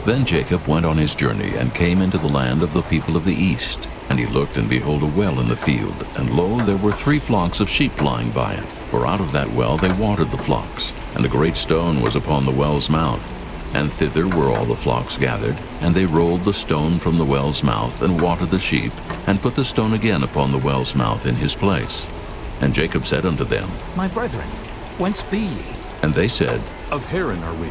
Then Jacob went on his journey, and came into the land of the people of the east. And he looked, and behold, a well in the field. And lo, there were 3 flocks of sheep lying by it. For out of that well they watered the flocks. And a great stone was upon the well's mouth. And thither were all the flocks gathered. And they rolled the stone from the well's mouth, and watered the sheep, and put the stone again upon the well's mouth in his place. And Jacob said unto them, My brethren, whence be ye? And they said, Of Haran are we.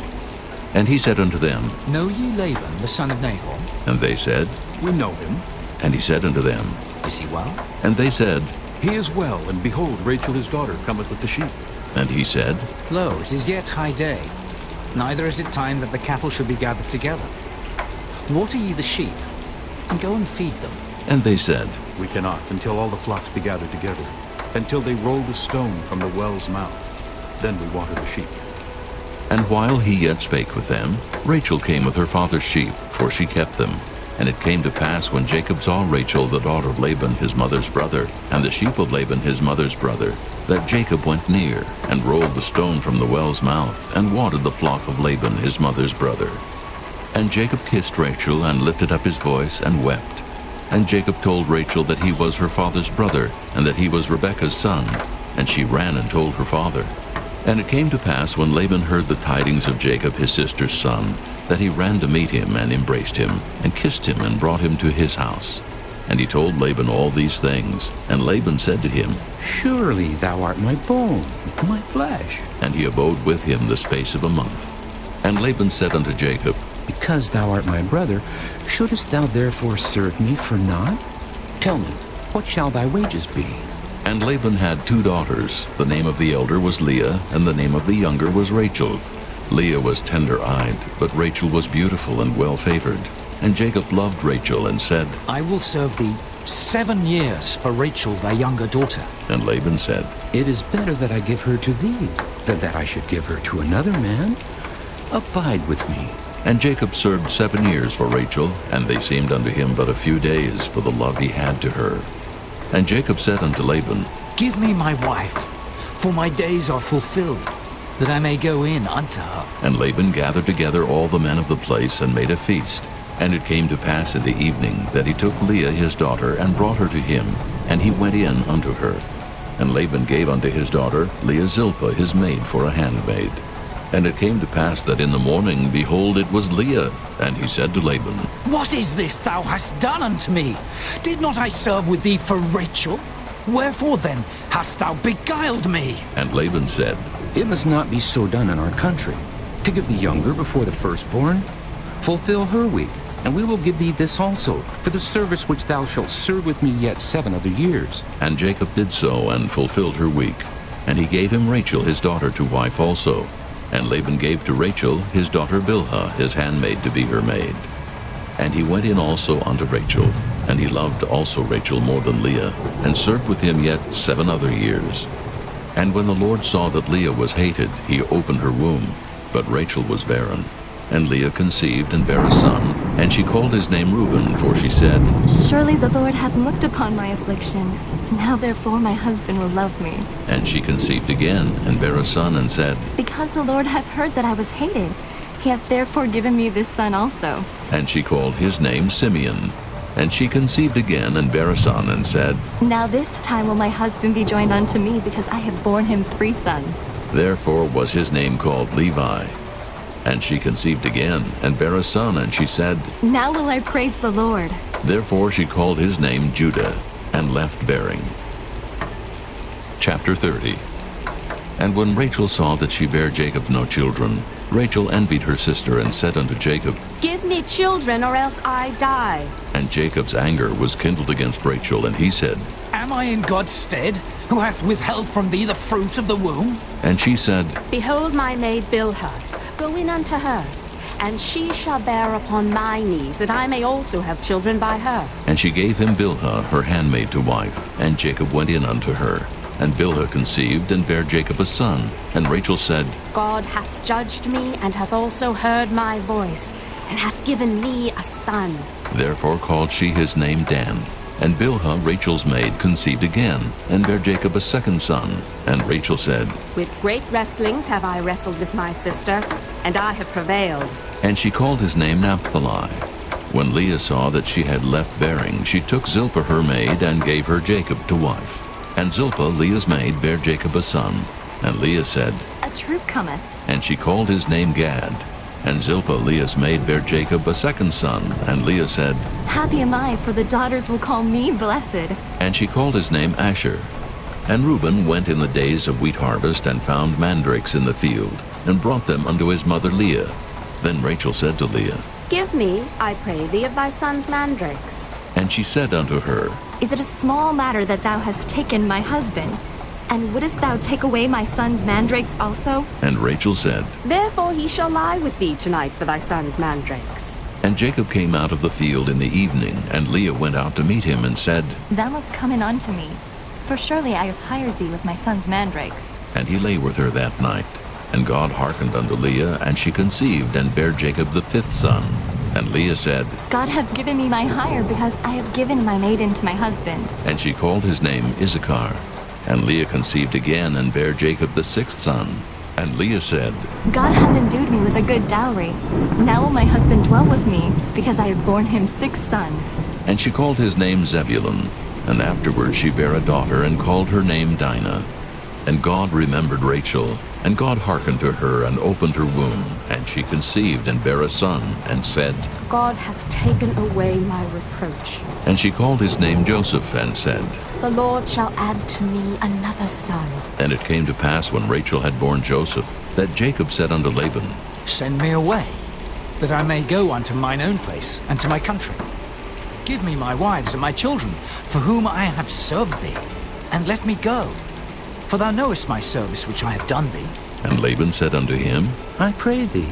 And he said unto them, Know ye Laban, the son of Nahor? And they said, We know him. And he said unto them, Is he well? And they said, He is well, and behold, Rachel his daughter cometh with the sheep. And he said, Lo, it is yet high day, neither is it time that the cattle should be gathered together. Water ye the sheep, and go and feed them. And they said, We cannot, until all the flocks be gathered together, until they roll the stone from the well's mouth. Then we water the sheep. And while he yet spake with them, Rachel came with her father's sheep, for she kept them. And it came to pass, when Jacob saw Rachel the daughter of Laban his mother's brother, and the sheep of Laban his mother's brother, that Jacob went near, and rolled the stone from the well's mouth, and watered the flock of Laban his mother's brother. And Jacob kissed Rachel, and lifted up his voice, and wept. And Jacob told Rachel that he was her father's brother, and that he was Rebekah's son. And she ran and told her father. And it came to pass, when Laban heard the tidings of Jacob his sister's son, that he ran to meet him, and embraced him, and kissed him, and brought him to his house. And he told Laban all these things. And Laban said to him, Surely thou art my bone, my flesh. And he abode with him the space of a month. And Laban said unto Jacob, Because thou art my brother, shouldest thou therefore serve me for naught? Tell me, what shall thy wages be? And Laban had 2 daughters. The name of the elder was Leah, and the name of the younger was Rachel. Leah was tender-eyed, but Rachel was beautiful and well-favored. And Jacob loved Rachel and said, I will serve thee 7 years for Rachel, thy younger daughter. And Laban said, It is better that I give her to thee, than that I should give her to another man. Abide with me. And Jacob served 7 years for Rachel, and they seemed unto him but a few days for the love he had to her. And Jacob said unto Laban, Give me my wife, for my days are fulfilled, that I may go in unto her. And Laban gathered together all the men of the place and made a feast. And it came to pass in the evening that he took Leah his daughter and brought her to him, and he went in unto her. And Laban gave unto his daughter Leah Zilpah his maid for a handmaid. And it came to pass that in the morning, behold, it was Leah. And he said to Laban, What is this thou hast done unto me? Did not I serve with thee for Rachel? Wherefore then hast thou beguiled me? And Laban said, It must not be so done in our country, to give the younger before the firstborn. Fulfill her week, and we will give thee this also, for the service which thou shalt serve with me yet 7 other years. And Jacob did so, and fulfilled her week. And he gave him Rachel his daughter to wife also. And Laban gave to Rachel his daughter Bilhah his handmaid to be her maid. And he went in also unto Rachel, and he loved also Rachel more than Leah, and served with him yet 7 other years. And when the Lord saw that Leah was hated, he opened her womb, but Rachel was barren. And Leah conceived and bare a son, and she called his name Reuben, for she said, Surely the Lord hath looked upon my affliction. Now therefore my husband will love me. And she conceived again, and bare a son, and said, Because the Lord hath heard that I was hated, he hath therefore given me this son also. And she called his name Simeon. And she conceived again, and bare a son, and said, Now this time will my husband be joined unto me, because I have borne him 3 sons. Therefore was his name called Levi. And she conceived again, and bare a son, and she said, Now will I praise the Lord. Therefore she called his name Judah, and left bearing. Chapter 30. And when Rachel saw that she bare Jacob no children, Rachel envied her sister, and said unto Jacob, Give me children, or else I die. And Jacob's anger was kindled against Rachel, and he said, Am I in God's stead, who hath withheld from thee the fruit of the womb? And she said, Behold my maid Bilhah, go in unto her, and she shall bear upon my knees, that I may also have children by her. And she gave him Bilhah her handmaid to wife, and Jacob went in unto her. And Bilhah conceived, and bare Jacob a son. And Rachel said, God hath judged me, and hath also heard my voice, and hath given me a son. Therefore called she his name Dan. And Bilhah, Rachel's maid, conceived again, and bare Jacob a second son. And Rachel said, With great wrestlings have I wrestled with my sister, and I have prevailed. And she called his name Naphtali. When Leah saw that she had left bearing, she took Zilpah her maid, and gave her Jacob to wife. And Zilpah, Leah's maid, bare Jacob a son. And Leah said, A troop cometh. And she called his name Gad. And Zilpah, Leah's maid, bare Jacob a second son. And Leah said, Happy am I, for the daughters will call me blessed. And she called his name Asher. And Reuben went in the days of wheat harvest, and found mandrakes in the field, and brought them unto his mother Leah. Then Rachel said to Leah, Give me, I pray thee, of thy son's mandrakes. And she said unto her, Is it a small matter that thou hast taken my husband? And wouldest thou take away my son's mandrakes also? And Rachel said, Therefore he shall lie with thee tonight for thy son's mandrakes. And Jacob came out of the field in the evening, and Leah went out to meet him, and said, Thou must come in unto me, for surely I have hired thee with my son's mandrakes. And he lay with her that night. And God hearkened unto Leah, and she conceived, and bare Jacob the 5th son. And Leah said, God hath given me my hire, because I have given my maiden to my husband. And she called his name Issachar. And Leah conceived again, and bare Jacob the 6th son. And Leah said, God hath endued me with a good dowry. Now will my husband dwell with me, because I have borne him 6 sons. And she called his name Zebulun. And afterward she bare a daughter, and called her name Dinah. And God remembered Rachel, and God hearkened to her, and opened her womb. And she conceived, and bare a son, and said, God hath taken away my reproach. And she called his name Joseph, and said, The Lord shall add to me another son. And it came to pass, when Rachel had borne Joseph, that Jacob said unto Laban, Send me away, that I may go unto mine own place, and to my country. Give me my wives and my children, for whom I have served thee. and let me go. For thou knowest my service which I have done thee. And Laban said unto him, I pray thee,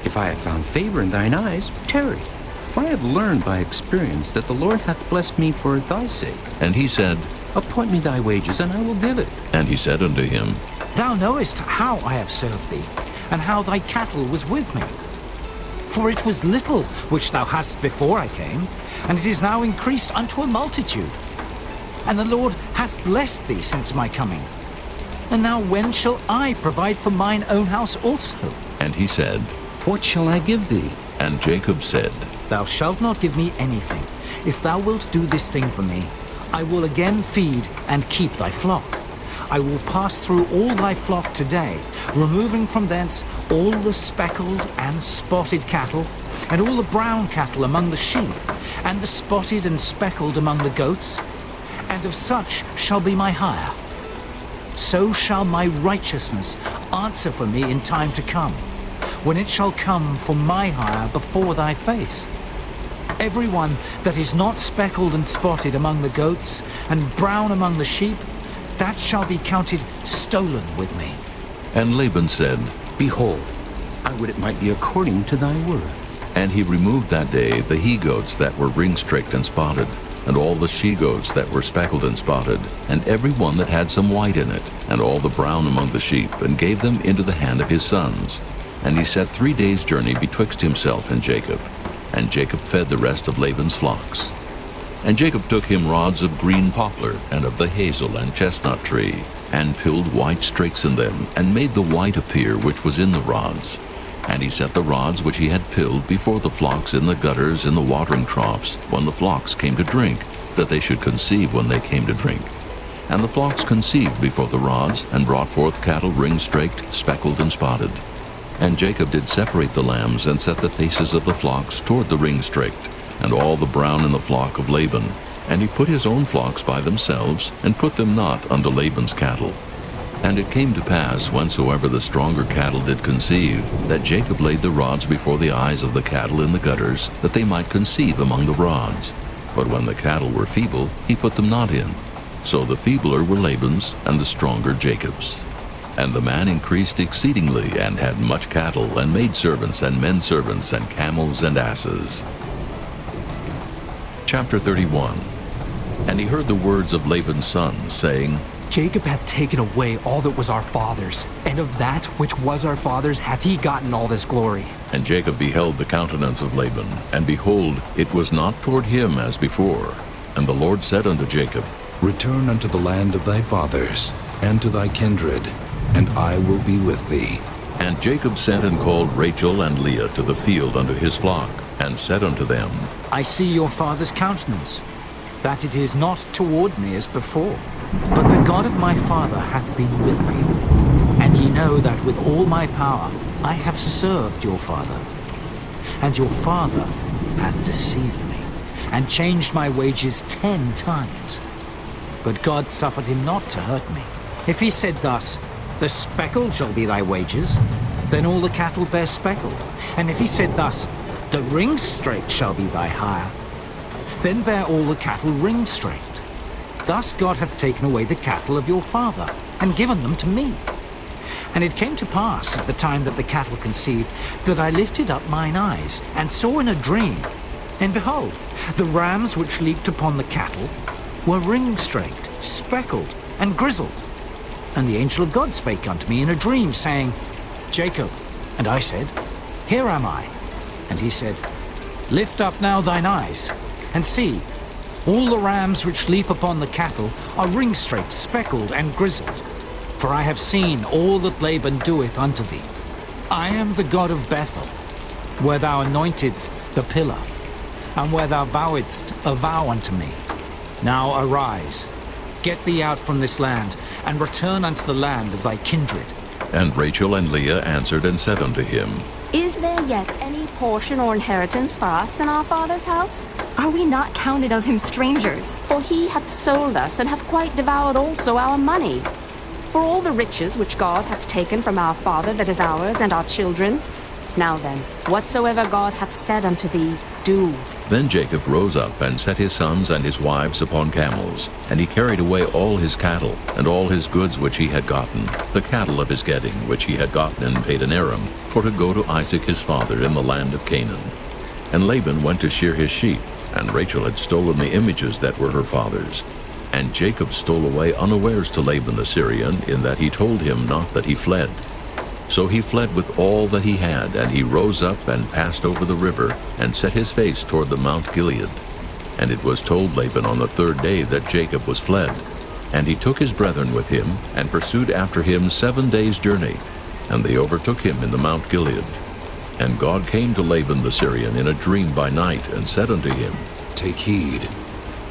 if I have found favor in thine eyes, tarry. For I have learned by experience that the Lord hath blessed me for thy sake. And he said, Appoint me thy wages, and I will give it. And he said unto him, Thou knowest how I have served thee, and how thy cattle was with me. For it was little which thou hadst before I came, and it is now increased unto a multitude. And the Lord hath blessed thee since my coming. And now when shall I provide for mine own house also? And he said, What shall I give thee? And Jacob said, Thou shalt not give me anything. If thou wilt do this thing for me, I will again feed and keep thy flock. I will pass through all thy flock today, removing from thence all the speckled and spotted cattle, and all the brown cattle among the sheep, and the spotted and speckled among the goats, and of such shall be my hire. So shall my righteousness answer for me in time to come, when it shall come for my hire before thy face. Every one that is not speckled and spotted among the goats, and brown among the sheep, that shall be counted stolen with me. And Laban said, Behold, I would it might be according to thy word. And he removed that day the he-goats that were ring-streaked and spotted, and all the she-goats that were speckled and spotted, and every one that had some white in it, and all the brown among the sheep, and gave them into the hand of his sons. And he set 3 days' journey betwixt himself and Jacob. And Jacob fed the rest of Laban's flocks. And Jacob took him rods of green poplar, and of the hazel and chestnut tree, and pilled white streaks in them, and made the white appear which was in the rods. And he set the rods which he had pilled before the flocks in the gutters in the watering troughs, when the flocks came to drink, that they should conceive when they came to drink. And the flocks conceived before the rods, and brought forth cattle ring-streaked, speckled, and spotted. And Jacob did separate the lambs, and set the faces of the flocks toward the ring-streaked, and all the brown in the flock of Laban. And he put his own flocks by themselves, and put them not unto Laban's cattle. And it came to pass, whensoever the stronger cattle did conceive, that Jacob laid the rods before the eyes of the cattle in the gutters, that they might conceive among the rods. But when the cattle were feeble, he put them not in. So the feebler were Laban's, and the stronger Jacob's. And the man increased exceedingly, and had much cattle, and maidservants, and menservants, and camels, and asses. Chapter 31. And he heard the words of Laban's sons, saying, Jacob hath taken away all that was our father's, and of that which was our father's hath he gotten all this glory. And Jacob beheld the countenance of Laban, and behold, it was not toward him as before. And the Lord said unto Jacob, Return unto the land of thy fathers, and to thy kindred, and I will be with thee. And Jacob sent and called Rachel and Leah to the field unto his flock, and said unto them, I see your father's countenance, that it is not toward me as before. But the God of my father hath been with me. And ye know that with all my power I have served your father. And your father hath deceived me, and changed my wages 10 times. But God suffered him not to hurt me. If he said thus, The speckled shall be thy wages, then all the cattle bear speckled. And if he said thus, The ring-straked shall be thy hire, then bear all the cattle ring-straked. Thus God hath taken away the cattle of your father, and given them to me. And it came to pass, at the time that the cattle conceived, that I lifted up mine eyes, and saw in a dream, and behold, the rams which leaped upon the cattle were ring-straked, speckled, and grizzled. And the angel of God spake unto me in a dream, saying, Jacob. And I said, Here am I. And he said, Lift up now thine eyes, and see, all the rams which leap upon the cattle are ring-straked, speckled, and grizzled. For I have seen all that Laban doeth unto thee. I am the God of Bethel, where thou anointedst the pillar, and where thou vowedst a vow unto me. Now arise, get thee out from this land, and return unto the land of thy kindred. And Rachel and Leah answered and said unto him, Is there yet any portion or inheritance for us in our father's house? Are we not counted of him strangers? For he hath sold us, and hath quite devoured also our money. For all the riches which God hath taken from our father that is ours and our children's. Now then, whatsoever God hath said unto thee, do. Then Jacob rose up and set his sons and his wives upon camels, and he carried away all his cattle, and all his goods which he had gotten, the cattle of his getting which he had gotten in Padan-aram, for to go to Isaac his father in the land of Canaan. And Laban went to shear his sheep, and Rachel had stolen the images that were her father's. And Jacob stole away unawares to Laban the Syrian, in that he told him not that he fled. So he fled with all that he had, and he rose up and passed over the river, and set his face toward the Mount Gilead. And it was told Laban on the third day that Jacob was fled. And he took his brethren with him, and pursued after him 7 days' journey, and they overtook him in the Mount Gilead. And God came to Laban the Syrian in a dream by night, and said unto him, Take heed,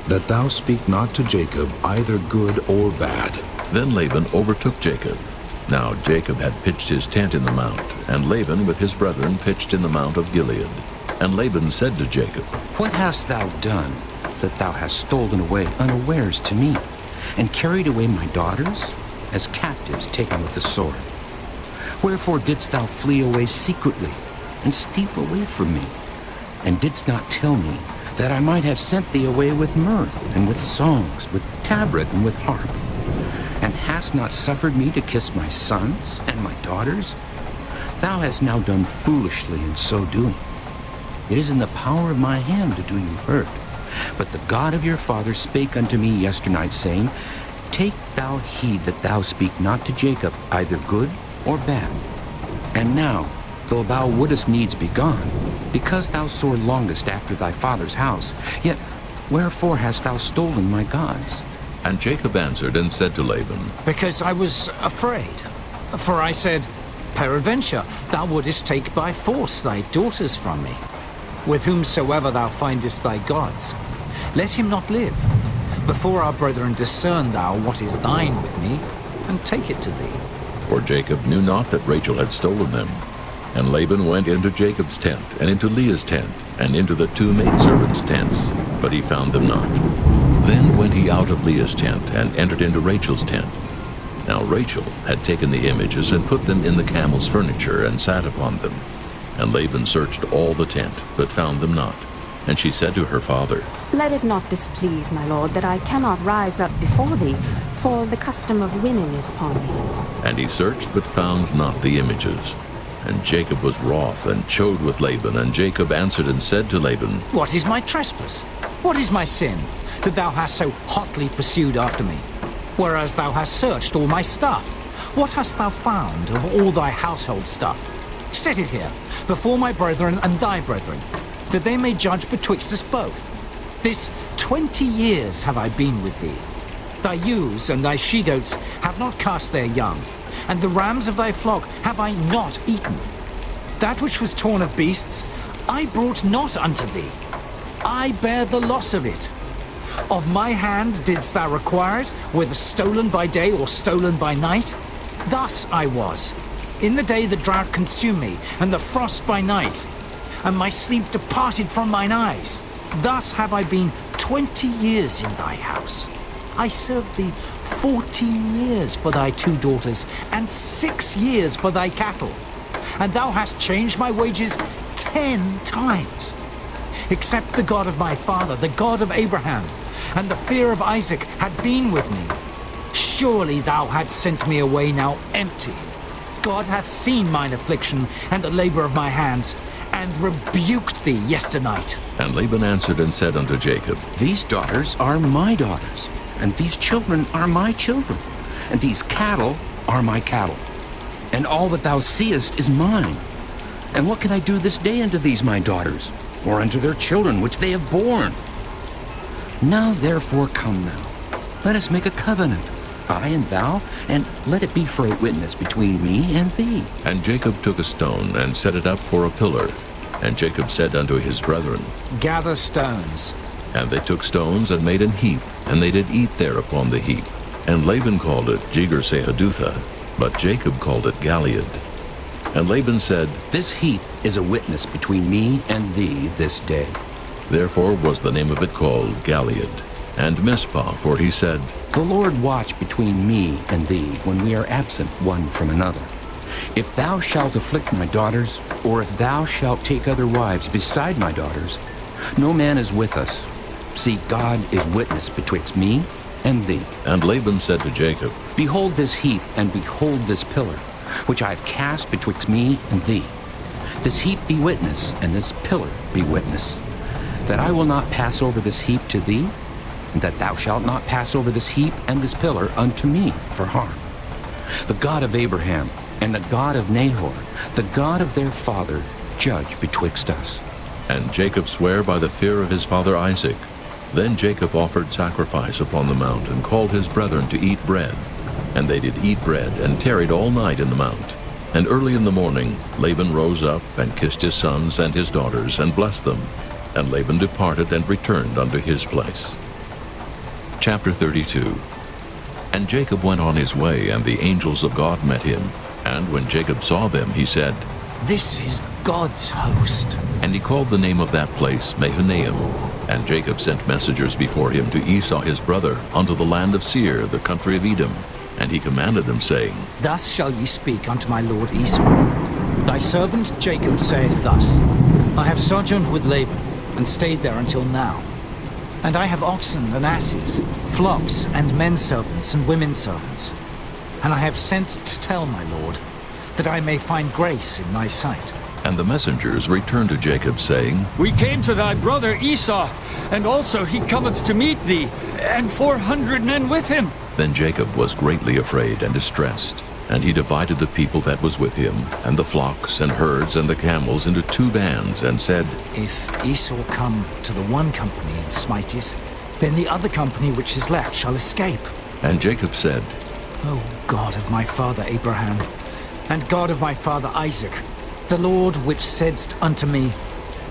that thou speak not to Jacob either good or bad. Then Laban overtook Jacob. Now Jacob had pitched his tent in the mount, and Laban with his brethren pitched in the mount of Gilead. And Laban said to Jacob, What hast thou done, that thou hast stolen away unawares to me, and carried away my daughters, as captives taken with the sword? Wherefore didst thou flee away secretly, and steal away from me, and didst not tell me, that I might have sent thee away with mirth, and with songs, with tabret, and with harp? And hast not suffered me to kiss my sons and my daughters? Thou hast now done foolishly in so doing. It is in the power of my hand to do you hurt. But the God of your father spake unto me yesternight, saying, Take thou heed that thou speak not to Jacob either good or bad. And now, though thou wouldest needs be gone, because thou sore longest after thy father's house, yet wherefore hast thou stolen my gods? And Jacob answered and said to Laban, Because I was afraid. For I said, Peradventure, thou wouldest take by force thy daughters from me. With whomsoever thou findest thy gods, let him not live. Before our brethren discern thou what is thine with me, and take it to thee. For Jacob knew not that Rachel had stolen them. And Laban went into Jacob's tent, and into Leah's tent, and into the 2 maidservants' tents, but he found them not. Then went he out of Leah's tent, and entered into Rachel's tent. Now Rachel had taken the images, and put them in the camel's furniture, and sat upon them. And Laban searched all the tent, but found them not. And she said to her father, Let it not displease, my lord, that I cannot rise up before thee, for the custom of women is upon me. And he searched, but found not the images. And Jacob was wroth, and chode with Laban. And Jacob answered and said to Laban, What is my trespass? What is my sin, that thou hast so hotly pursued after me? Whereas thou hast searched all my stuff. What hast thou found of all thy household stuff? Set it here, before my brethren and thy brethren, that they may judge betwixt us both. This 20 years have I been with thee. Thy ewes and thy she-goats have not cast their young, and the rams of thy flock have I not eaten. That which was torn of beasts, I brought not unto thee. I bear the loss of it. Of my hand didst thou require it, whether stolen by day or stolen by night? Thus I was. In the day the drought consumed me, and the frost by night, and my sleep departed from mine eyes. Thus have I been 20 years in thy house. I served thee 14 years for thy 2 daughters, and 6 years for thy cattle. And thou hast changed my wages 10 times. Except the God of my father, the God of Abraham, and the fear of Isaac had been with me, surely thou hadst sent me away now empty. God hath seen mine affliction and the labor of my hands, and rebuked thee yesternight. And Laban answered and said unto Jacob, These daughters are my daughters, and these children are my children, and these cattle are my cattle, and all that thou seest is mine. And what can I do this day unto these my daughters, or unto their children which they have borne? Now therefore come now, let us make a covenant, I and thou, and let it be for a witness between me and thee. And Jacob took a stone, and set it up for a pillar. And Jacob said unto his brethren, Gather stones. And they took stones, and made an heap, and they did eat there upon the heap. And Laban called it Jegar-sahadutha, but Jacob called it Galeed. And Laban said, This heap is a witness between me and thee this day. Therefore was the name of it called Galeed. And Mizpah, for he said, The Lord watch between me and thee when we are absent one from another. If thou shalt afflict my daughters, or if thou shalt take other wives beside my daughters, No man is with us. See, God is witness betwixt me and thee. And Laban said to Jacob, Behold this heap, and behold this pillar, which I have cast betwixt me and thee. This heap be witness, and this pillar be witness, that I will not pass over this heap to thee, and that thou shalt not pass over this heap and this pillar unto me for harm. The God of Abraham, and the God of Nahor, the God of their father, judge betwixt us. And Jacob sware by the fear of his father Isaac. Then Jacob offered sacrifice upon the mount, and called his brethren to eat bread. And they did eat bread, and tarried all night in the mount. And early in the morning Laban rose up, and kissed his sons and his daughters, and blessed them. And Laban departed, and returned unto his place. Chapter 32. And Jacob went on his way, and the angels of God met him. And when Jacob saw them, he said, This is God's host. And he called the name of that place Mahanaim. And Jacob sent messengers before him to Esau his brother unto the land of Seir, the country of Edom. And he commanded them, saying, Thus shall ye speak unto my lord Esau. Thy servant Jacob saith thus, I have sojourned with Laban, and stayed there until now. And I have oxen and asses, flocks and men servants and women servants. And I have sent to tell my lord, that I may find grace in thy sight. And the messengers returned to Jacob, saying, We came to thy brother Esau, and also he cometh to meet thee, and 400 men with him. Then Jacob was greatly afraid and distressed. And he divided the people that was with him, and the flocks and herds and the camels into 2 bands, and said, If Esau come to the one company and smite it, then the other company which is left shall escape. And Jacob said, O God of my father Abraham, and God of my father Isaac, the Lord which saidst unto me,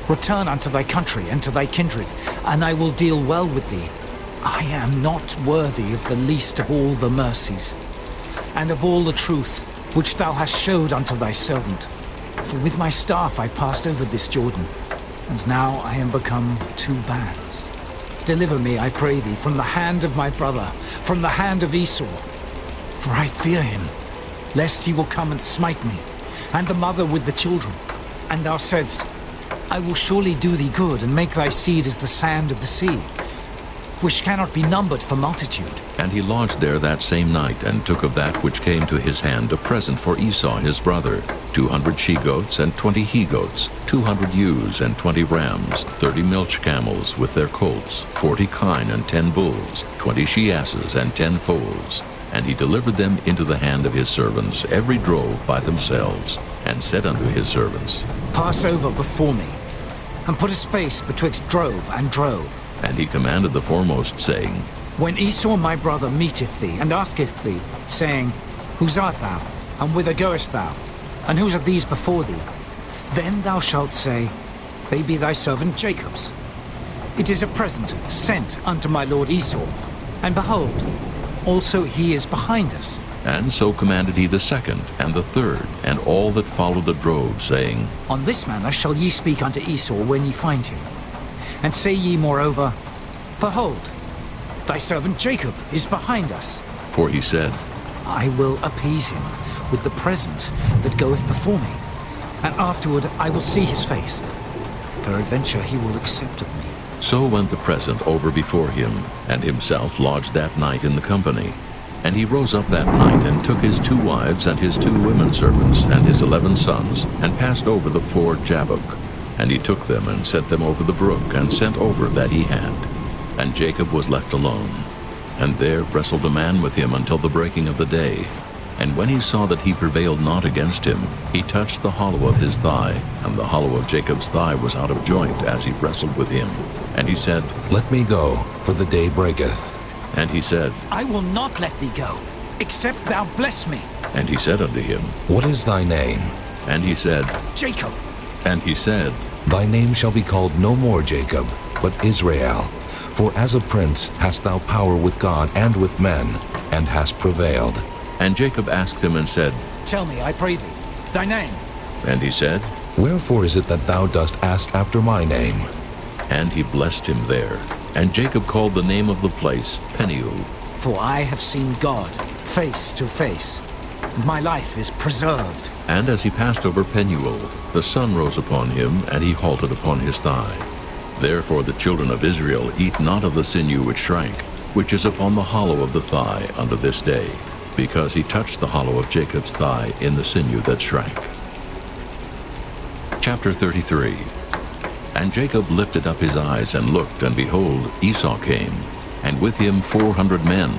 Return unto thy country and to thy kindred, and I will deal well with thee. I am not worthy of the least of all the mercies, and of all the truth which thou hast showed unto thy servant. For with my staff I passed over this Jordan, and now I am become 2 bands. Deliver me, I pray thee, from the hand of my brother, from the hand of Esau. For I fear him, lest he will come and smite me, and the mother with the children. And thou saidst, I will surely do thee good, and make thy seed as the sand of the sea, which cannot be numbered for multitude. And he lodged there that same night, and took of that which came to his hand a present for Esau his brother, 200 she-goats and 20 he-goats, 200 ewes and 20 rams, 30 milch camels with their colts, 40 kine and 10 bulls, 20 she-asses and 10 foals. And he delivered them into the hand of his servants, every drove by themselves, and said unto his servants, Pass over before me, and put a space betwixt drove and drove. And he commanded the foremost, saying, When Esau my brother meeteth thee, and asketh thee, saying, Whose art thou, and whither goest thou, and whose are these before thee? Then thou shalt say, They be thy servant Jacob's. It is a present sent unto my lord Esau, and behold, also he is behind us. And so commanded he the second, and the third, and all that followed the drove, saying, On this manner shall ye speak unto Esau when ye find him. And say ye moreover, Behold, thy servant Jacob is behind us. For he said, I will appease him with the present that goeth before me, and afterward I will see his face. Peradventure he will accept of me. So went the present over before him, and himself lodged that night in the company. And he rose up that night, and took his 2 wives and his 2 women servants, and his 11 sons, and passed over the ford Jabbok. And he took them, and sent them over the brook, and sent over that he had. And Jacob was left alone. And there wrestled a man with him until the breaking of the day. And when he saw that he prevailed not against him, he touched the hollow of his thigh, and the hollow of Jacob's thigh was out of joint as he wrestled with him. And he said, Let me go, for the day breaketh. And he said, I will not let thee go, except thou bless me. And he said unto him, What is thy name? And he said, Jacob. And he said, Thy name shall be called no more Jacob, but Israel. For as a prince hast thou power with God and with men, and hast prevailed. And Jacob asked him and said, Tell me, I pray thee, thy name. And he said, Wherefore is it that thou dost ask after my name? And he blessed him there. And Jacob called the name of the place Peniel. For I have seen God face to face, and my life is preserved. And as he passed over Peniel, the sun rose upon him, and he halted upon his thigh. Therefore the children of Israel eat not of the sinew which shrank, which is upon the hollow of the thigh unto this day, because he touched the hollow of Jacob's thigh in the sinew that shrank. Chapter 33. And Jacob lifted up his eyes and looked, and behold, Esau came, and with him 400 men.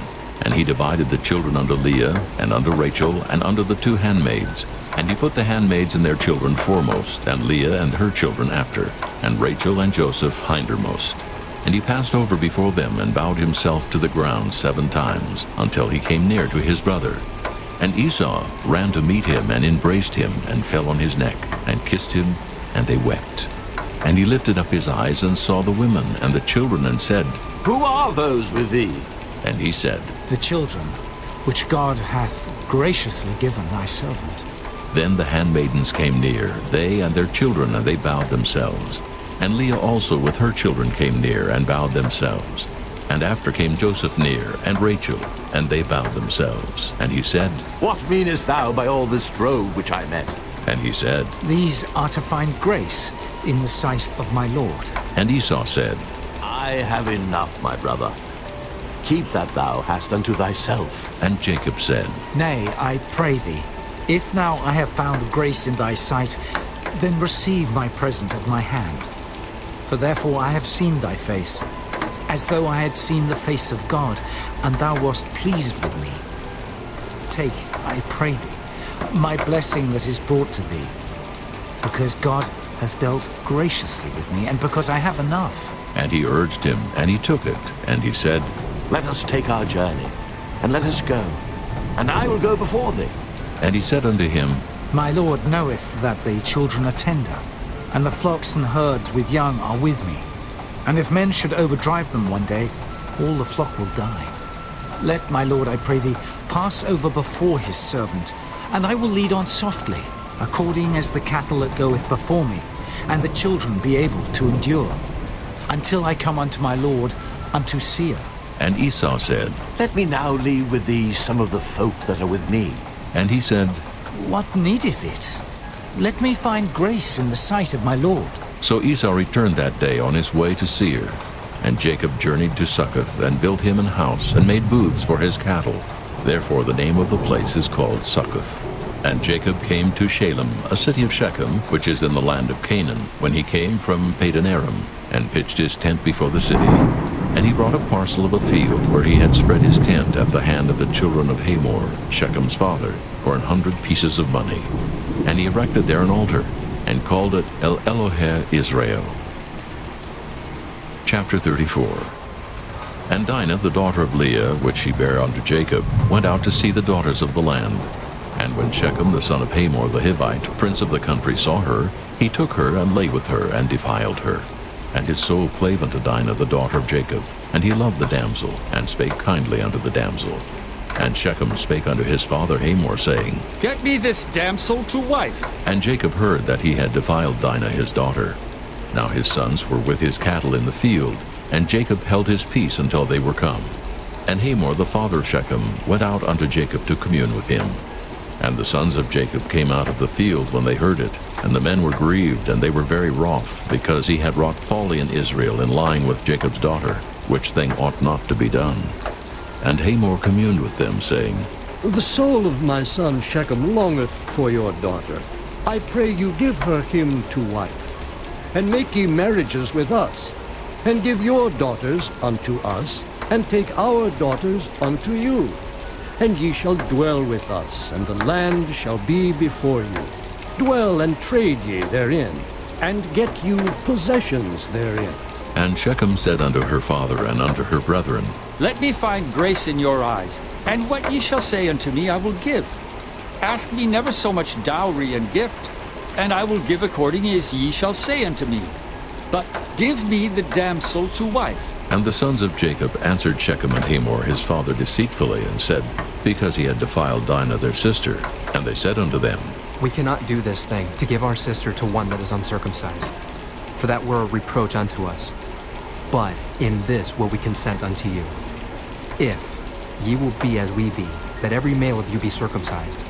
And he divided the children unto Leah, and unto Rachel, and unto the 2 handmaids. And he put the handmaids and their children foremost, and Leah and her children after, and Rachel and Joseph hindermost. And he passed over before them, and bowed himself to the ground 7 times, until he came near to his brother. And Esau ran to meet him, and embraced him, and fell on his neck, and kissed him, and they wept. And he lifted up his eyes, and saw the women and the children, and said, Who are those with thee? And he said, The children, which God hath graciously given thy servant. Then the handmaidens came near, they and their children, and they bowed themselves. And Leah also with her children came near, and bowed themselves. And after came Joseph near, and Rachel, and they bowed themselves. And he said, What meanest thou by all this drove which I met? And he said, These are to find grace in the sight of my Lord. And Esau said, I have enough, my brother. Keep that thou hast unto thyself. And Jacob said, Nay, I pray thee, if now I have found grace in thy sight, then receive my present at my hand. For therefore I have seen thy face, as though I had seen the face of God, and thou wast pleased with me. Take, I pray thee, my blessing that is brought to thee, because God hath dealt graciously with me, and because I have enough. And he urged him, and he took it. And he said, Let us take our journey, and let us go, and I will go before thee. And he said unto him, My Lord knoweth that the children are tender, and the flocks and herds with young are with me. And if men should overdrive them one day, all the flock will die. Let my Lord, I pray thee, pass over before his servant, and I will lead on softly, according as the cattle that goeth before me, and the children be able to endure, until I come unto my Lord, unto Seir. And Esau said, Let me now leave with thee some of the folk that are with me. And he said, What needeth it? Let me find grace in the sight of my Lord. So Esau returned that day on his way to Seir. And Jacob journeyed to Succoth, and built him an house, and made booths for his cattle. Therefore the name of the place is called Succoth. And Jacob came to Shalem, a city of Shechem, which is in the land of Canaan, when he came from Padan-aram, and pitched his tent before the city. And he brought a parcel of a field where he had spread his tent at the hand of the children of Hamor, Shechem's father, for 100 pieces of money. And he erected there an altar, and called it El Elohe Israel. Chapter 34. And Dinah, the daughter of Leah, which she bare unto Jacob, went out to see the daughters of the land. And when Shechem, the son of Hamor the Hivite, prince of the country, saw her, he took her, and lay with her, and defiled her. And his soul clave unto Dinah, the daughter of Jacob. And he loved the damsel, and spake kindly unto the damsel. And Shechem spake unto his father Hamor, saying, Get me this damsel to wife. And Jacob heard that he had defiled Dinah his daughter. Now his sons were with his cattle in the field, and Jacob held his peace until they were come. And Hamor the father of Shechem went out unto Jacob to commune with him. And the sons of Jacob came out of the field when they heard it, and the men were grieved, and they were very wroth, because he had wrought folly in Israel in lying with Jacob's daughter, which thing ought not to be done. And Hamor communed with them, saying, The soul of my son Shechem longeth for your daughter. I pray you give her him to wife, and make ye marriages with us, and give your daughters unto us, and take our daughters unto you. And ye shall dwell with us, and the land shall be before you. Dwell and trade ye therein, and get you possessions therein. And Shechem said unto her father and unto her brethren, Let me find grace in your eyes, and what ye shall say unto me I will give. Ask me never so much dowry and gift, and I will give according as ye shall say unto me. But give me the damsel to wife. And the sons of Jacob answered Shechem and Hamor his father deceitfully, and said, Because he had defiled Dinah their sister. And they said unto them, We cannot do this thing, to give our sister to one that is uncircumcised, for that were a reproach unto us. But in this will we consent unto you, if ye will be as we be, that every male of you be circumcised,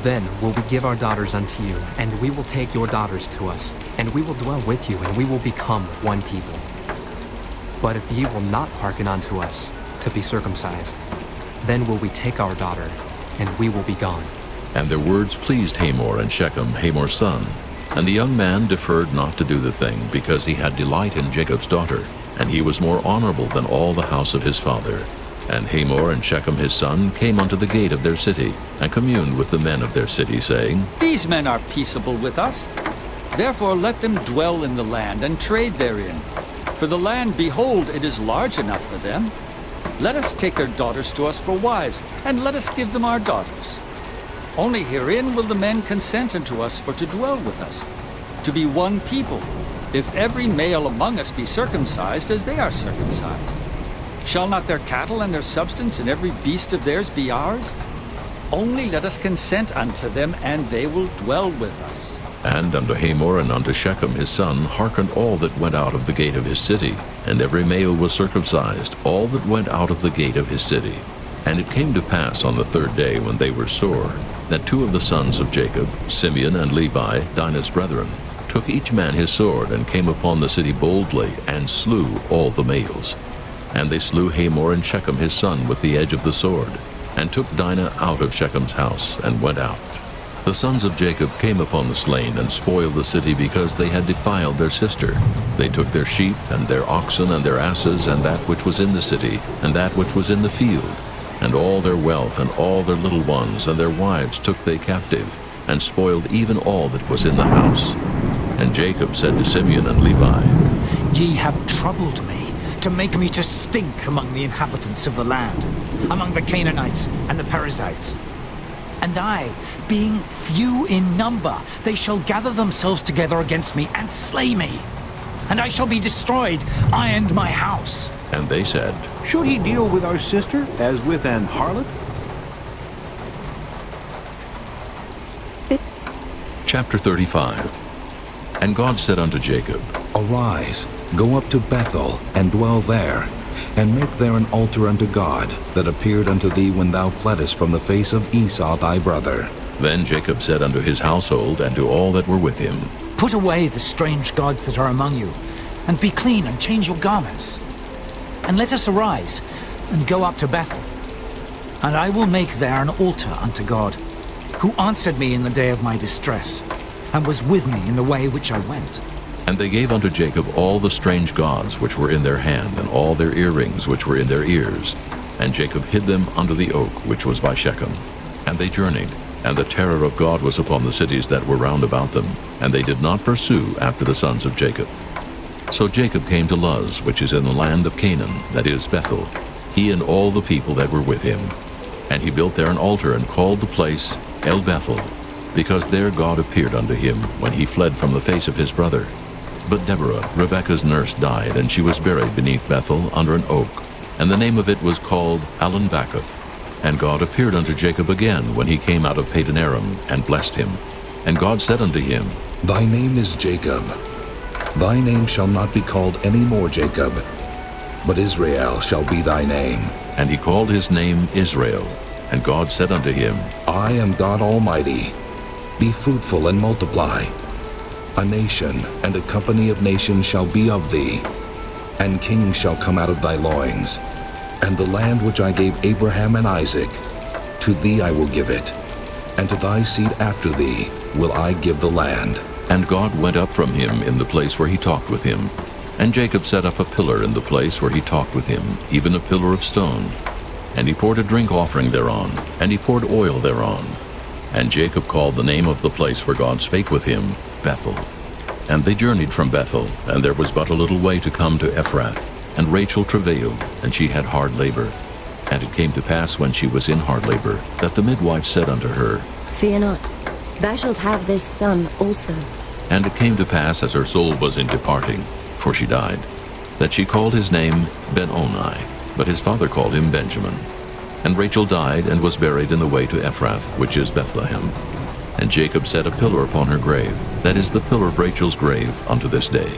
Then will we give our daughters unto you, and we will take your daughters to us, and we will dwell with you, and we will become one people. But if ye will not hearken unto us, to be circumcised, then will we take our daughter, and we will be gone. And their words pleased Hamor and Shechem, Hamor's son. And the young man deferred not to do the thing, because he had delight in Jacob's daughter, and he was more honorable than all the house of his father. And Hamor and Shechem his son came unto the gate of their city, and communed with the men of their city, saying, These men are peaceable with us. Therefore let them dwell in the land, and trade therein. For the land, behold, it is large enough for them. Let us take their daughters to us for wives, and let us give them our daughters. Only herein will the men consent unto us for to dwell with us, to be one people, if every male among us be circumcised as they are circumcised. Shall not their cattle and their substance and every beast of theirs be ours? Only let us consent unto them, and they will dwell with us. And unto Hamor and unto Shechem his son hearkened all that went out of the gate of his city, and every male was circumcised, all that went out of the gate of his city. And it came to pass on the third day, when they were sore, that two of the sons of Jacob, Simeon and Levi, Dinah's brethren, took each man his sword, and came upon the city boldly, and slew all the males. And they slew Hamor and Shechem his son with the edge of the sword, and took Dinah out of Shechem's house, and went out. The sons of Jacob came upon the slain, and spoiled the city, because they had defiled their sister. They took their sheep, and their oxen, and their asses, and that which was in the city, and that which was in the field, and all their wealth, and all their little ones, and their wives took they captive, and spoiled even all that was in the house. And Jacob said to Simeon and Levi, Ye have troubled me, to make me to stink among the inhabitants of the land, among the Canaanites and the Perizzites. And I, being few in number, they shall gather themselves together against me and slay me. And I shall be destroyed, I and my house. And they said, Should he deal with our sister as with an harlot? Chapter 35. And God said unto Jacob, Arise, go up to Bethel, and dwell there, and make there an altar unto God, that appeared unto thee when thou fleddest from the face of Esau thy brother. Then Jacob said unto his household, and to all that were with him, Put away the strange gods that are among you, and be clean, and change your garments. And let us arise, and go up to Bethel. And I will make there an altar unto God, who answered me in the day of my distress, and was with me in the way which I went. And they gave unto Jacob all the strange gods which were in their hand, and all their earrings which were in their ears. And Jacob hid them under the oak which was by Shechem. And they journeyed, and the terror of God was upon the cities that were round about them, and they did not pursue after the sons of Jacob. So Jacob came to Luz, which is in the land of Canaan, that is Bethel, he and all the people that were with him. And he built there an altar, and called the place El Bethel, because there God appeared unto him when he fled from the face of his brother. But Deborah, Rebekah's nurse, died, and she was buried beneath Bethel under an oak, and the name of it was called Alon-Bacuth. And God appeared unto Jacob again when he came out of Padan-aram, and blessed him. And God said unto him, Thy name is Jacob. Thy name shall not be called any more Jacob, but Israel shall be thy name. And he called his name Israel. And God said unto him, I am God Almighty. Be fruitful and multiply. A nation and a company of nations shall be of thee, and kings shall come out of thy loins. And the land which I gave Abraham and Isaac, to thee I will give it, and to thy seed after thee will I give the land. And God went up from him in the place where he talked with him. And Jacob set up a pillar in the place where he talked with him, even a pillar of stone. And he poured a drink offering thereon, and he poured oil thereon. And Jacob called the name of the place where God spake with him, Bethel. And they journeyed from Bethel, and there was but a little way to come to Ephrath. And Rachel travailed, and she had hard labor. And it came to pass when she was in hard labor, that the midwife said unto her, Fear not, thou shalt have this son also. And it came to pass, as her soul was in departing, for she died, that she called his name Ben-Oni, but his father called him Benjamin. And Rachel died, and was buried in the way to Ephrath, which is Bethlehem. And Jacob set a pillar upon her grave, that is the pillar of Rachel's grave unto this day.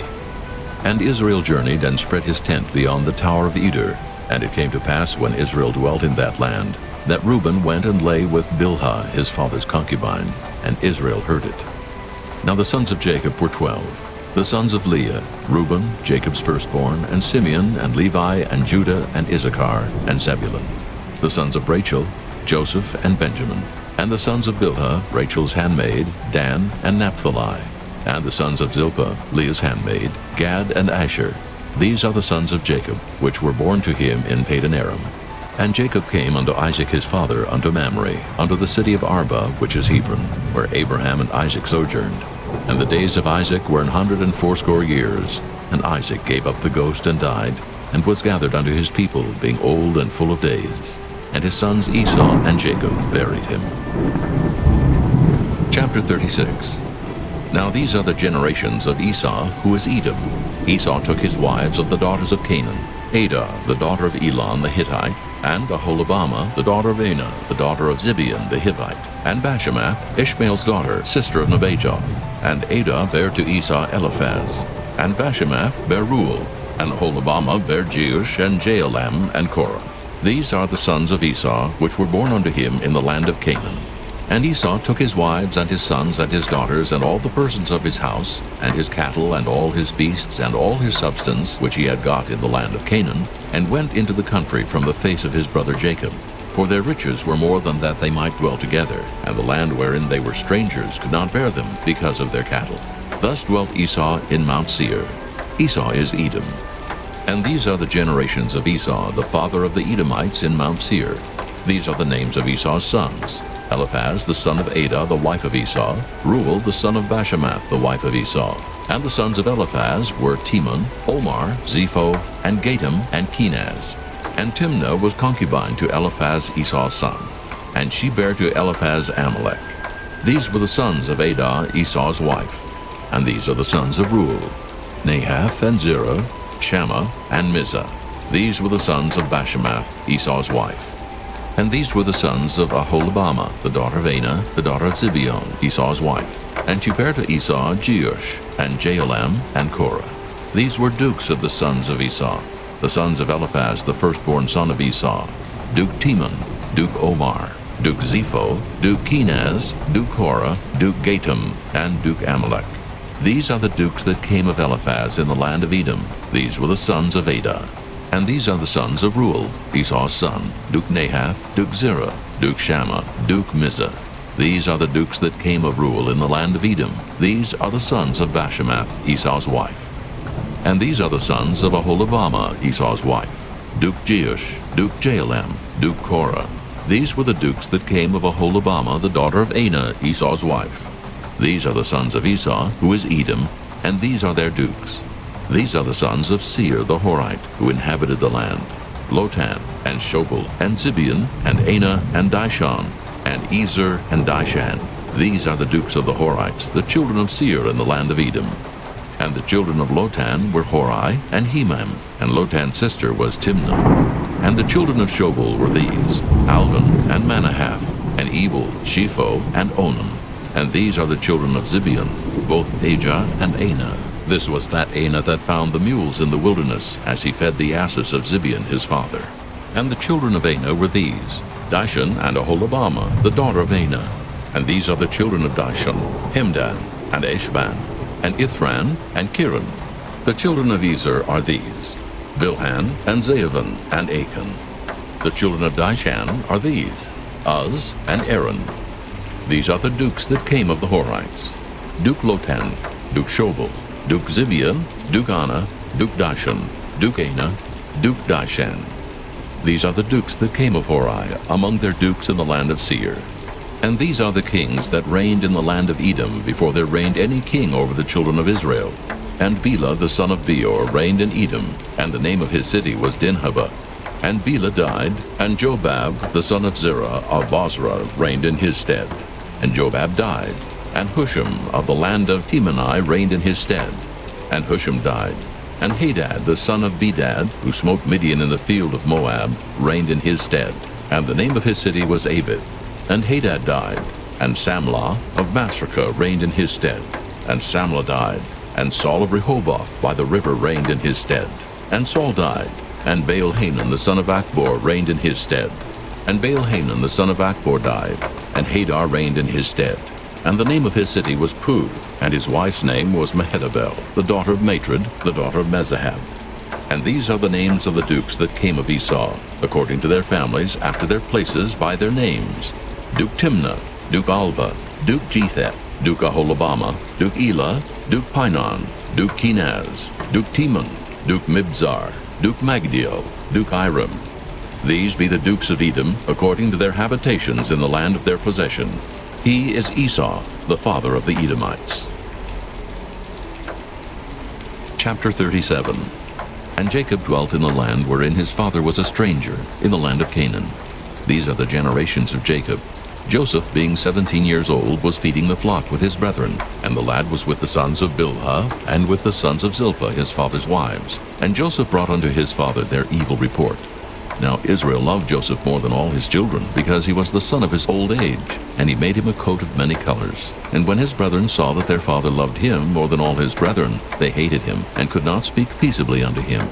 And Israel journeyed, and spread his tent beyond the tower of Eder. And it came to pass, when Israel dwelt in that land, that Reuben went and lay with Bilhah, his father's concubine, and Israel heard it. Now the sons of Jacob were 12. The sons of Leah, Reuben, Jacob's firstborn, and Simeon, and Levi, and Judah, and Issachar, and Zebulun. The sons of Rachel, Joseph, and Benjamin. And the sons of Bilhah, Rachel's handmaid, Dan, and Naphtali. And the sons of Zilpah, Leah's handmaid, Gad, and Asher. These are the sons of Jacob, which were born to him in Padan-aram. And Jacob came unto Isaac his father, unto Mamre, unto the city of Arba, which is Hebron, where Abraham and Isaac sojourned. And the days of Isaac were 180 years. And Isaac gave up the ghost and died, and was gathered unto his people, being old and full of days. And his sons Esau and Jacob buried him. Chapter 36. Now these are the generations of Esau, who is Edom. Esau took his wives of the daughters of Canaan, Adah, the daughter of Elon the Hittite, and Aholibamah, the daughter of Anah, the daughter of Zibeon the Hivite, and Bashemath, Ishmael's daughter, sister of Nebajoth. And Adah bare to Esau Eliphaz, and Bashemath bare Reuel, and Aholibamah bare Jeush, and Jaalam, and Korah. These are the sons of Esau, which were born unto him in the land of Canaan. And Esau took his wives and his sons and his daughters and all the persons of his house, and his cattle and all his beasts and all his substance which he had got in the land of Canaan, and went into the country from the face of his brother Jacob. For their riches were more than that they might dwell together, and the land wherein they were strangers could not bear them because of their cattle. Thus dwelt Esau in Mount Seir. Esau is Edom. And these are the generations of Esau, the father of the Edomites in Mount Seir. These are the names of Esau's sons: Eliphaz the son of Adah, the wife of Esau; Reuel the son of Bashemath, the wife of Esau. And the sons of Eliphaz were Teman, Omar, Zepho, and Gatam, and Kenaz. And Timnah was concubine to Eliphaz Esau's son, and she bare to Eliphaz Amalek. These were the sons of Adah, Esau's wife. And these are the sons of Reuel: Nahath, and Zerah, Shammah, and Mizah. These were the sons of Bashemath, Esau's wife. And these were the sons of Aholibamah, the daughter of Anah, the daughter of Zibeon, Esau's wife. And she bare to Esau Jeush, and Jaalam, and Korah. These were dukes of the sons of Esau. The sons of Eliphaz, the firstborn son of Esau: Duke Teman, Duke Omar, Duke Zepho, Duke Kenaz, Duke Korah, Duke Gatam, and Duke Amalek. These are the dukes that came of Eliphaz in the land of Edom. These were the sons of Adah. And these are the sons of Reuel, Esau's son: Duke Nahath, Duke Zerah, Duke Shammah, Duke Mizah. These are the dukes that came of Reuel in the land of Edom. These are the sons of Bashemath, Esau's wife. And these are the sons of Aholibamah, Esau's wife: Duke Jeush, Duke Jaalam, Duke Korah. These were the dukes that came of Aholibamah, the daughter of Anah, Esau's wife. These are the sons of Esau, who is Edom, and these are their dukes. These are the sons of Seir the Horite, who inhabited the land: Lotan, and Shobal, and Zibeon, and Anah, and Dishon, and Ezer, and Dishan. These are the dukes of the Horites, the children of Seir in the land of Edom. And the children of Lotan were Hori, and Hemam, and Lotan's sister was Timnah. And the children of Shobal were these: Alvan, and Manahath, and Ebal, Shepho, and Onan. And these are the children of Zibeon, both Ajah and Anah. This was that Anah that found the mules in the wilderness, as he fed the asses of Zibeon his father. And the children of Anah were these: Dishon, and Aholibamah, the daughter of Anah. And these are the children of Dishon: Hemdan, and Eshban, and Ithran, and Kiran. The children of Ezer are these: Bilhan, and Zaavan, and Achan. The children of Dishan are these: Uz, and Aaron. These are the dukes that came of the Horites: Duke Lotan, Duke Shobal, Duke Zibeon, Duke Anah, Duke Dishon, Duke Anah, Duke Dishan. These are the dukes that came of Hori, among their dukes in the land of Seir. And these are the kings that reigned in the land of Edom before there reigned any king over the children of Israel. And Bela the son of Beor reigned in Edom, and the name of his city was Dinhabah. And Bela died, and Jobab the son of Zerah of Bozrah reigned in his stead. And Jobab died, and Husham of the land of Temani reigned in his stead. And Husham died, and Hadad the son of Bedad, who smote Midian in the field of Moab, reigned in his stead. And the name of his city was Abed. And Hadad died, and Samlah of Masrekah reigned in his stead. And Samlah died, and Saul of Rehoboth by the river reigned in his stead. And Saul died, and Baal-Hanan the son of Achbor reigned in his stead. And Baal-Hanan the son of Achbor died, and Hadar reigned in his stead. And the name of his city was Pu, and his wife's name was Mehetabel, the daughter of Matred, the daughter of Mezahab. And these are the names of the dukes that came of Esau, according to their families, after their places, by their names: Duke Timnah, Duke Alva, Duke Jetheth, Duke Aholabama, Duke Elah, Duke Pinon, Duke Kenaz, Duke Timon, Duke Mibzar, Duke Magdiel, Duke Iram. These be the dukes of Edom, according to their habitations in the land of their possession. He is Esau, the father of the Edomites. Chapter 37. And Jacob dwelt in the land wherein his father was a stranger, in the land of Canaan. These are the generations of Jacob. Joseph, being 17 years old, was feeding the flock with his brethren, and the lad was with the sons of Bilhah, and with the sons of Zilpah his father's wives. And Joseph brought unto his father their evil report. Now Israel loved Joseph more than all his children, because he was the son of his old age, and he made him a coat of many colors. And when his brethren saw that their father loved him more than all his brethren, they hated him, and could not speak peaceably unto him.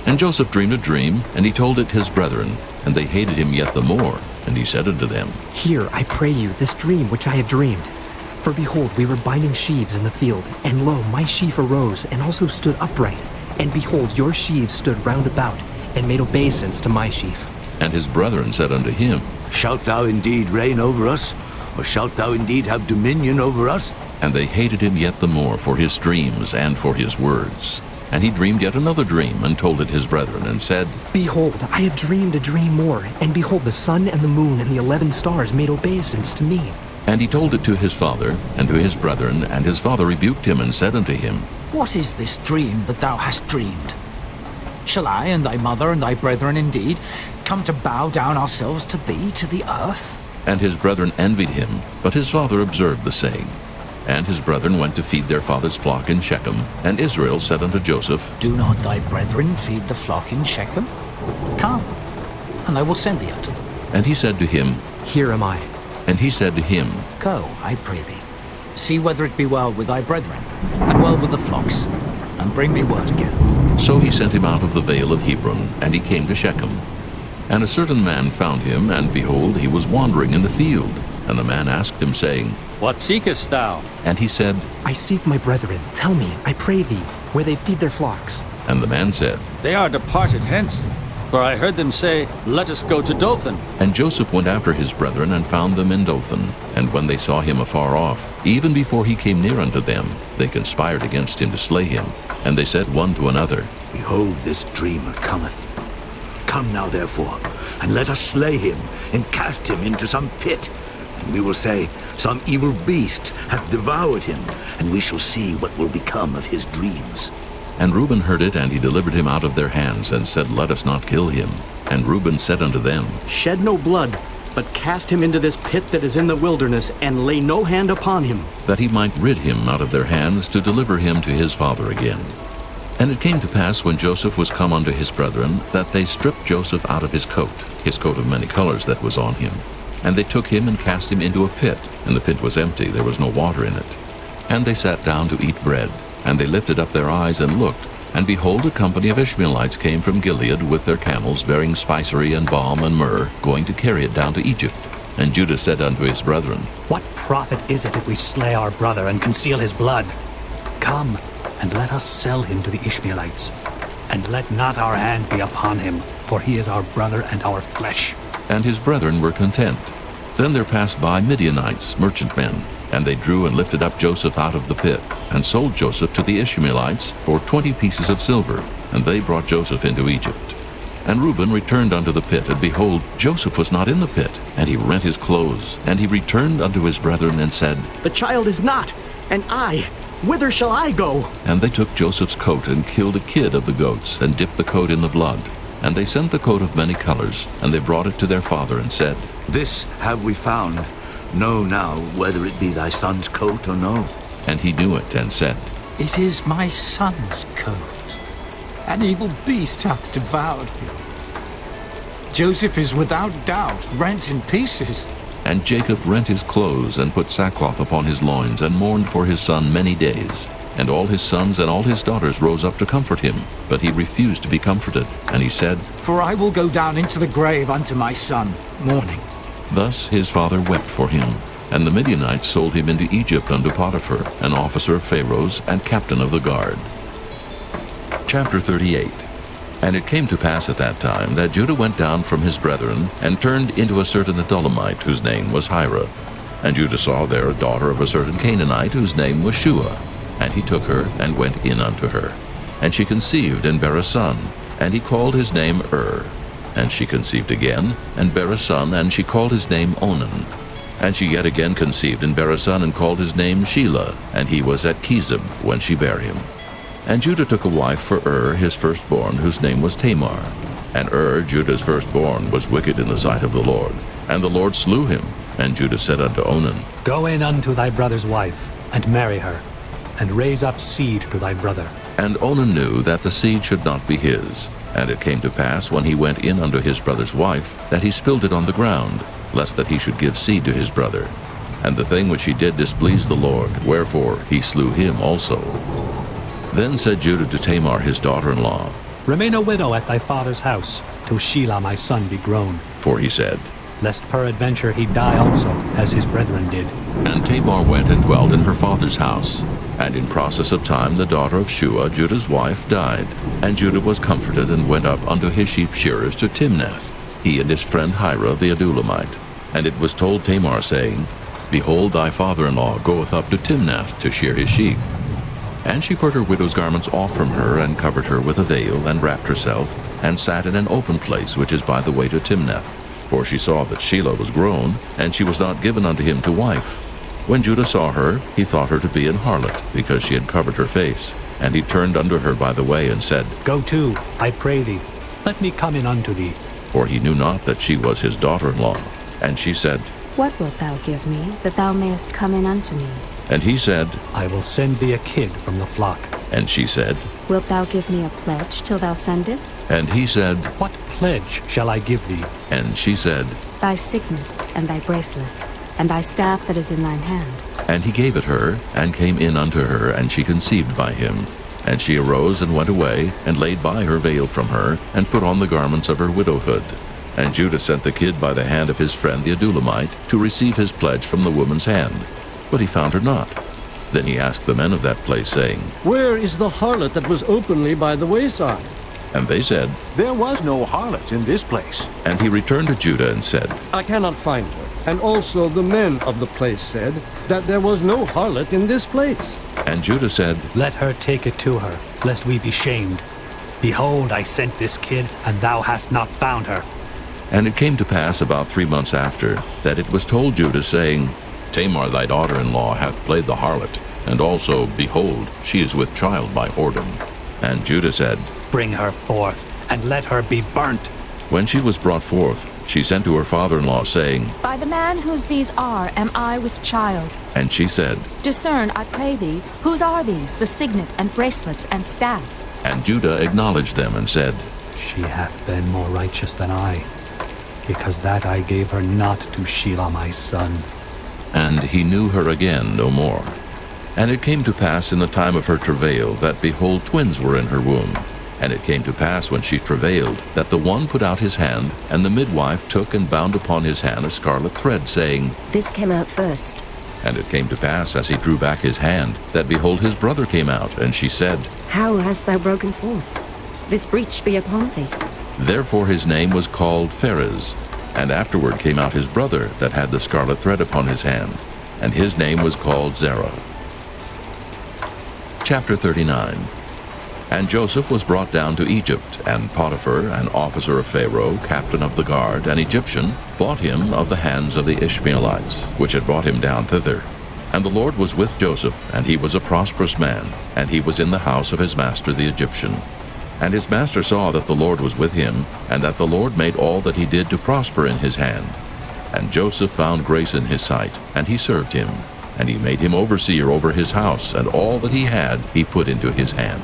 And Joseph dreamed a dream, and he told it his brethren, and they hated him yet the more. And he said unto them, Hear, I pray you, this dream which I have dreamed. For behold, we were binding sheaves in the field, and lo, my sheaf arose, and also stood upright. And behold, your sheaves stood round about, and made obeisance to my sheaf. And his brethren said unto him, Shalt thou indeed reign over us? Or shalt thou indeed have dominion over us? And they hated him yet the more for his dreams and for his words. And he dreamed yet another dream, and told it his brethren, and said, Behold, I have dreamed a dream more, and behold, the sun and the moon and the 11 stars made obeisance to me. And he told it to his father, and to his brethren, and his father rebuked him, and said unto him, What is this dream that thou hast dreamed? Shall I and thy mother and thy brethren indeed come to bow down ourselves to thee, to the earth? And his brethren envied him, but his father observed the saying. And his brethren went to feed their father's flock in Shechem. And Israel said unto Joseph, Do not thy brethren feed the flock in Shechem? Come, and I will send thee unto them. And he said to him, Here am I. And he said to him, Go, I pray thee, see whether it be well with thy brethren, and well with the flocks, and bring me word again. So he sent him out of the vale of Hebron, and he came to Shechem. And a certain man found him, and behold, he was wandering in the field. And the man asked him, saying, What seekest thou? And he said, I seek my brethren. Tell me, I pray thee, where they feed their flocks. And the man said, They are departed hence. For I heard them say, Let us go to Dothan. And Joseph went after his brethren, and found them in Dothan. And when they saw him afar off, even before he came near unto them, they conspired against him to slay him. And they said one to another, Behold, this dreamer cometh. Come now, therefore, and let us slay him, and cast him into some pit. And we will say, Some evil beast hath devoured him, and we shall see what will become of his dreams. And Reuben heard it, and he delivered him out of their hands, and said, Let us not kill him. And Reuben said unto them, Shed no blood, but cast him into this pit that is in the wilderness, and lay no hand upon him. That he might rid him out of their hands, to deliver him to his father again. And it came to pass, when Joseph was come unto his brethren, that they stripped Joseph out of his coat of many colors that was on him. And they took him, and cast him into a pit, and the pit was empty, there was no water in it. And they sat down to eat bread. And they lifted up their eyes and looked, and behold, a company of Ishmaelites came from Gilead with their camels, bearing spicery and balm and myrrh, going to carry it down to Egypt. And Judah said unto his brethren, What profit is it if we slay our brother and conceal his blood? Come, and let us sell him to the Ishmaelites. And let not our hand be upon him, for he is our brother and our flesh. And his brethren were content. Then there passed by Midianites, merchantmen, and they drew and lifted up Joseph out of the pit, and sold Joseph to the Ishmaelites for 20 pieces of silver, and they brought Joseph into Egypt. And Reuben returned unto the pit, and behold, Joseph was not in the pit, and he rent his clothes. And he returned unto his brethren, and said, The child is not, and I, whither shall I go? And they took Joseph's coat, and killed a kid of the goats, and dipped the coat in the blood. And they sent the coat of many colors, and they brought it to their father, and said, This have we found. Know now whether it be thy son's coat or no. And he knew it, and said, It is my son's coat. An evil beast hath devoured him. Joseph is without doubt rent in pieces. And Jacob rent his clothes, and put sackcloth upon his loins, and mourned for his son many days. And all his sons and all his daughters rose up to comfort him, but he refused to be comforted. And he said, For I will go down into the grave unto my son, mourning. Thus his father wept for him. And the Midianites sold him into Egypt unto Potiphar, an officer of Pharaoh's and captain of the guard. Chapter 38. And it came to pass at that time that Judah went down from his brethren, and turned into a certain Adullamite, whose name was Hira. And Judah saw there a daughter of a certain Canaanite, whose name was Shua. And he took her, and went in unto her. And she conceived, and bare a son, and he called his name And she conceived again, and bare a son, and she called his name Onan. And she yet again conceived, and bare a son, and called his name Shelah, and he was at Chezib when she bare him. And Judah took a wife for his firstborn, whose name was Tamar. And Judah's firstborn, was wicked in the sight of the Lord. And the Lord slew him. And Judah said unto Onan, Go in unto thy brother's wife, and marry her, and raise up seed to thy brother. And Onan knew that the seed should not be his. And it came to pass, when he went in unto his brother's wife, that he spilled it on the ground, lest that he should give seed to his brother. And the thing which he did displeased the Lord, wherefore he slew him also. Then said Judah to Tamar his daughter-in-law, Remain a widow at thy father's house, till Shelah my son be grown. For he said, Lest peradventure he die also, as his brethren did. And Tamar went and dwelt in her father's house. And in process of time the daughter of Shua, Judah's wife, died. And Judah was comforted, and went up unto his sheep shearers to Timnath, he and his friend Hira the Adullamite. And it was told Tamar, saying, Behold, thy father-in-law goeth up to Timnath to shear his sheep. And she put her widow's garments off from her, and covered her with a veil, and wrapped herself, and sat in an open place which is by the way to Timnath. For she saw that Shelah was grown, and she was not given unto him to wife. When Judah saw her, he thought her to be an harlot, because she had covered her face. And he turned unto her by the way, and said, Go to, I pray thee, let me come in unto thee. For he knew not that she was his daughter-in-law. And she said, What wilt thou give me, that thou mayest come in unto me? And he said, I will send thee a kid from the flock. And she said, Wilt thou give me a pledge till thou send it? And he said, What pledge shall I give thee? And she said, Thy signet, and thy bracelets, and thy staff that is in thine hand. And he gave it her, and came in unto her, and she conceived by him. And she arose and went away, and laid by her veil from her, and put on the garments of her widowhood. And Judah sent the kid by the hand of his friend the Adullamite, to receive his pledge from the woman's hand. But he found her not. Then he asked the men of that place, saying, Where is the harlot that was openly by the wayside? And they said, There was no harlot in this place. And he returned to Judah and said, I cannot find her. And also the men of the place said that there was no harlot in this place. And Judah said, Let her take it to her, lest we be shamed. Behold, I sent this kid, and thou hast not found her. And it came to pass about 3 months after, that it was told Judah, saying, Tamar thy daughter-in-law hath played the harlot, and also, behold, she is with child by whoredom. And Judah said, Bring her forth, and let her be burnt. When she was brought forth, she sent to her father-in-law, saying, By the man whose these are am I with child. And she said, Discern, I pray thee, whose are these, the signet and bracelets and staff? And Judah acknowledged them, and said, She hath been more righteous than I, because that I gave her not to Shelah my son. And he knew her again no more. And it came to pass in the time of her travail, that behold, twins were in her womb. And it came to pass when she travailed, that the one put out his hand, and the midwife took and bound upon his hand a scarlet thread, saying, This came out first. And it came to pass, as he drew back his hand, that behold, his brother came out, and she said, How hast thou broken forth? This breach be upon thee. Therefore his name was called Pharez. And afterward came out his brother, that had the scarlet thread upon his hand, and his name was called Zerah. Chapter 39. And Joseph was brought down to Egypt, and Potiphar, an officer of Pharaoh, captain of the guard, an Egyptian, bought him of the hands of the Ishmaelites, which had brought him down thither. And the Lord was with Joseph, and he was a prosperous man, and he was in the house of his master the Egyptian. And his master saw that the Lord was with him, and that the Lord made all that he did to prosper in his hand. And Joseph found grace in his sight, and he served him. And he made him overseer over his house, and all that he had he put into his hand.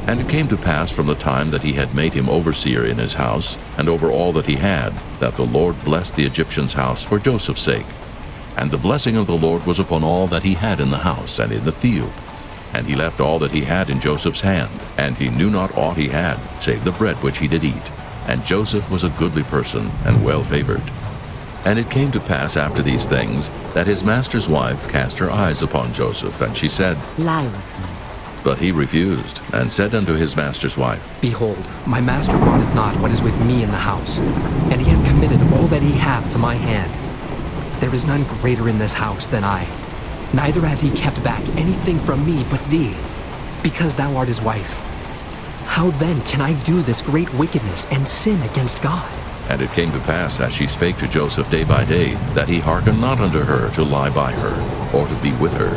And it came to pass from the time that he had made him overseer in his house, and over all that he had, that the Lord blessed the Egyptian's house for Joseph's sake. And the blessing of the Lord was upon all that he had in the house and in the field. And he left all that he had in Joseph's hand, and he knew not aught he had, save the bread which he did eat. And Joseph was a goodly person, and well favored. And it came to pass after these things, that his master's wife cast her eyes upon Joseph, and she said, Lie with me. But he refused, and said unto his master's wife, Behold, my master wanteth not what is with me in the house, and he hath committed all that he hath to my hand. There is none greater in this house than I. Neither hath he kept back anything from me but thee, because thou art his wife. How then can I do this great wickedness and sin against God? And it came to pass, as she spake to Joseph day by day, that he hearkened not unto her to lie by her, or to be with her.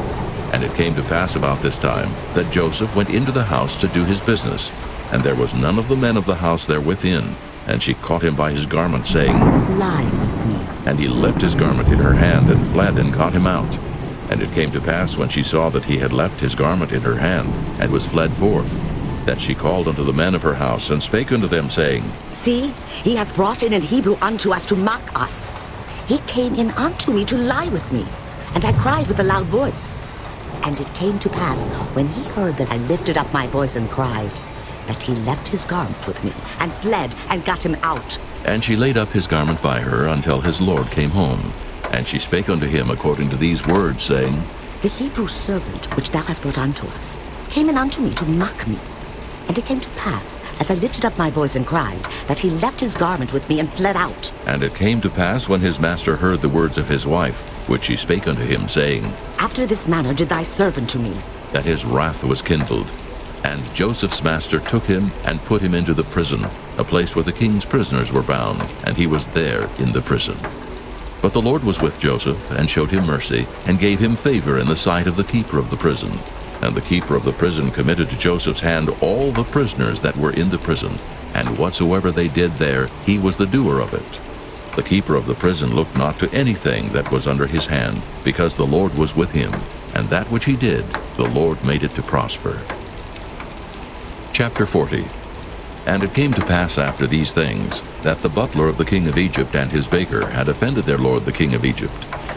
And it came to pass about this time, that Joseph went into the house to do his business, and there was none of the men of the house there within. And she caught him by his garment, saying, Lie with me. And he left his garment in her hand, and fled, and caught him out. And it came to pass, when she saw that he had left his garment in her hand, and was fled forth, that she called unto the men of her house, and spake unto them, saying, See, he hath brought in an Hebrew unto us to mock us. He came in unto me to lie with me, and I cried with a loud voice. And it came to pass, when he heard that I lifted up my voice and cried, that he left his garment with me, and fled, and got him out. And she laid up his garment by her until his lord came home. And she spake unto him according to these words, saying, The Hebrew servant which thou hast brought unto us came in unto me to mock me. And it came to pass, as I lifted up my voice and cried, that he left his garment with me and fled out. And it came to pass, when his master heard the words of his wife, which she spake unto him, saying, After this manner did thy servant to me. that his wrath was kindled. And Joseph's master took him, and put him into the prison, a place where the king's prisoners were bound, and he was there in the prison. But the Lord was with Joseph, and showed him mercy, and gave him favor in the sight of the keeper of the prison. And the keeper of the prison committed to Joseph's hand all the prisoners that were in the prison, and whatsoever they did there, he was the doer of it. The keeper of the prison looked not to anything that was under his hand, because the Lord was with him, and that which he did, the Lord made it to prosper. Chapter 40. And it came to pass after these things, that the butler of the king of Egypt and his baker had offended their lord the king of Egypt.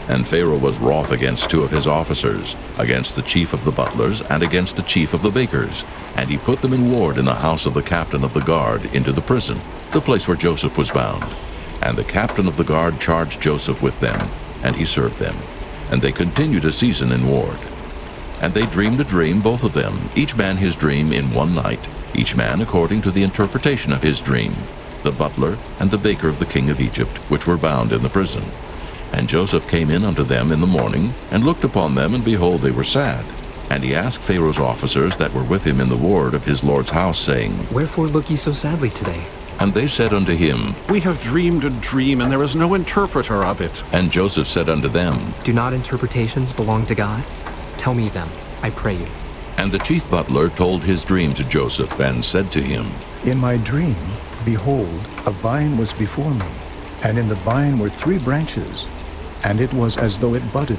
And Pharaoh was wroth against two of his officers, against the chief of the butlers, and against the chief of the bakers. And he put them in ward in the house of the captain of the guard into the prison, the place where Joseph was bound. And the captain of the guard charged Joseph with them, and he served them. And they continued a season in ward. And they dreamed a dream, both of them, each man his dream in one night, each man according to the interpretation of his dream, the butler and the baker of the king of Egypt, which were bound in the prison. And Joseph came in unto them in the morning, and looked upon them, and behold, they were sad. And he asked Pharaoh's officers that were with him in the ward of his lord's house, saying, Wherefore look ye so sadly today? And they said unto him, We have dreamed a dream, and there is no interpreter of it. And Joseph said unto them, Do not interpretations belong to God? Tell me them, I pray you. And the chief butler told his dream to Joseph, and said to him, In my dream, behold, a vine was before me, and in the vine were 3 branches, and it was as though it budded,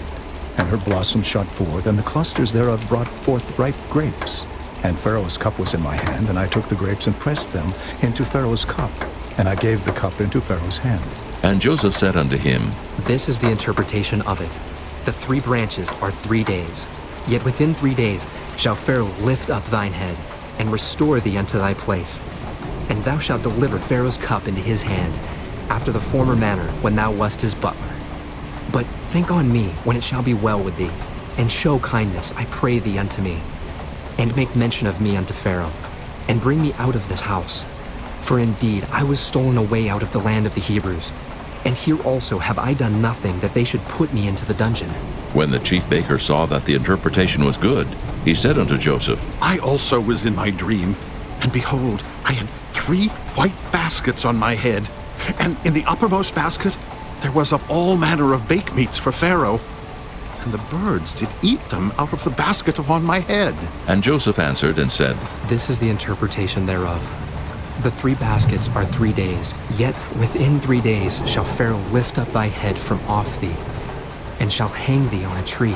and her blossoms shot forth, and the clusters thereof brought forth ripe grapes. And Pharaoh's cup was in my hand, and I took the grapes and pressed them into Pharaoh's cup, and I gave the cup into Pharaoh's hand. And Joseph said unto him, This is the interpretation of it. The 3 branches are 3 days. Yet within 3 days shall Pharaoh lift up thine head, and restore thee unto thy place. And thou shalt deliver Pharaoh's cup into his hand, after the former manner when thou wast his butler. But think on me when it shall be well with thee, and show kindness, I pray thee, unto me. And make mention of me unto Pharaoh, and bring me out of this house. For indeed I was stolen away out of the land of the Hebrews, and here also have I done nothing that they should put me into the dungeon. When the chief baker saw that the interpretation was good, he said unto Joseph, I also was in my dream, and behold, I had 3 white baskets on my head, and in the uppermost basket there was of all manner of bake meats for Pharaoh, and the birds did eat them out of the basket upon my head. And Joseph answered and said, This is the interpretation thereof. The 3 baskets are 3 days, yet within 3 days shall Pharaoh lift up thy head from off thee, and shall hang thee on a tree,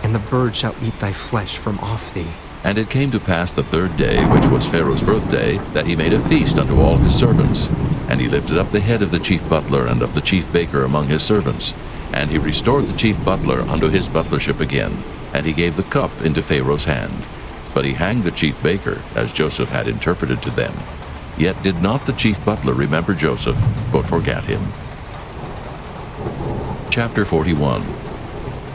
and the bird shall eat thy flesh from off thee. And it came to pass the 3rd day, which was Pharaoh's birthday, that he made a feast unto all his servants. And he lifted up the head of the chief butler and of the chief baker among his servants. And he restored the chief butler unto his butlership again, and he gave the cup into Pharaoh's hand. But he hanged the chief baker, as Joseph had interpreted to them. Yet did not the chief butler remember Joseph, but forgat him. Chapter 41.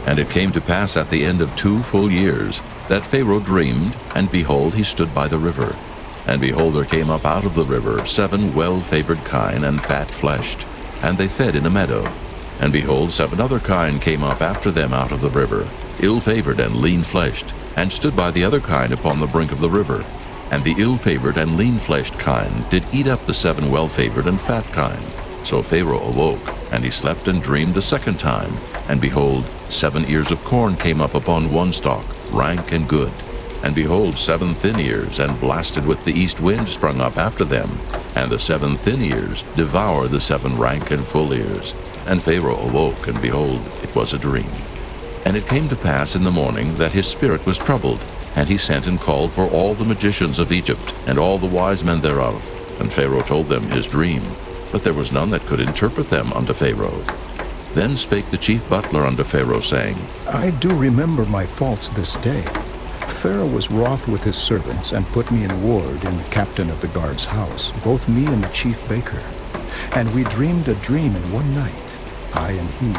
And it came to pass at the end of 2 full years, that Pharaoh dreamed, and behold, he stood by the river. And behold, there came up out of the river 7 well-favored kine and fat-fleshed, and they fed in a meadow. And behold, 7 other kine came up after them out of the river, ill-favored and lean-fleshed, and stood by the other kine upon the brink of the river. And the ill-favored and lean-fleshed kine did eat up the 7 well-favored and fat kine. So Pharaoh awoke, and he slept and dreamed the second time. And behold, 7 ears of corn came up upon one stalk, rank and good. And behold, 7 thin ears, and blasted with the east wind, sprung up after them. And the 7 thin ears devoured the 7 rank and full ears. And Pharaoh awoke, and behold, it was a dream. And it came to pass in the morning that his spirit was troubled, and he sent and called for all the magicians of Egypt, and all the wise men thereof. And Pharaoh told them his dream, but there was none that could interpret them unto Pharaoh. Then spake the chief butler unto Pharaoh, saying, I do remember my faults this day. Pharaoh was wroth with his servants, and put me in ward in the captain of the guard's house, both me and the chief baker. And we dreamed a dream in one night, I and he.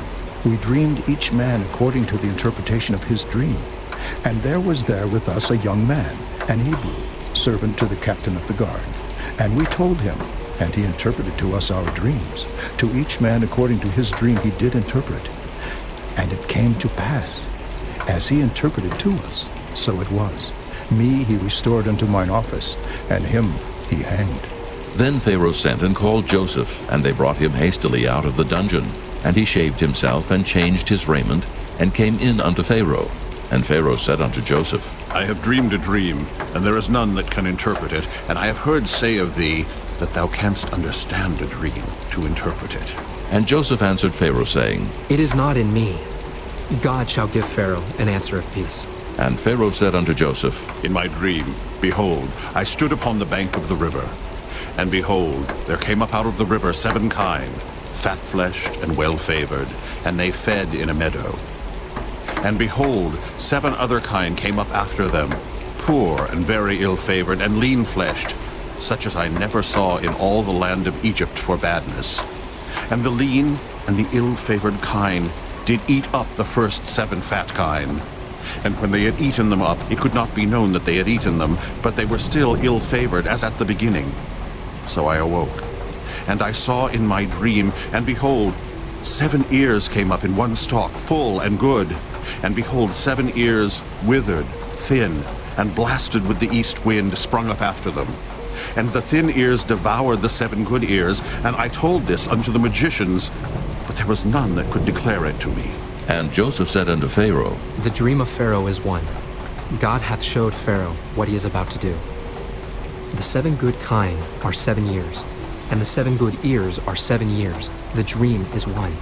We dreamed each man according to the interpretation of his dream. And there was there with us a young man, an Hebrew, servant to the captain of the guard. And we told him, and he interpreted to us our dreams. To each man according to his dream he did interpret. And it came to pass, as he interpreted to us, so it was. Me he restored unto mine office, and him he hanged. Then Pharaoh sent and called Joseph, and they brought him hastily out of the dungeon. And he shaved himself, and changed his raiment, and came in unto Pharaoh. And Pharaoh said unto Joseph, I have dreamed a dream, and there is none that can interpret it. And I have heard say of thee, that thou canst understand a dream to interpret it. And Joseph answered Pharaoh, saying, It is not in me. God shall give Pharaoh an answer of peace. And Pharaoh said unto Joseph, In my dream, behold, I stood upon the bank of the river. And behold, there came up out of the river 7 kine, fat-fleshed and well-favored, and they fed in a meadow. And behold, 7 other kine came up after them, poor and very ill-favored and lean-fleshed, such as I never saw in all the land of Egypt for badness. And the lean and the ill-favored kine did eat up the first 7 fat kine. And when they had eaten them up, it could not be known that they had eaten them, but they were still ill-favored as at the beginning. So I awoke, and I saw in my dream, and behold, 7 ears came up in one stalk, full and good. And behold, 7 ears withered, thin, and blasted with the east wind sprung up after them. And the thin ears devoured the 7 good ears, and I told this unto the magicians, but there was none that could declare it to me. And Joseph said unto Pharaoh, The dream of Pharaoh is one. God hath showed Pharaoh what he is about to do. The 7 good kine are 7 years, and the 7 good ears are 7 years. The dream is one.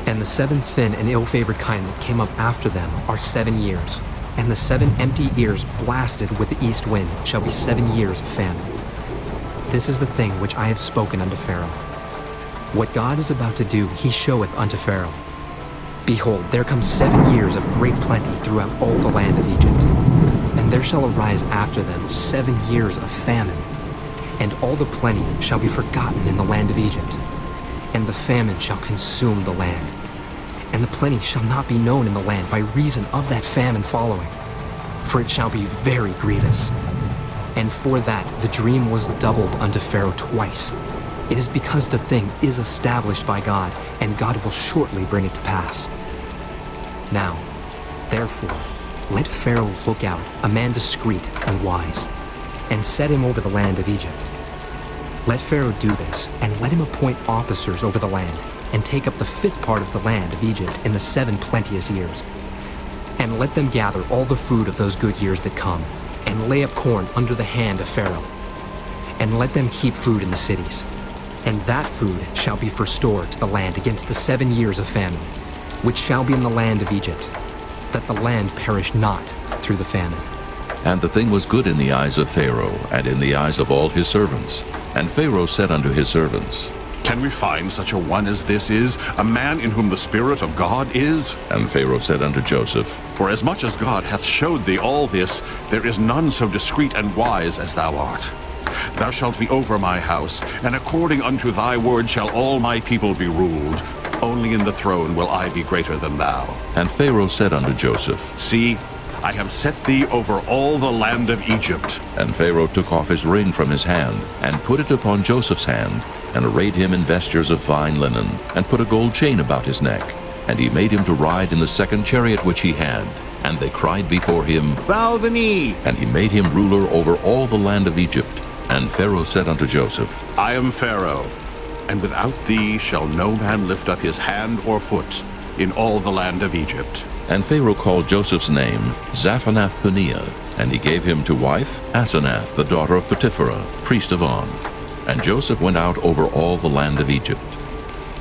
And the 7 thin and ill-favored kine that came up after them are 7 years. And the 7 empty ears blasted with the east wind shall be 7 years of famine. This is the thing which I have spoken unto Pharaoh. What God is about to do, he showeth unto Pharaoh. Behold, there come 7 years of great plenty throughout all the land of Egypt. And there shall arise after them 7 years of famine. And all the plenty shall be forgotten in the land of Egypt. And the famine shall consume the land. And the plenty shall not be known in the land by reason of that famine following. For it shall be very grievous. And for that the dream was doubled unto Pharaoh twice. It is because the thing is established by God, and God will shortly bring it to pass. Now, therefore, let Pharaoh look out, a man discreet and wise, and set him over the land of Egypt. Let Pharaoh do this, and let him appoint officers over the land, and take up the 5th part of the land of Egypt in the 7 plenteous years. And let them gather all the food of those good years that come, and lay up corn under the hand of Pharaoh. And let them keep food in the cities. And that food shall be for store to the land against the 7 years of famine, which shall be in the land of Egypt, that the land perish not through the famine. And the thing was good in the eyes of Pharaoh, and in the eyes of all his servants. And Pharaoh said unto his servants, Can we find such a one as this is, a man in whom the Spirit of God is? And Pharaoh said unto Joseph, For as much as God hath showed thee all this, there is none so discreet and wise as thou art. Thou shalt be over my house, and according unto thy word shall all my people be ruled. Only in the throne will I be greater than thou. And Pharaoh said unto Joseph, See, I have set thee over all the land of Egypt. And Pharaoh took off his ring from his hand, and put it upon Joseph's hand, and arrayed him in vestures of fine linen, and put a gold chain about his neck. And he made him to ride in the second chariot which he had. And they cried before him, Bow the knee. And he made him ruler over all the land of Egypt. And Pharaoh said unto Joseph, I am Pharaoh, and without thee shall no man lift up his hand or foot in all the land of Egypt. And Pharaoh called Joseph's name Zaphanath-Paneah, and he gave him to wife Asenath, the daughter of Potiphera, priest of On. And Joseph went out over all the land of Egypt.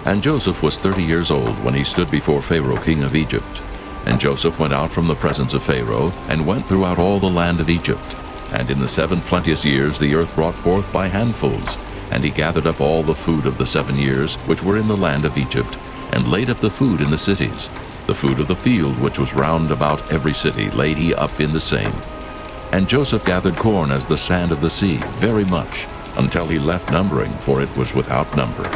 And Joseph was 30 years old when he stood before Pharaoh king of Egypt. And Joseph went out from the presence of Pharaoh, and went throughout all the land of Egypt. And in the 7 plenteous years the earth brought forth by handfuls. And he gathered up all the food of the 7 years which were in the land of Egypt, and laid up the food in the cities. The food of the field which was round about every city laid he up in the same. And Joseph gathered corn as the sand of the sea, very much, until he left numbering, for it was without number.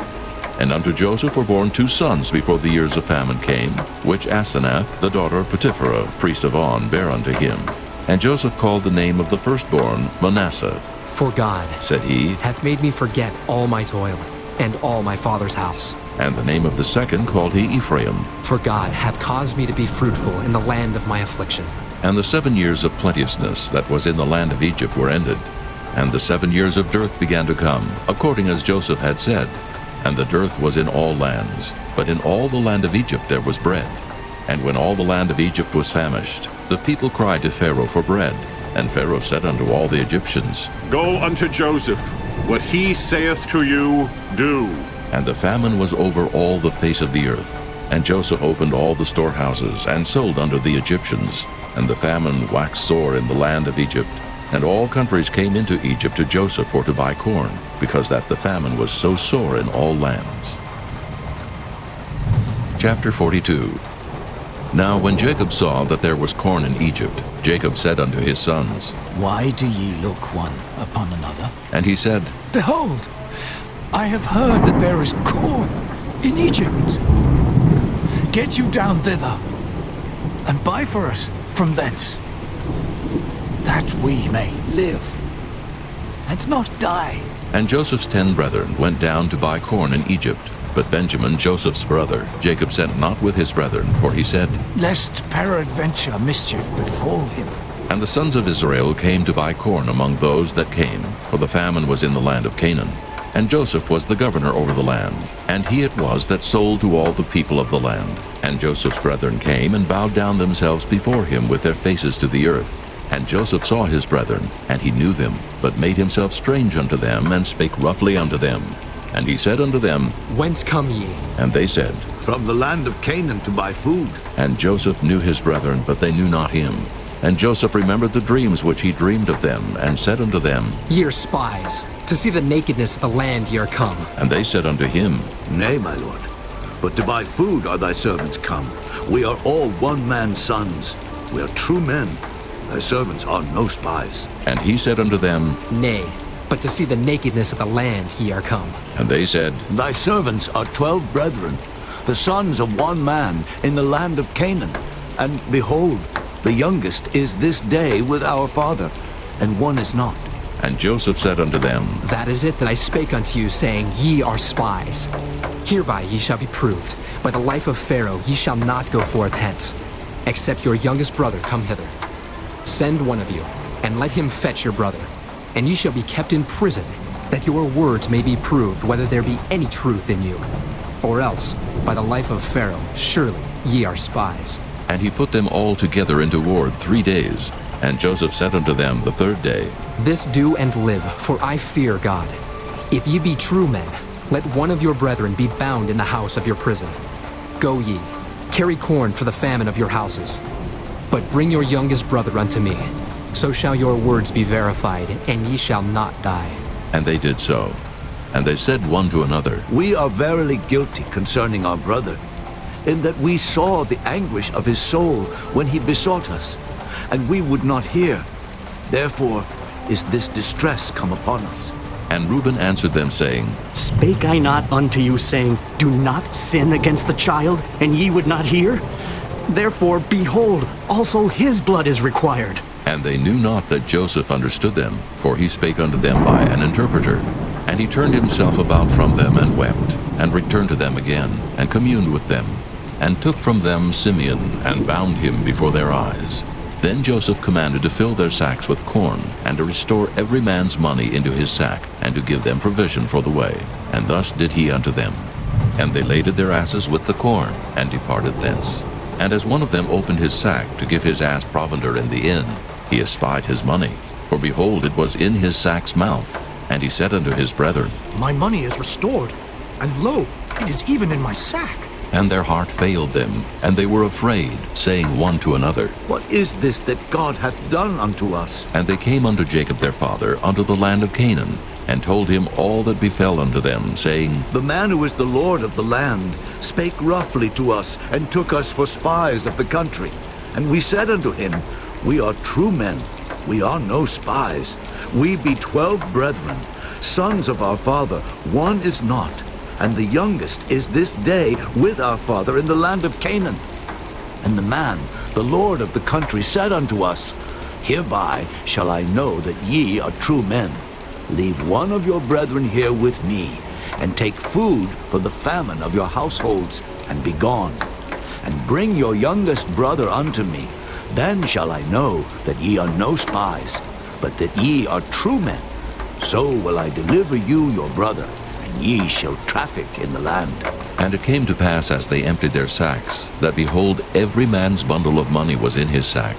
And unto Joseph were born 2 sons before the years of famine came, which Asenath, the daughter of Potiphera, priest of On, bare unto him. And Joseph called the name of the firstborn Manasseh. For God, said he, hath made me forget all my toil, and all my father's house. And the name of the second called he Ephraim. For God hath caused me to be fruitful in the land of my affliction. And the 7 years of plenteousness that was in the land of Egypt were ended. And the 7 years of dearth began to come, according as Joseph had said. And the dearth was in all lands, but in all the land of Egypt there was bread. And when all the land of Egypt was famished, the people cried to Pharaoh for bread. And Pharaoh said unto all the Egyptians, Go unto Joseph, what he saith to you, do. And the famine was over all the face of the earth. And Joseph opened all the storehouses, and sold unto the Egyptians. And the famine waxed sore in the land of Egypt. And all countries came into Egypt to Joseph for to buy corn, because that the famine was so sore in all lands. Chapter 42. Now when Jacob saw that there was corn in Egypt, Jacob said unto his sons, Why do ye look one upon another? And he said, Behold, I have heard that there is corn in Egypt. Get you down thither, and buy for us from thence, that we may live, and not die. And Joseph's 10 brethren went down to buy corn in Egypt. But Benjamin, Joseph's brother, Jacob sent not with his brethren, for he said, Lest peradventure mischief befall him. And the sons of Israel came to buy corn among those that came, for the famine was in the land of Canaan. And Joseph was the governor over the land, and he it was that sold to all the people of the land. And Joseph's brethren came and bowed down themselves before him with their faces to the earth. And Joseph saw his brethren, and he knew them, but made himself strange unto them, and spake roughly unto them. And he said unto them, Whence come ye? And they said, From the land of Canaan to buy food. And Joseph knew his brethren, but they knew not him. And Joseph remembered the dreams which he dreamed of them, and said unto them, Ye are spies, to see the nakedness of the land ye are come. And they said unto him, Nay, my lord, but to buy food are thy servants come. We are all one man's sons. We are true men. Thy servants are no spies. And he said unto them, Nay, but to see the nakedness of the land ye are come. And they said, Thy servants are 12 brethren, the sons of one man in the land of Canaan. And behold, the youngest is this day with our father, and one is not. And Joseph said unto them, That is it that I spake unto you, saying, Ye are spies. Hereby ye shall be proved. By the life of Pharaoh ye shall not go forth hence, except your youngest brother come hither. Send one of you, and let him fetch your brother. And ye shall be kept in prison, that your words may be proved whether there be any truth in you. Or else, by the life of Pharaoh, surely ye are spies. And he put them all together into ward 3 days. And Joseph said unto them the 3rd day, This do and live, for I fear God. If ye be true men, let one of your brethren be bound in the house of your prison. Go ye, carry corn for the famine of your houses. But bring your youngest brother unto me. So shall your words be verified, and ye shall not die. And they did so. And they said one to another, We are verily guilty concerning our brother. in that we saw the anguish of his soul when he besought us, and we would not hear. Therefore is this distress come upon us. And Reuben answered them, saying, Spake I not unto you, saying, Do not sin against the child, and ye would not hear? Therefore, behold, also his blood is required. And they knew not that Joseph understood them, for he spake unto them by an interpreter. And he turned himself about from them, and wept, and returned to them again, and communed with them, and took from them Simeon, and bound him before their eyes. Then Joseph commanded to fill their sacks with corn, and to restore every man's money into his sack, and to give them provision for the way. And thus did he unto them. And they laded their asses with the corn, and departed thence. And as one of them opened his sack to give his ass provender in the inn, he espied his money. For behold, it was in his sack's mouth. And he said unto his brethren, My money is restored, and lo, it is even in my sack. And their heart failed them, and they were afraid, saying one to another, What is this that God hath done unto us? And they came unto Jacob their father unto the land of Canaan, and told him all that befell unto them, saying, The man who is the Lord of the land spake roughly to us, and took us for spies of the country. And we said unto him, We are true men, we are no spies. We be 12 brethren, sons of our father, one is not, and the youngest is this day with our father in the land of Canaan. And the man, the Lord of the country, said unto us, Hereby shall I know that ye are true men. Leave one of your brethren here with me, and take food for the famine of your households, and be gone. And bring your youngest brother unto me. Then shall I know that ye are no spies, but that ye are true men. So will I deliver you your brother, and ye shall traffic in the land. And it came to pass, as they emptied their sacks, that behold, every man's bundle of money was in his sack.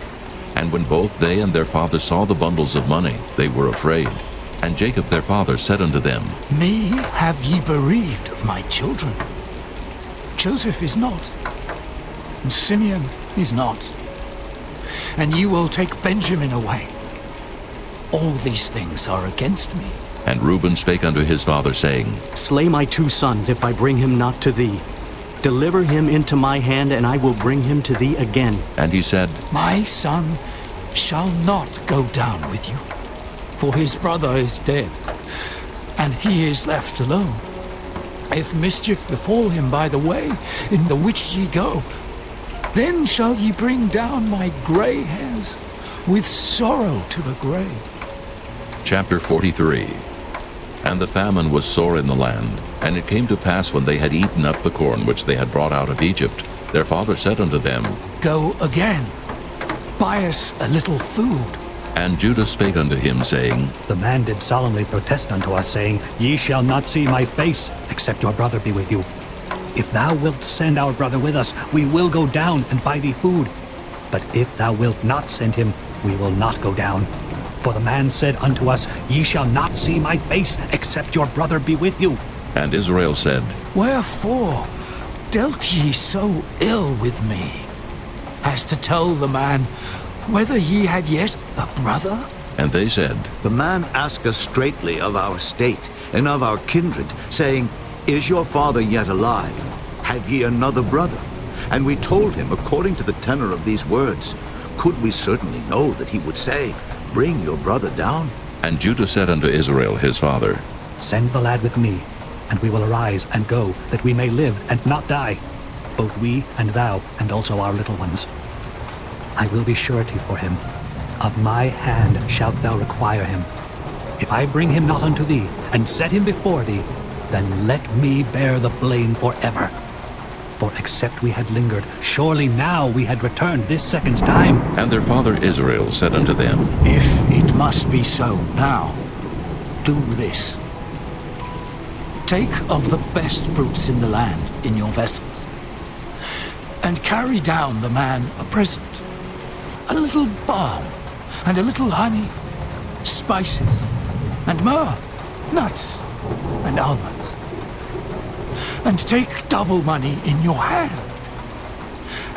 And when both they and their father saw the bundles of money, they were afraid. And Jacob their father said unto them, Me have ye bereaved of my children. Joseph is not, and Simeon is not, and ye will take Benjamin away. All these things are against me. And Reuben spake unto his father, saying, Slay my 2 sons, if I bring him not to thee. Deliver him into my hand, and I will bring him to thee again. And he said, My son shall not go down with you, for his brother is dead, and he is left alone. If mischief befall him by the way in the which ye go, then shall ye bring down my gray hairs with sorrow to the grave. Chapter 43. And the famine was sore in the land. And it came to pass, when they had eaten up the corn which they had brought out of Egypt, their father said unto them, Go again, buy us a little food. And Judah spake unto him, saying, The man did solemnly protest unto us, saying, Ye shall not see my face, except your brother be with you. If thou wilt send our brother with us, we will go down and buy thee food. But if thou wilt not send him, we will not go down. For the man said unto us, Ye shall not see my face, except your brother be with you. And Israel said, Wherefore dealt ye so ill with me, as to tell the man whether ye had yet a brother? And they said, The man asked us straitly of our state, and of our kindred, saying, Is your father yet alive? Have ye another brother? And we told him according to the tenor of these words. Could we certainly know that he would say, Bring your brother down? And Judah said unto Israel his father, Send the lad with me, and we will arise and go, that we may live and not die, both we and thou, and also our little ones. I will be surety for him. Of my hand shalt thou require him. If I bring him not unto thee, and set him before thee, then let me bear the blame forever. For except we had lingered, surely now we had returned this second time. And their father Israel said unto them, If it must be so now, do this. Take of the best fruits in the land in your vessels, and carry down the man a present, a little balm, and a little honey, spices, and myrrh, nuts, and almonds. And take double money in your hand,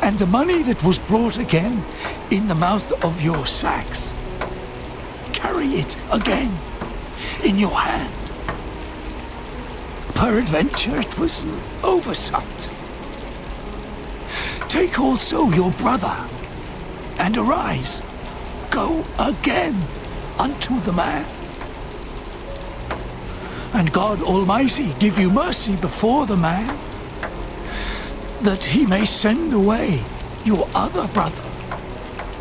and the money that was brought again in the mouth of your sacks. Carry it again in your hand. Peradventure it was oversight. Take also your brother, and arise, go again unto the man. And God Almighty give you mercy before the man, that he may send away your other brother,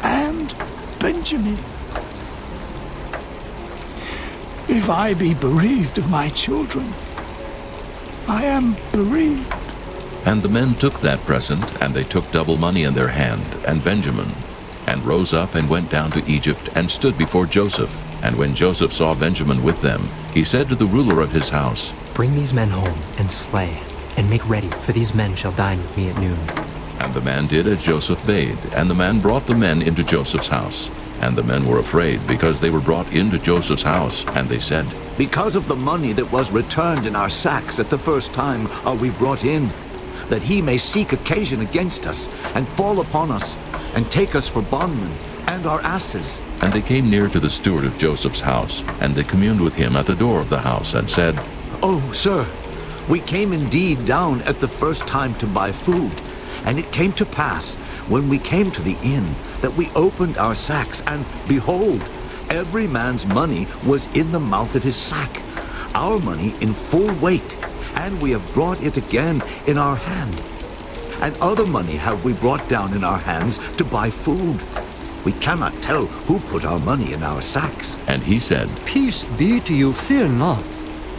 and Benjamin. If I be bereaved of my children, I am bereaved. And the men took that present, and they took double money in their hand, and Benjamin, and rose up and went down to Egypt, and stood before Joseph. And when Joseph saw Benjamin with them, he said to the ruler of his house, Bring these men home, and slay, and make ready, for these men shall dine with me at noon. And the man did as Joseph bade, and the man brought the men into Joseph's house. And the men were afraid, because they were brought into Joseph's house, and they said, Because of the money that was returned in our sacks at the first time are we brought in, that he may seek occasion against us, and fall upon us, and take us for bondmen, and our asses. And they came near to the steward of Joseph's house, and they communed with him at the door of the house, and said, Oh, sir, we came indeed down at the first time to buy food, and it came to pass, when we came to the inn, that we opened our sacks, and behold, every man's money was in the mouth of his sack, our money in full weight, and we have brought it again in our hand. And other money have we brought down in our hands to buy food. We cannot tell who put our money in our sacks. And he said, Peace be to you, fear not.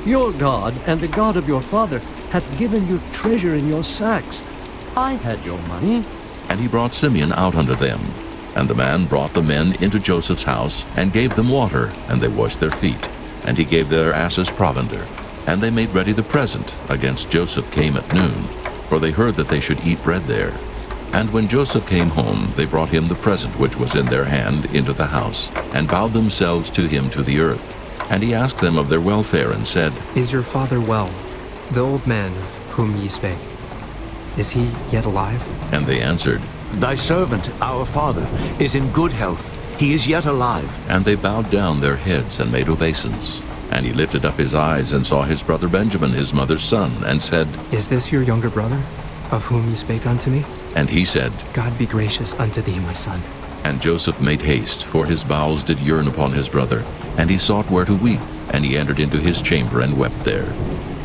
Your God and the God of your father hath given you treasure in your sacks. I had your money. And he brought Simeon out unto them. And the man brought the men into Joseph's house, and gave them water, and they washed their feet. And he gave their asses provender. And they made ready the present against Joseph came at noon, for they heard that they should eat bread there. And when Joseph came home, they brought him the present which was in their hand into the house, and bowed themselves to him to the earth. And he asked them of their welfare, and said, Is your father well, the old man of whom ye spake? Is he yet alive? And they answered, Thy servant, our father, is in good health. He is yet alive. And they bowed down their heads and made obeisance. And he lifted up his eyes and saw his brother Benjamin, his mother's son, and said, Is this your younger brother, of whom ye spake unto me? And he said, God be gracious unto thee, my son. And Joseph made haste, for his bowels did yearn upon his brother. And he sought where to weep, and he entered into his chamber and wept there.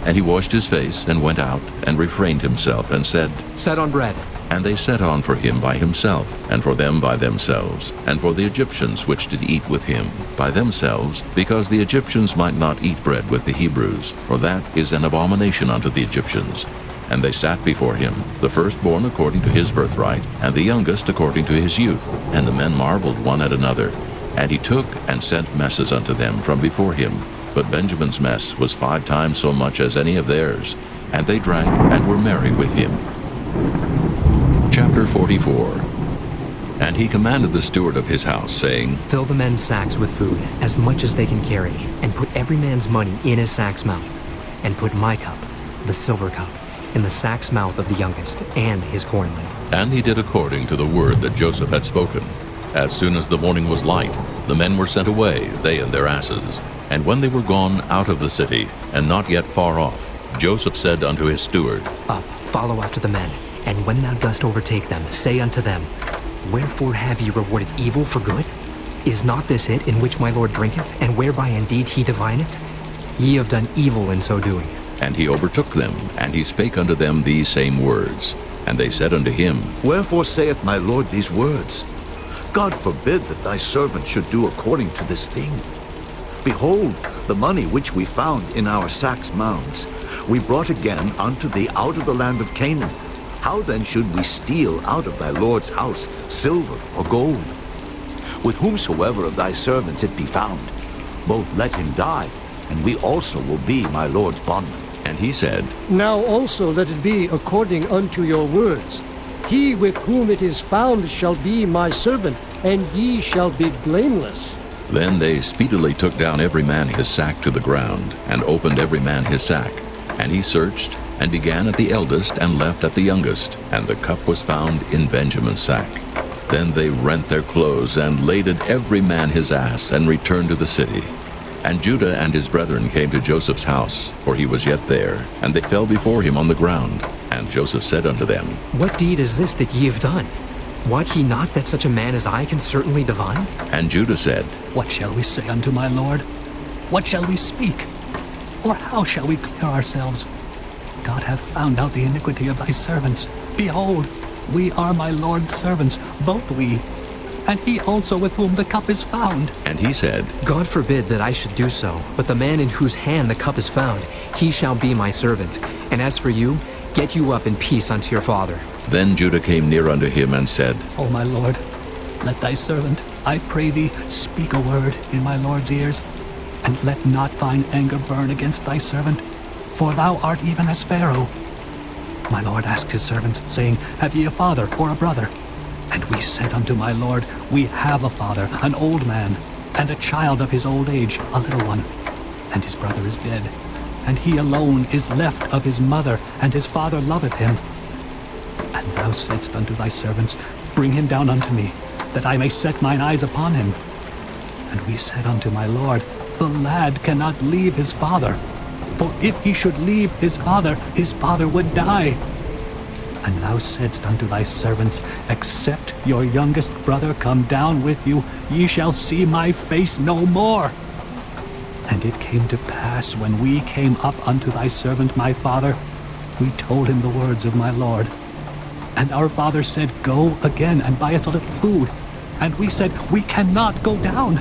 And he washed his face, and went out, and refrained himself, and said, Set on bread. And they set on for him by himself, and for them by themselves, and for the Egyptians which did eat with him by themselves, because the Egyptians might not eat bread with the Hebrews, for that is an abomination unto the Egyptians. And they sat before him, the firstborn according to his birthright, and the youngest according to his youth. And the men marveled one at another. And he took and sent messes unto them from before him. But Benjamin's mess was 5 times so much as any of theirs. And they drank and were merry with him. Chapter 44. And he commanded the steward of his house, saying, Fill the men's sacks with food, as much as they can carry, and put every man's money in his sack's mouth. And put my cup, the silver cup, in the sack's mouth of the youngest, and his cornlet. And he did according to the word that Joseph had spoken. As soon as the morning was light, the men were sent away, they and their asses. And when they were gone out of the city, and not yet far off, Joseph said unto his steward, Up, follow after the men, and when thou dost overtake them, say unto them, Wherefore have ye rewarded evil for good? Is not this it in which my Lord drinketh, and whereby indeed he divineth? Ye have done evil in so doing. And he overtook them, and he spake unto them these same words. And they said unto him, Wherefore saith my Lord these words? God forbid that thy servant should do according to this thing. Behold, the money which we found in our sacks' mouths, we brought again unto thee out of the land of Canaan. How then should we steal out of thy Lord's house silver or gold? With whomsoever of thy servants it be found, both let him die, and we also will be my Lord's bondmen. And he said, Now also let it be according unto your words. He with whom it is found shall be my servant, and ye shall be blameless. Then they speedily took down every man his sack to the ground, and opened every man his sack. And he searched, and began at the eldest, and left at the youngest, and the cup was found in Benjamin's sack. Then they rent their clothes, and laded every man his ass, and returned to the city. And Judah and his brethren came to Joseph's house, for he was yet there, and they fell before him on the ground. And Joseph said unto them, What deed is this that ye have done? Wot ye not that such a man as I can certainly divine? And Judah said, What shall we say unto my lord? What shall we speak? Or how shall we clear ourselves? God hath found out the iniquity of thy servants. Behold, we are my lord's servants, both we, and he also with whom the cup is found. And he said, God forbid that I should do so, but the man in whose hand the cup is found, he shall be my servant. And as for you, get you up in peace unto your father. Then Judah came near unto him and said, O my lord, let thy servant, I pray thee, speak a word in my lord's ears, and let not thine anger burn against thy servant, for thou art even as Pharaoh. My lord asked his servants, saying, Have ye a father or a brother? And we said unto my lord, We have a father, an old man, and a child of his old age, a little one. And his brother is dead, and he alone is left of his mother, and his father loveth him. And thou saidst unto thy servants, Bring him down unto me, that I may set mine eyes upon him. And we said unto my lord, The lad cannot leave his father, for if he should leave his father would die. And thou saidst unto thy servants, Except your youngest brother come down with you, ye shall see my face no more. And it came to pass, when we came up unto thy servant my father, we told him the words of my lord. And our father said, Go again and buy us a little food. And we said, We cannot go down.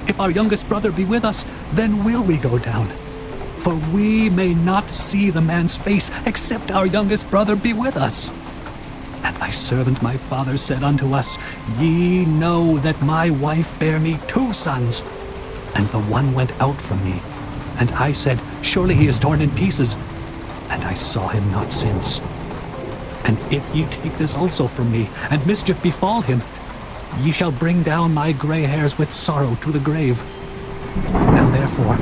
If our youngest brother be with us, then will we go down. For we may not see the man's face, except our youngest brother be with us. And thy servant my father said unto us, Ye know that my wife bare me 2 sons, and the one went out from me. And I said, Surely he is torn in pieces. And I saw him not since. And if ye take this also from me, and mischief befall him, ye shall bring down my gray hairs with sorrow to the grave. Now therefore,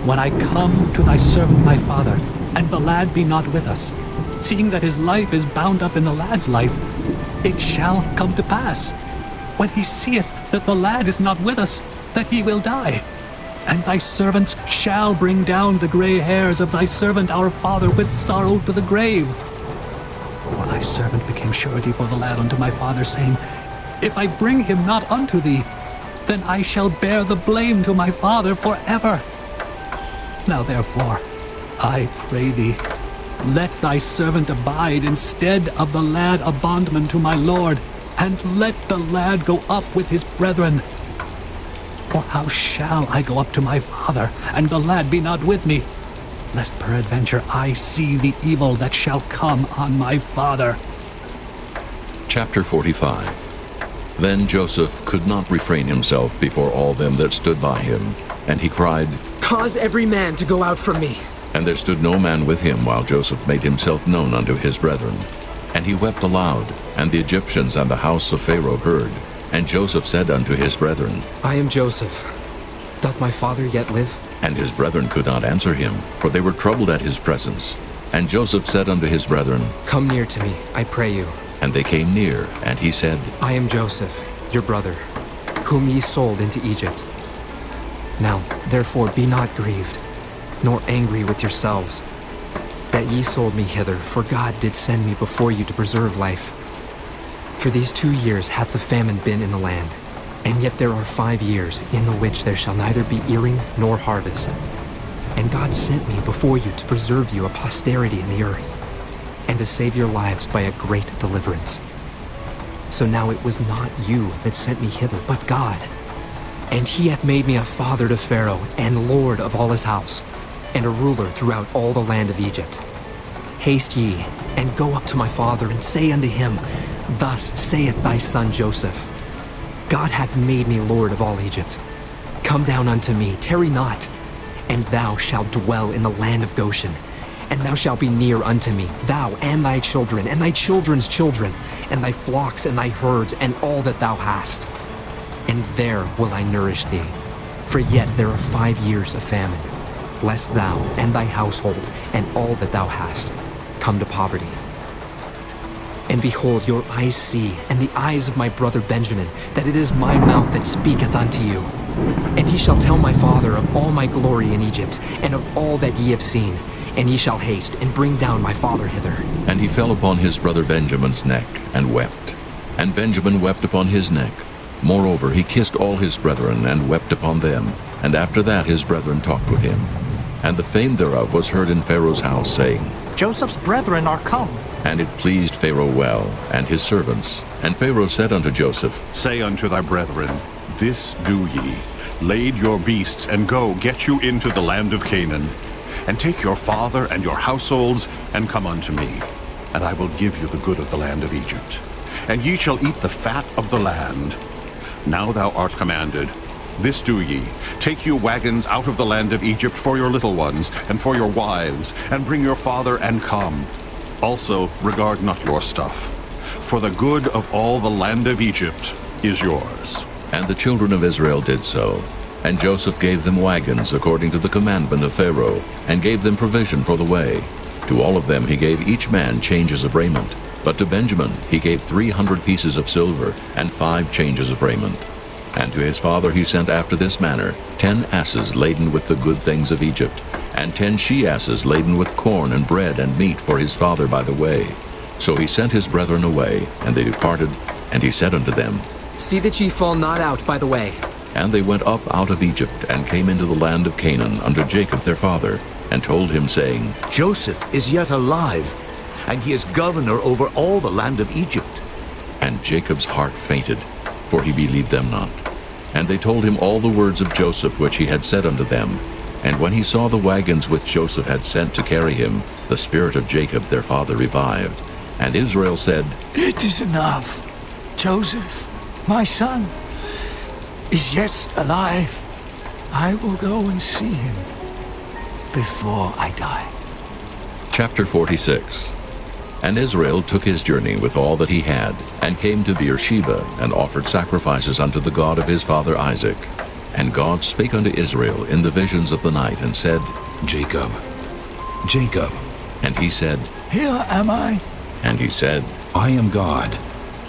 when I come to thy servant my father, and the lad be not with us, seeing that his life is bound up in the lad's life, it shall come to pass, when he seeth that the lad is not with us, that he will die. And thy servants shall bring down the gray hairs of thy servant our father with sorrow to the grave. For thy servant became surety for the lad unto my father, saying, If I bring him not unto thee, then I shall bear the blame to my father forever. Now therefore, I pray thee, let thy servant abide instead of the lad a bondman to my lord, and let the lad go up with his brethren. For how shall I go up to my father, and the lad be not with me, lest peradventure I see the evil that shall come on my father? Chapter 45. Then Joseph could not refrain himself before all them that stood by him, and he cried, Cause every man to go out from me. And there stood no man with him while Joseph made himself known unto his brethren. And he wept aloud, and the Egyptians and the house of Pharaoh heard. And Joseph said unto his brethren, I am Joseph. Doth my father yet live? And his brethren could not answer him, for they were troubled at his presence. And Joseph said unto his brethren, Come near to me, I pray you. And they came near, and he said, I am Joseph, your brother, whom ye sold into Egypt. Now, therefore, be not grieved, nor angry with yourselves, that ye sold me hither, for God did send me before you to preserve life. For these 2 years hath the famine been in the land, and yet there are 5 years in the which there shall neither be earing nor harvest. And God sent me before you to preserve you a posterity in the earth, and to save your lives by a great deliverance. So now it was not you that sent me hither, but God. And he hath made me a father to Pharaoh, and lord of all his house, and a ruler throughout all the land of Egypt. Haste ye, and go up to my father, and say unto him, Thus saith thy son Joseph, God hath made me lord of all Egypt. Come down unto me, tarry not, and thou shalt dwell in the land of Goshen. And thou shalt be near unto me, thou and thy children, and thy children's children, and thy flocks and thy herds, and all that thou hast. And there will I nourish thee. For yet there are 5 years of famine, lest thou and thy household, and all that thou hast, come to poverty. And behold, your eyes see, and the eyes of my brother Benjamin, that it is my mouth that speaketh unto you. And ye shall tell my father of all my glory in Egypt, and of all that ye have seen, and ye shall haste, and bring down my father hither. And he fell upon his brother Benjamin's neck, and wept. And Benjamin wept upon his neck. Moreover, he kissed all his brethren, and wept upon them. And after that his brethren talked with him. And the fame thereof was heard in Pharaoh's house, saying, Joseph's brethren are come. And it pleased Pharaoh well, and his servants. And Pharaoh said unto Joseph, Say unto thy brethren, This do ye, lade your beasts, and go, get you into the land of Canaan, and take your father and your households, and come unto me, and I will give you the good of the land of Egypt. And ye shall eat the fat of the land. Now thou art commanded, this do ye, take you wagons out of the land of Egypt for your little ones, and for your wives, and bring your father, and come. Also regard not your stuff, for the good of all the land of Egypt is yours. And the children of Israel did so. And Joseph gave them wagons according to the commandment of Pharaoh, and gave them provision for the way. To all of them he gave each man changes of raiment. But to Benjamin he gave 300 pieces of silver, and 5 changes of raiment. And to his father he sent after this manner 10 asses laden with the good things of Egypt, and 10 she-asses laden with corn and bread and meat for his father by the way. So he sent his brethren away, and they departed, and he said unto them, See that ye fall not out by the way. And they went up out of Egypt, and came into the land of Canaan unto Jacob their father, and told him, saying, Joseph is yet alive, and he is governor over all the land of Egypt. And Jacob's heart fainted, for he believed them not. And they told him all the words of Joseph which he had said unto them. And when he saw the wagons which Joseph had sent to carry him, the spirit of Jacob their father revived. And Israel said, It is enough. Joseph, my son, is yet alive. I will go and see him before I die. Chapter 46. And Israel took his journey with all that he had, and came to Beersheba, and offered sacrifices unto the God of his father Isaac. And God spake unto Israel in the visions of the night, and said, Jacob, Jacob. And he said, Here am I. And he said, I am God,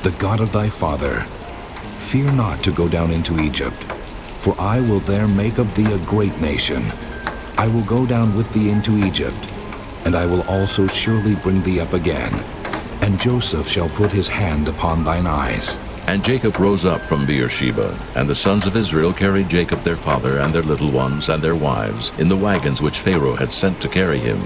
the God of thy father. Fear not to go down into Egypt, for I will there make of thee a great nation. I will go down with thee into Egypt, and I will also surely bring thee up again. And Joseph shall put his hand upon thine eyes. And Jacob rose up from Beersheba, and the sons of Israel carried Jacob their father, and their little ones, and their wives, in the wagons which Pharaoh had sent to carry him.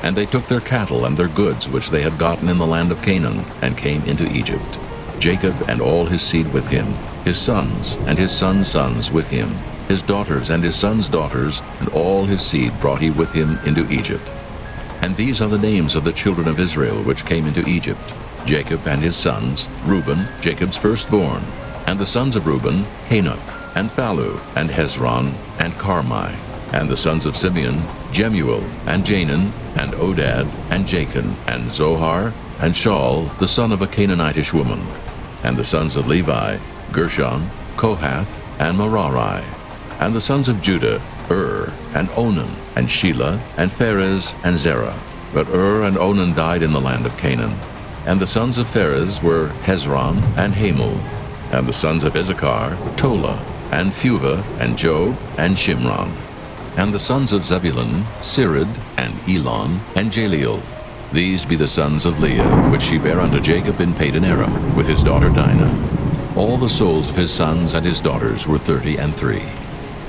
And they took their cattle and their goods which they had gotten in the land of Canaan, and came into Egypt. Jacob and all his seed with him, his sons and his sons' sons with him, his daughters and his sons' daughters, and all his seed brought he with him into Egypt. And these are the names of the children of Israel which came into Egypt: Jacob and his sons, Reuben, Jacob's firstborn, and the sons of Reuben, Hanok, and Phalu, and Hezron, and Carmi, and the sons of Simeon, Jemuel, and Janaan, and Odad, and Jachin, and Zohar, and Shaul, the son of a Canaanitish woman. And the sons of Levi, Gershon, Kohath, and Merari. And the sons of Judah, and Onan, and Shelah, and Pharez, and Zerah. But and Onan died in the land of Canaan. And the sons of Pharez were Hezron, and Hamul. And the sons of Issachar, Tola, and Phuvah, and Job, and Shimron. And the sons of Zebulun, Sirid, and Elon, and Jaleel. These be the sons of Leah, which she bare unto Jacob in Padan-aram, with his daughter Dinah. All the souls of his sons and his daughters were 33.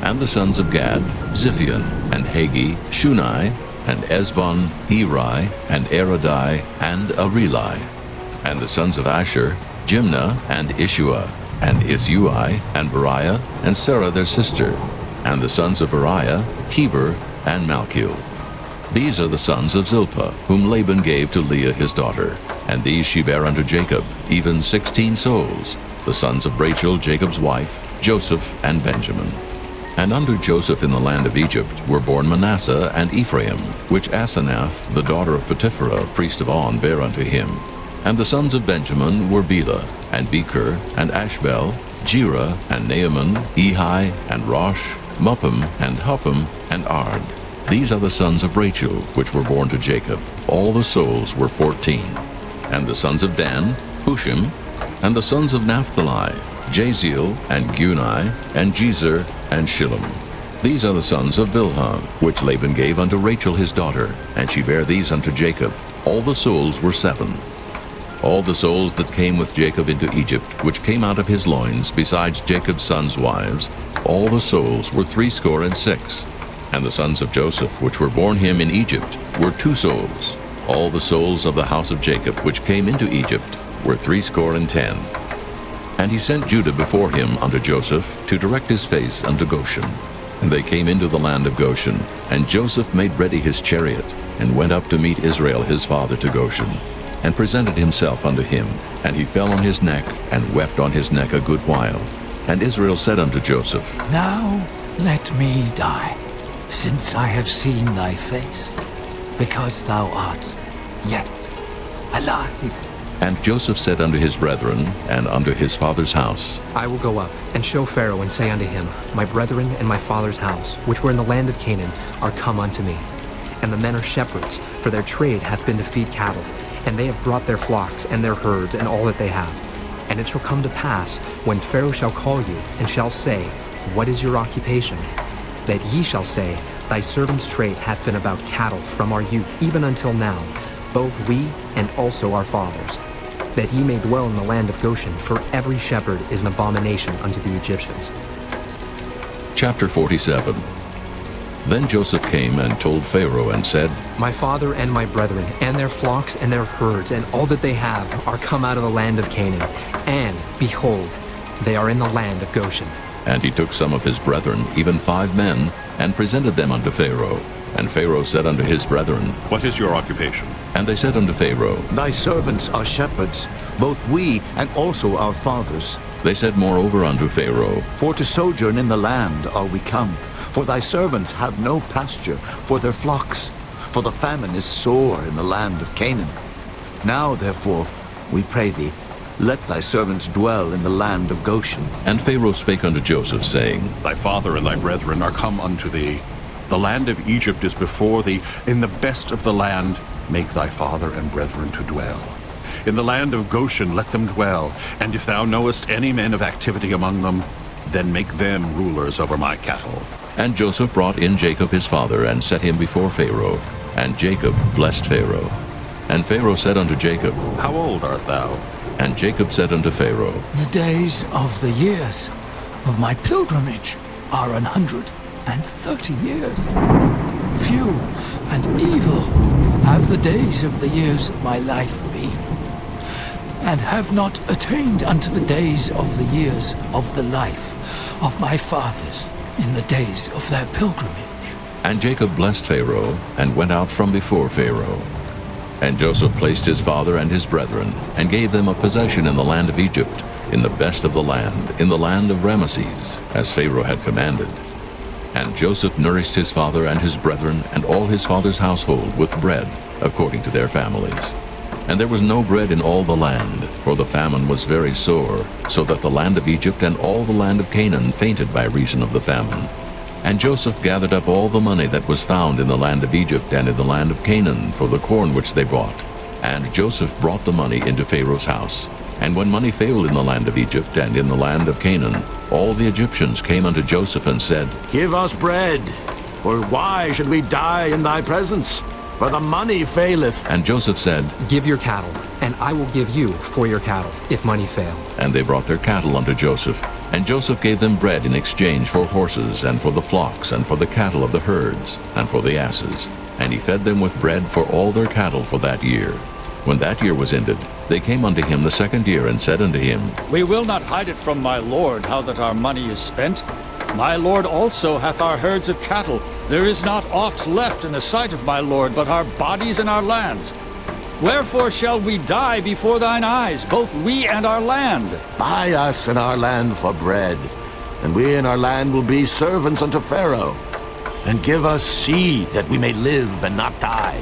And the sons of Gad, Ziphion, and Hagi, Shunai, and Ezbon, Eri, and Eradai, and Areli. And the sons of Asher, Jimnah, and Ishua, and Isui, and Beriah, and Sarah their sister. And the sons of Beriah, Heber, and Malchiel. These are the sons of Zilpah, whom Laban gave to Leah his daughter. And these she bare unto Jacob, even 16 souls, the sons of Rachel Jacob's wife, Joseph, and Benjamin. And unto Joseph in the land of Egypt were born Manasseh and Ephraim, which Asenath, the daughter of Potipherah, priest of On, bare unto him. And the sons of Benjamin were Bela, and Becher, and Ashbel, Jerah, and Naaman, Ehi, and Rosh, Muppim, and Huppim, and Ard. These are the sons of Rachel, which were born to Jacob. All the souls were 14. And the sons of Dan, Hushim. And the sons of Naphtali, Jaziel, and Guni, and Jezer, and Shillem. These are the sons of Bilhah, which Laban gave unto Rachel his daughter, and she bare these unto Jacob. All the souls were 7. All the souls that came with Jacob into Egypt, which came out of his loins, besides Jacob's sons' wives, all the souls were 66. And the sons of Joseph, which were born him in Egypt, were 2 souls. All the souls of the house of Jacob, which came into Egypt, were 70. And he sent Judah before him unto Joseph, to direct his face unto Goshen. And they came into the land of Goshen, and Joseph made ready his chariot, and went up to meet Israel his father to Goshen, and presented himself unto him. And he fell on his neck, and wept on his neck a good while. And Israel said unto Joseph, Now let me die, since I have seen thy face, because thou art yet alive. And Joseph said unto his brethren, and unto his father's house, I will go up, and show Pharaoh, and say unto him, My brethren and my father's house, which were in the land of Canaan, are come unto me. And the men are shepherds, for their trade hath been to feed cattle, and they have brought their flocks, and their herds, and all that they have. And it shall come to pass, when Pharaoh shall call you, and shall say, What is your occupation? That ye shall say, Thy servant's trade hath been about cattle from our youth, even until now, both we and also our fathers, that ye may dwell in the land of Goshen, for every shepherd is an abomination unto the Egyptians. Chapter 47. Then Joseph came and told Pharaoh, and said, My father and my brethren, and their flocks and their herds, and all that they have, are come out of the land of Canaan, and, behold, they are in the land of Goshen. And he took some of his brethren, even 5 men, and presented them unto Pharaoh. And Pharaoh said unto his brethren, What is your occupation? And they said unto Pharaoh, Thy servants are shepherds, both we and also our fathers. They said moreover unto Pharaoh, For to sojourn in the land are we come, for thy servants have no pasture for their flocks, for the famine is sore in the land of Canaan. Now therefore, we pray thee, let thy servants dwell in the land of Goshen. And Pharaoh spake unto Joseph, saying, Thy father and thy brethren are come unto thee. The land of Egypt is before thee. In the best of the land make thy father and brethren to dwell. In the land of Goshen let them dwell, and if thou knowest any men of activity among them, then make them rulers over my cattle. And Joseph brought in Jacob his father, and set him before Pharaoh. And Jacob blessed Pharaoh. And Pharaoh said unto Jacob, How old art thou? And Jacob said unto Pharaoh, The days of the years of my pilgrimage are 130 years. Few and evil have the days of the years of my life been, and have not attained unto the days of the years of the life of my fathers in the days of their pilgrimage. And Jacob blessed Pharaoh, and went out from before Pharaoh. And Joseph placed his father and his brethren, and gave them a possession in the land of Egypt, in the best of the land, in the land of Ramesses, as Pharaoh had commanded. And Joseph nourished his father and his brethren, and all his father's household with bread, according to their families. And there was no bread in all the land, for the famine was very sore, so that the land of Egypt and all the land of Canaan fainted by reason of the famine. And Joseph gathered up all the money that was found in the land of Egypt and in the land of Canaan for the corn which they bought. And Joseph brought the money into Pharaoh's house. And when money failed in the land of Egypt and in the land of Canaan, all the Egyptians came unto Joseph and said, Give us bread, for why should we die in thy presence? For the money faileth. And Joseph said, Give your cattle, and I will give you for your cattle, if money fail. And they brought their cattle unto Joseph. And Joseph gave them bread in exchange for horses, and for the flocks, and for the cattle of the herds, and for the asses. And he fed them with bread for all their cattle for that year. When that year was ended, they came unto him the second year, and said unto him, We will not hide it from my lord, how that our money is spent. My lord also hath our herds of cattle. There is not aught left in the sight of my lord, but our bodies and our lands. Wherefore shall we die before thine eyes, both we and our land? Buy us and our land for bread, and we and our land will be servants unto Pharaoh. And give us seed, that we may live and not die,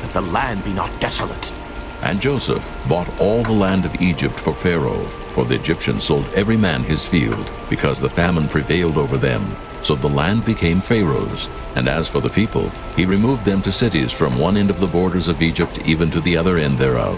that the land be not desolate. And Joseph bought all the land of Egypt for Pharaoh, for the Egyptians sold every man his field, because the famine prevailed over them. So the land became Pharaoh's. And as for the people, he removed them to cities from one end of the borders of Egypt even to the other end thereof.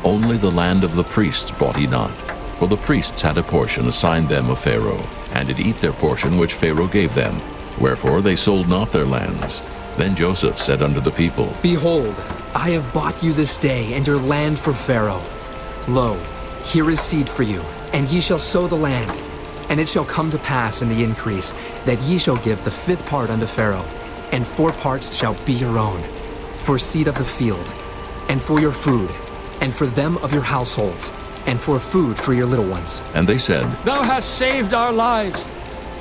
Only the land of the priests bought he not, for the priests had a portion assigned them of Pharaoh, and did eat their portion which Pharaoh gave them. Wherefore they sold not their lands. Then Joseph said unto the people, Behold, I have bought you this day and your land for Pharaoh. Lo, here is seed for you, and ye shall sow the land. And it shall come to pass in the increase, that ye shall give the 5th part unto Pharaoh, and 4 parts shall be your own, for seed of the field, and for your food, and for them of your households, and for food for your little ones. And they said, Thou hast saved our lives.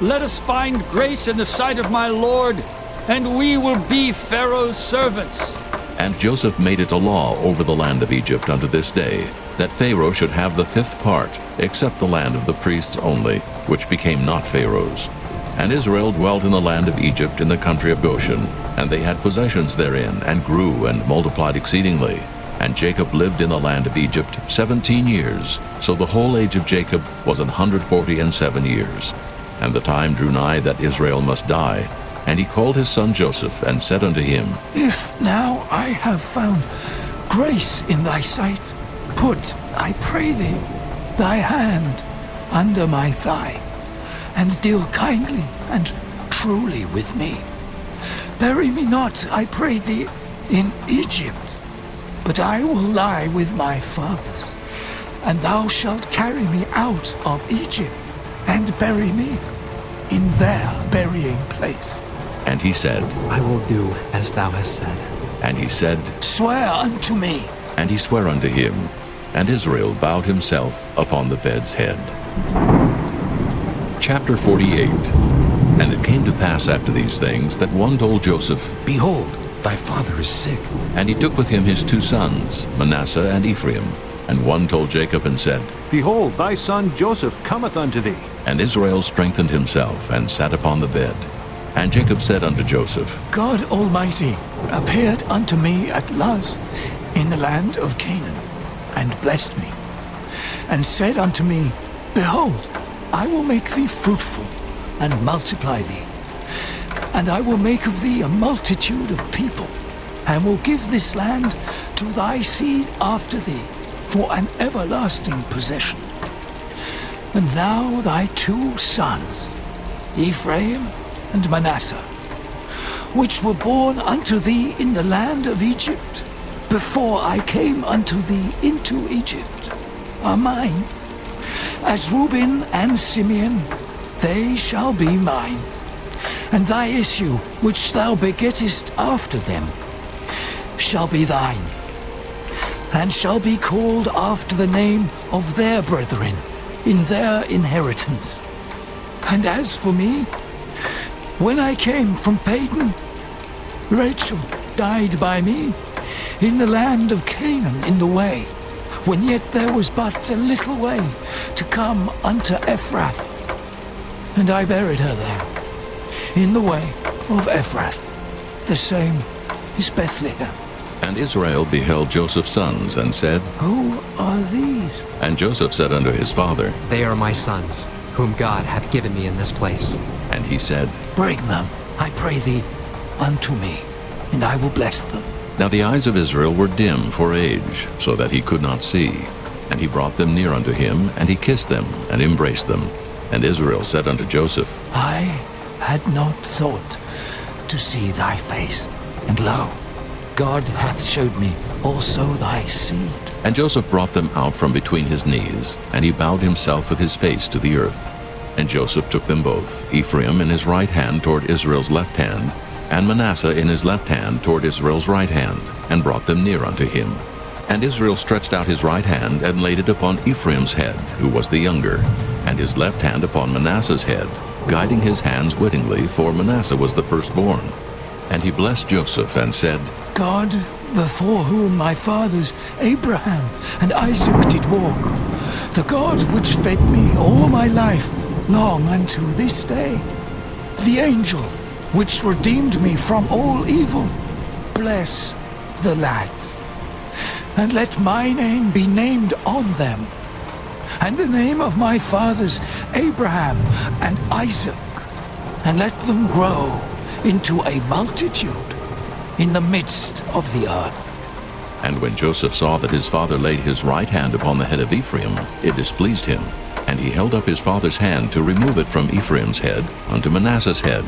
Let us find grace in the sight of my Lord, and we will be Pharaoh's servants. And Joseph made it a law over the land of Egypt unto this day, that Pharaoh should have the 5th part, except the land of the priests only, which became not Pharaoh's. And Israel dwelt in the land of Egypt in the country of Goshen, and they had possessions therein, and grew and multiplied exceedingly. And Jacob lived in the land of Egypt 17 years, so the whole age of Jacob was 147 years. And the time drew nigh that Israel must die. And he called his son Joseph, and said unto him, If now I have found grace in thy sight, put, I pray thee, thy hand under my thigh, and deal kindly and truly with me. Bury me not, I pray thee, in Egypt, but I will lie with my fathers, and thou shalt carry me out of Egypt, and bury me in their burying place. And he said, I will do as thou hast said. And he said, Swear unto me. And he sware unto him. And Israel bowed himself upon the bed's head. Chapter 48. And it came to pass after these things, that one told Joseph, Behold, thy father is sick. And he took with him his 2 sons, Manasseh and Ephraim. And one told Jacob and said, Behold, thy son Joseph cometh unto thee. And Israel strengthened himself, and sat upon the bed. And Jacob said unto Joseph, God Almighty appeared unto me at Luz in the land of Canaan, and blessed me, and said unto me, Behold, I will make thee fruitful, and multiply thee, and I will make of thee a multitude of people, and will give this land to thy seed after thee, for an everlasting possession. And now thy 2 sons, Ephraim and Manasseh, which were born unto thee in the land of Egypt, before I came unto thee into Egypt, are mine. As Reuben and Simeon, they shall be mine. And thy issue, which thou begettest after them, shall be thine, and shall be called after the name of their brethren in their inheritance. And as for me, when I came from Padan, Rachel died by me in the land of Canaan in the way, when yet there was but a little way to come unto Ephrath. And I buried her there, in the way of Ephrath. The same is Bethlehem. And Israel beheld Joseph's sons, and said, Who are these? And Joseph said unto his father, They are my sons, whom God hath given me in this place. And he said, Bring them, I pray thee, unto me, and I will bless them. Now the eyes of Israel were dim for age, so that he could not see. And he brought them near unto him, and he kissed them, and embraced them. And Israel said unto Joseph, I had not thought to see thy face, and lo, God hath showed me also thy seed. And Joseph brought them out from between his knees, and he bowed himself with his face to the earth. And Joseph took them both, Ephraim in his right hand toward Israel's left hand, and Manasseh in his left hand toward Israel's right hand, and brought them near unto him. And Israel stretched out his right hand, and laid it upon Ephraim's head, who was the younger, and his left hand upon Manasseh's head, guiding his hands wittingly, for Manasseh was the firstborn. And he blessed Joseph, and said, God, before whom my fathers Abraham and Isaac did walk, the God which fed me all my life long unto this day, the angel which redeemed me from all evil, bless the lads, and let my name be named on them, and the name of my fathers Abraham and Isaac, and let them grow into a multitude in the midst of the earth. And when Joseph saw that his father laid his right hand upon the head of Ephraim, it displeased him. And he held up his father's hand to remove it from Ephraim's head unto Manasseh's head.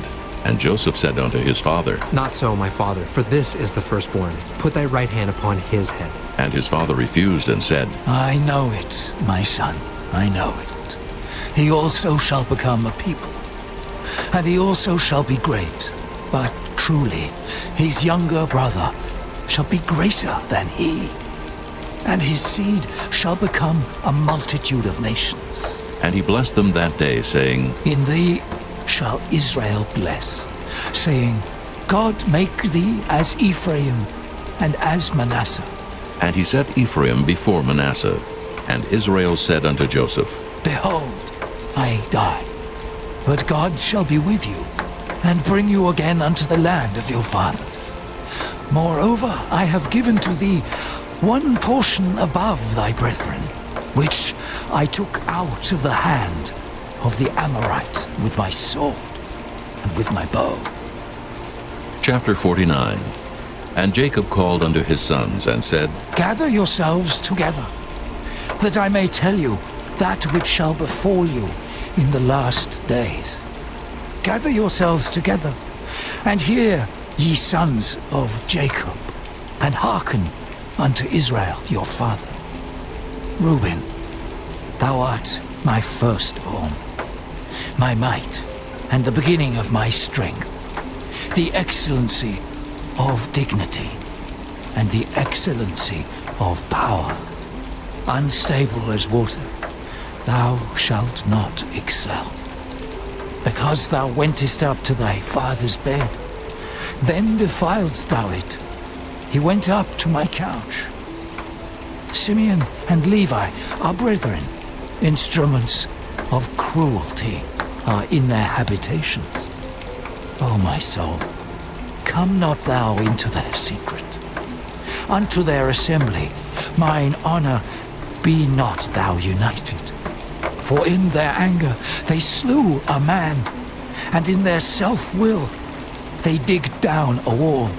And Joseph said unto his father, Not so, my father, for this is the firstborn. Put thy right hand upon his head. And his father refused and said, I know it, my son, I know it. He also shall become a people, and he also shall be great. But truly, his younger brother shall be greater than he, and his seed shall become a multitude of nations. And he blessed them that day, saying, In thee shall Israel bless, saying, God make thee as Ephraim and as Manasseh. And he set Ephraim before Manasseh. And Israel said unto Joseph, Behold, I die, but God shall be with you, and bring you again unto the land of your fathers. Moreover, I have given to thee one portion above thy brethren, which I took out of the hand of the Amorite with my sword and with my bow. Chapter 49. And Jacob called unto his sons, and said, Gather yourselves together, that I may tell you that which shall befall you in the last days. Gather yourselves together, and hear, ye sons of Jacob, and hearken unto Israel your father. Reuben, thou art my firstborn, my might, and the beginning of my strength, the excellency of dignity, and the excellency of power. Unstable as water, thou shalt not excel. Because thou wentest up to thy father's bed, then defiledst thou it. He went up to my couch. Simeon and Levi are brethren. Instruments of cruelty are in their habitations. O my soul, come not thou into their secret. Unto their assembly, mine honor, be not thou united. For in their anger they slew a man, and in their self-will they dig down a wall.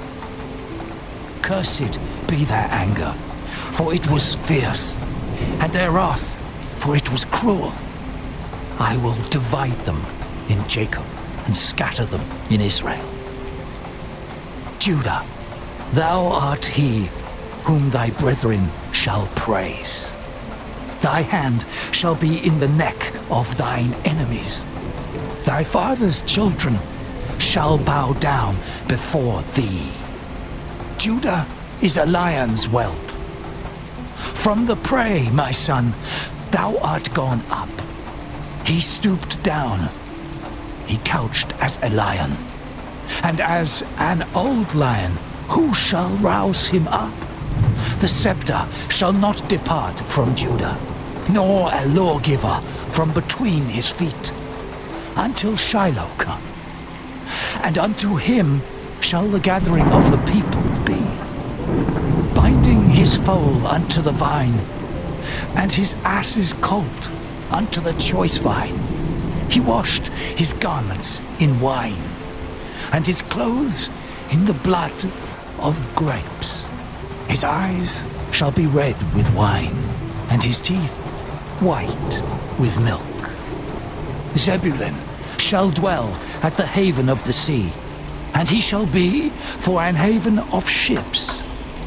Cursed be their anger, for it was fierce, and their wrath, for it was cruel. I will divide them in Jacob, and scatter them in Israel. Judah, thou art he whom thy brethren shall praise. Thy hand shall be in the neck of thine enemies. Thy father's children shall bow down before thee. Judah is a lion's whelp. From the prey, my son, thou art gone up. He stooped down. He couched as a lion. And as an old lion, who shall rouse him up? The scepter shall not depart from Judah, nor a lawgiver from between his feet, until Shiloh come. And unto him shall the gathering of the people be, binding his foal unto the vine, and his ass's colt unto the choice vine. He washed his garments in wine, and his clothes in the blood of grapes. His eyes shall be red with wine, and his teeth white with milk. Zebulun shall dwell at the haven of the sea, and he shall be for an haven of ships,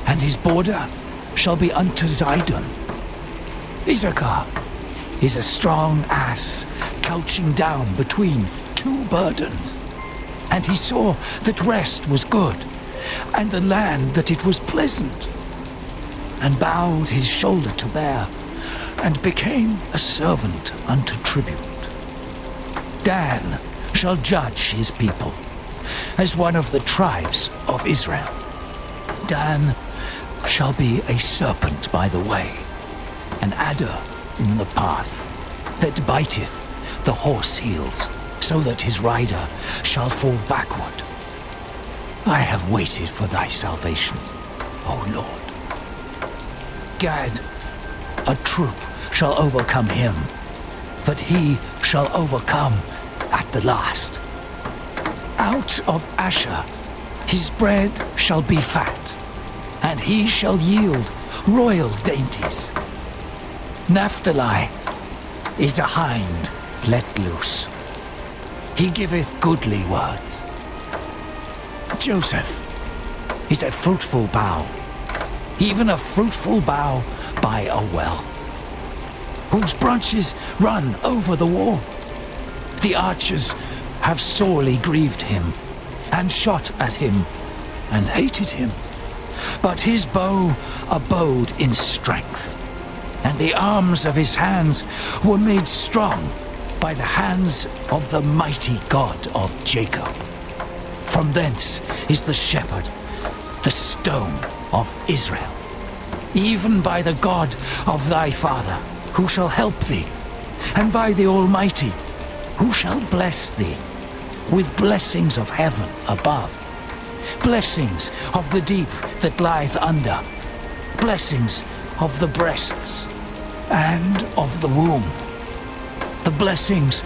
and his border shall be unto Zidon. Issachar is a strong ass, couching down between two burdens. And he saw that rest was good, and the land that it was pleasant, and bowed his shoulder to bear, and became a servant unto tribute. Dan shall judge his people, as one of the tribes of Israel. Dan shall be a serpent by the way, an adder in the path, that biteth the horse heels, so that his rider shall fall backward. I have waited for thy salvation, O Lord. Gad, a troop shall overcome him, but he shall overcome at the last. Out of Asher his bread shall be fat, and he shall yield royal dainties. Naphtali is a hind let loose. He giveth goodly words. Joseph, is a fruitful bough, even a fruitful bough by a well, whose branches run over the wall. The archers have sorely grieved him, and shot at him, and hated him. But his bow abode in strength, and the arms of his hands were made strong by the hands of the mighty God of Jacob. From thence is the shepherd, the stone of Israel, even by the God of thy father, who shall help thee, and by the Almighty, who shall bless thee with blessings of heaven above, blessings of the deep that lieth under, blessings of the breasts and of the womb. The blessings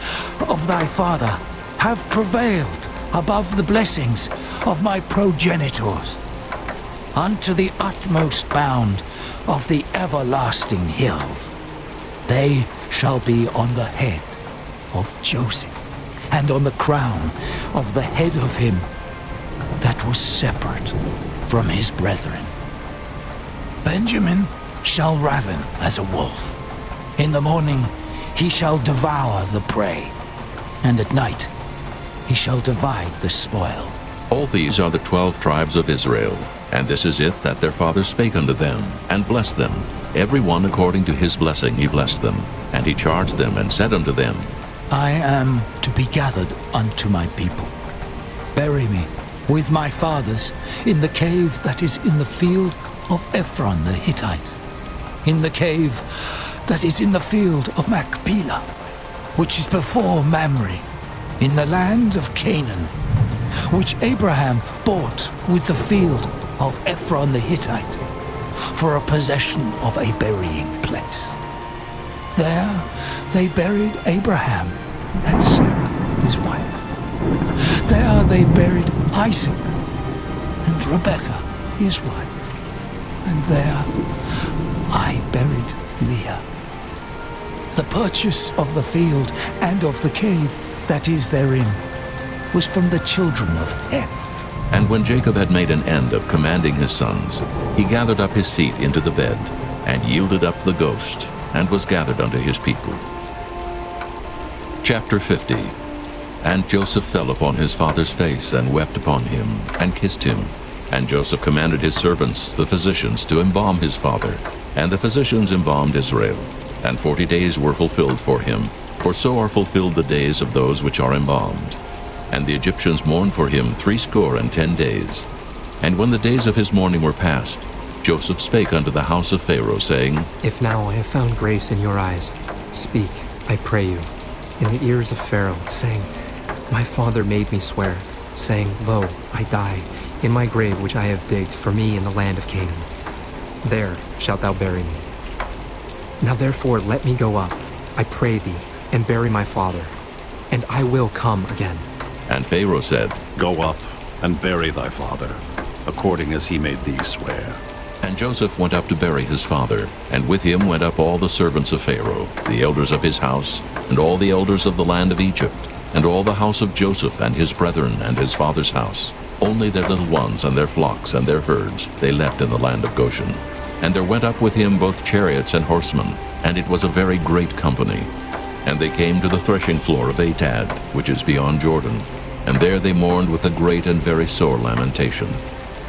of thy father have prevailed above the blessings of my progenitors, unto the utmost bound of the everlasting hills. They shall be on the head of Joseph, and on the crown of the head of him that was separate from his brethren. Benjamin shall raven as a wolf. In the morning he shall devour the prey, and at night he shall divide the spoil. All these are the 12 tribes of Israel, and this is it that their father spake unto them, and blessed them. Every one according to his blessing he blessed them. And he charged them, and said unto them, I am to be gathered unto my people. Bury me with my fathers in the cave that is in the field of Ephron the Hittite, in the cave that is in the field of Machpelah, which is before Mamre, in the land of Canaan, which Abraham bought with the field of Ephron the Hittite, for a possession of a burying place. There they buried Abraham and Sarah his wife. There they buried Isaac and Rebekah his wife. And there I buried Leah. The purchase of the field and of the cave that is therein was from the children of Heth. And when Jacob had made an end of commanding his sons, he gathered up his feet into the bed, and yielded up the ghost, and was gathered unto his people. Chapter 50. And Joseph fell upon his father's face, and wept upon him, and kissed him. And Joseph commanded his servants, the physicians, to embalm his father. And the physicians embalmed Israel. And 40 days were fulfilled for him, for so are fulfilled the days of those which are embalmed. And the Egyptians mourned for him 60 days. And when the days of his mourning were past, Joseph spake unto the house of Pharaoh, saying, If now I have found grace in your eyes, speak, I pray you, in the ears of Pharaoh, saying, My father made me swear, saying, Lo, I die in my grave which I have digged for me in the land of Canaan. There shalt thou bury me. Now therefore let me go up, I pray thee, and bury my father, and I will come again. And Pharaoh said, Go up and bury thy father, according as he made thee swear. And Joseph went up to bury his father, and with him went up all the servants of Pharaoh, the elders of his house, and all the elders of the land of Egypt, and all the house of Joseph and his brethren and his father's house. Only their little ones and their flocks and their herds they left in the land of Goshen. And there went up with him both chariots and horsemen, and it was a very great company. And they came to the threshing floor of Atad, which is beyond Jordan. And there they mourned with a great and very sore lamentation.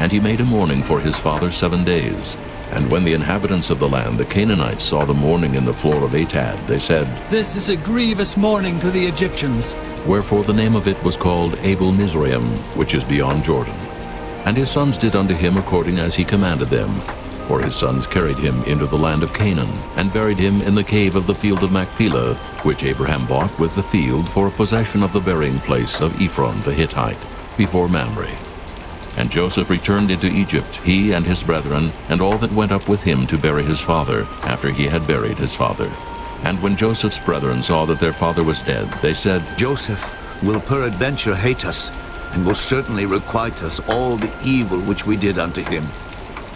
And he made a mourning for his father 7 days. And when the inhabitants of the land, the Canaanites, saw the mourning in the floor of Atad, they said, This is a grievous mourning to the Egyptians. Wherefore the name of it was called Abel Mizraim, which is beyond Jordan. And his sons did unto him according as he commanded them. For his sons carried him into the land of Canaan, and buried him in the cave of the field of Machpelah, which Abraham bought with the field for a possession of the burying place of Ephron the Hittite, before Mamre. And Joseph returned into Egypt, he and his brethren, and all that went up with him to bury his father, after he had buried his father. And when Joseph's brethren saw that their father was dead, they said, Joseph will peradventure hate us, and will certainly requite us all the evil which we did unto him.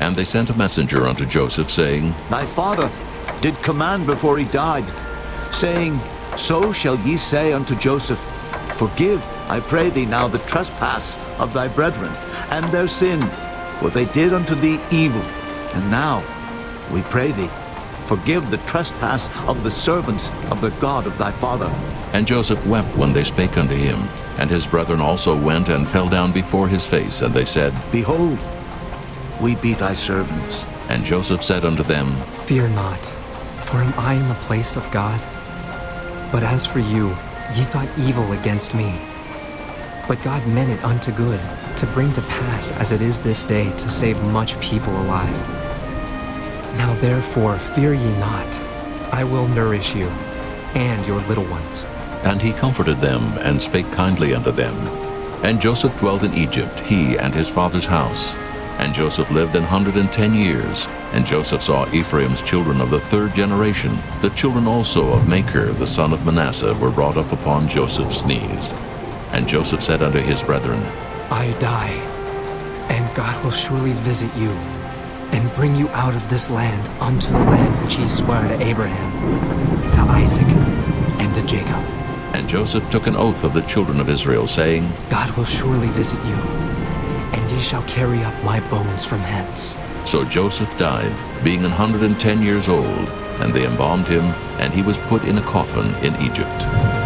And they sent a messenger unto Joseph, saying, Thy father did command before he died, saying, So shall ye say unto Joseph, Forgive I pray thee now the trespass of thy brethren, and their sin, for they did unto thee evil. And now, we pray thee, forgive the trespass of the servants of the God of thy father. And Joseph wept when they spake unto him. And his brethren also went and fell down before his face, and they said, Behold, we be thy servants. And Joseph said unto them, Fear not, for am I in the place of God? But as for you, ye thought evil against me. But God meant it unto good, to bring to pass as it is this day, to save much people alive. Now therefore fear ye not, I will nourish you, and your little ones. And he comforted them, and spake kindly unto them. And Joseph dwelt in Egypt, he and his father's house. And Joseph lived 110 years. And Joseph saw Ephraim's children of the third generation. The children also of Machir, the son of Manasseh, were brought up upon Joseph's knees. And Joseph said unto his brethren, I die, and God will surely visit you, and bring you out of this land unto the land which he sware to Abraham, to Isaac, and to Jacob. And Joseph took an oath of the children of Israel, saying, God will surely visit you, and ye shall carry up my bones from hence. So Joseph died, being 110 years old, and they embalmed him, and he was put in a coffin in Egypt.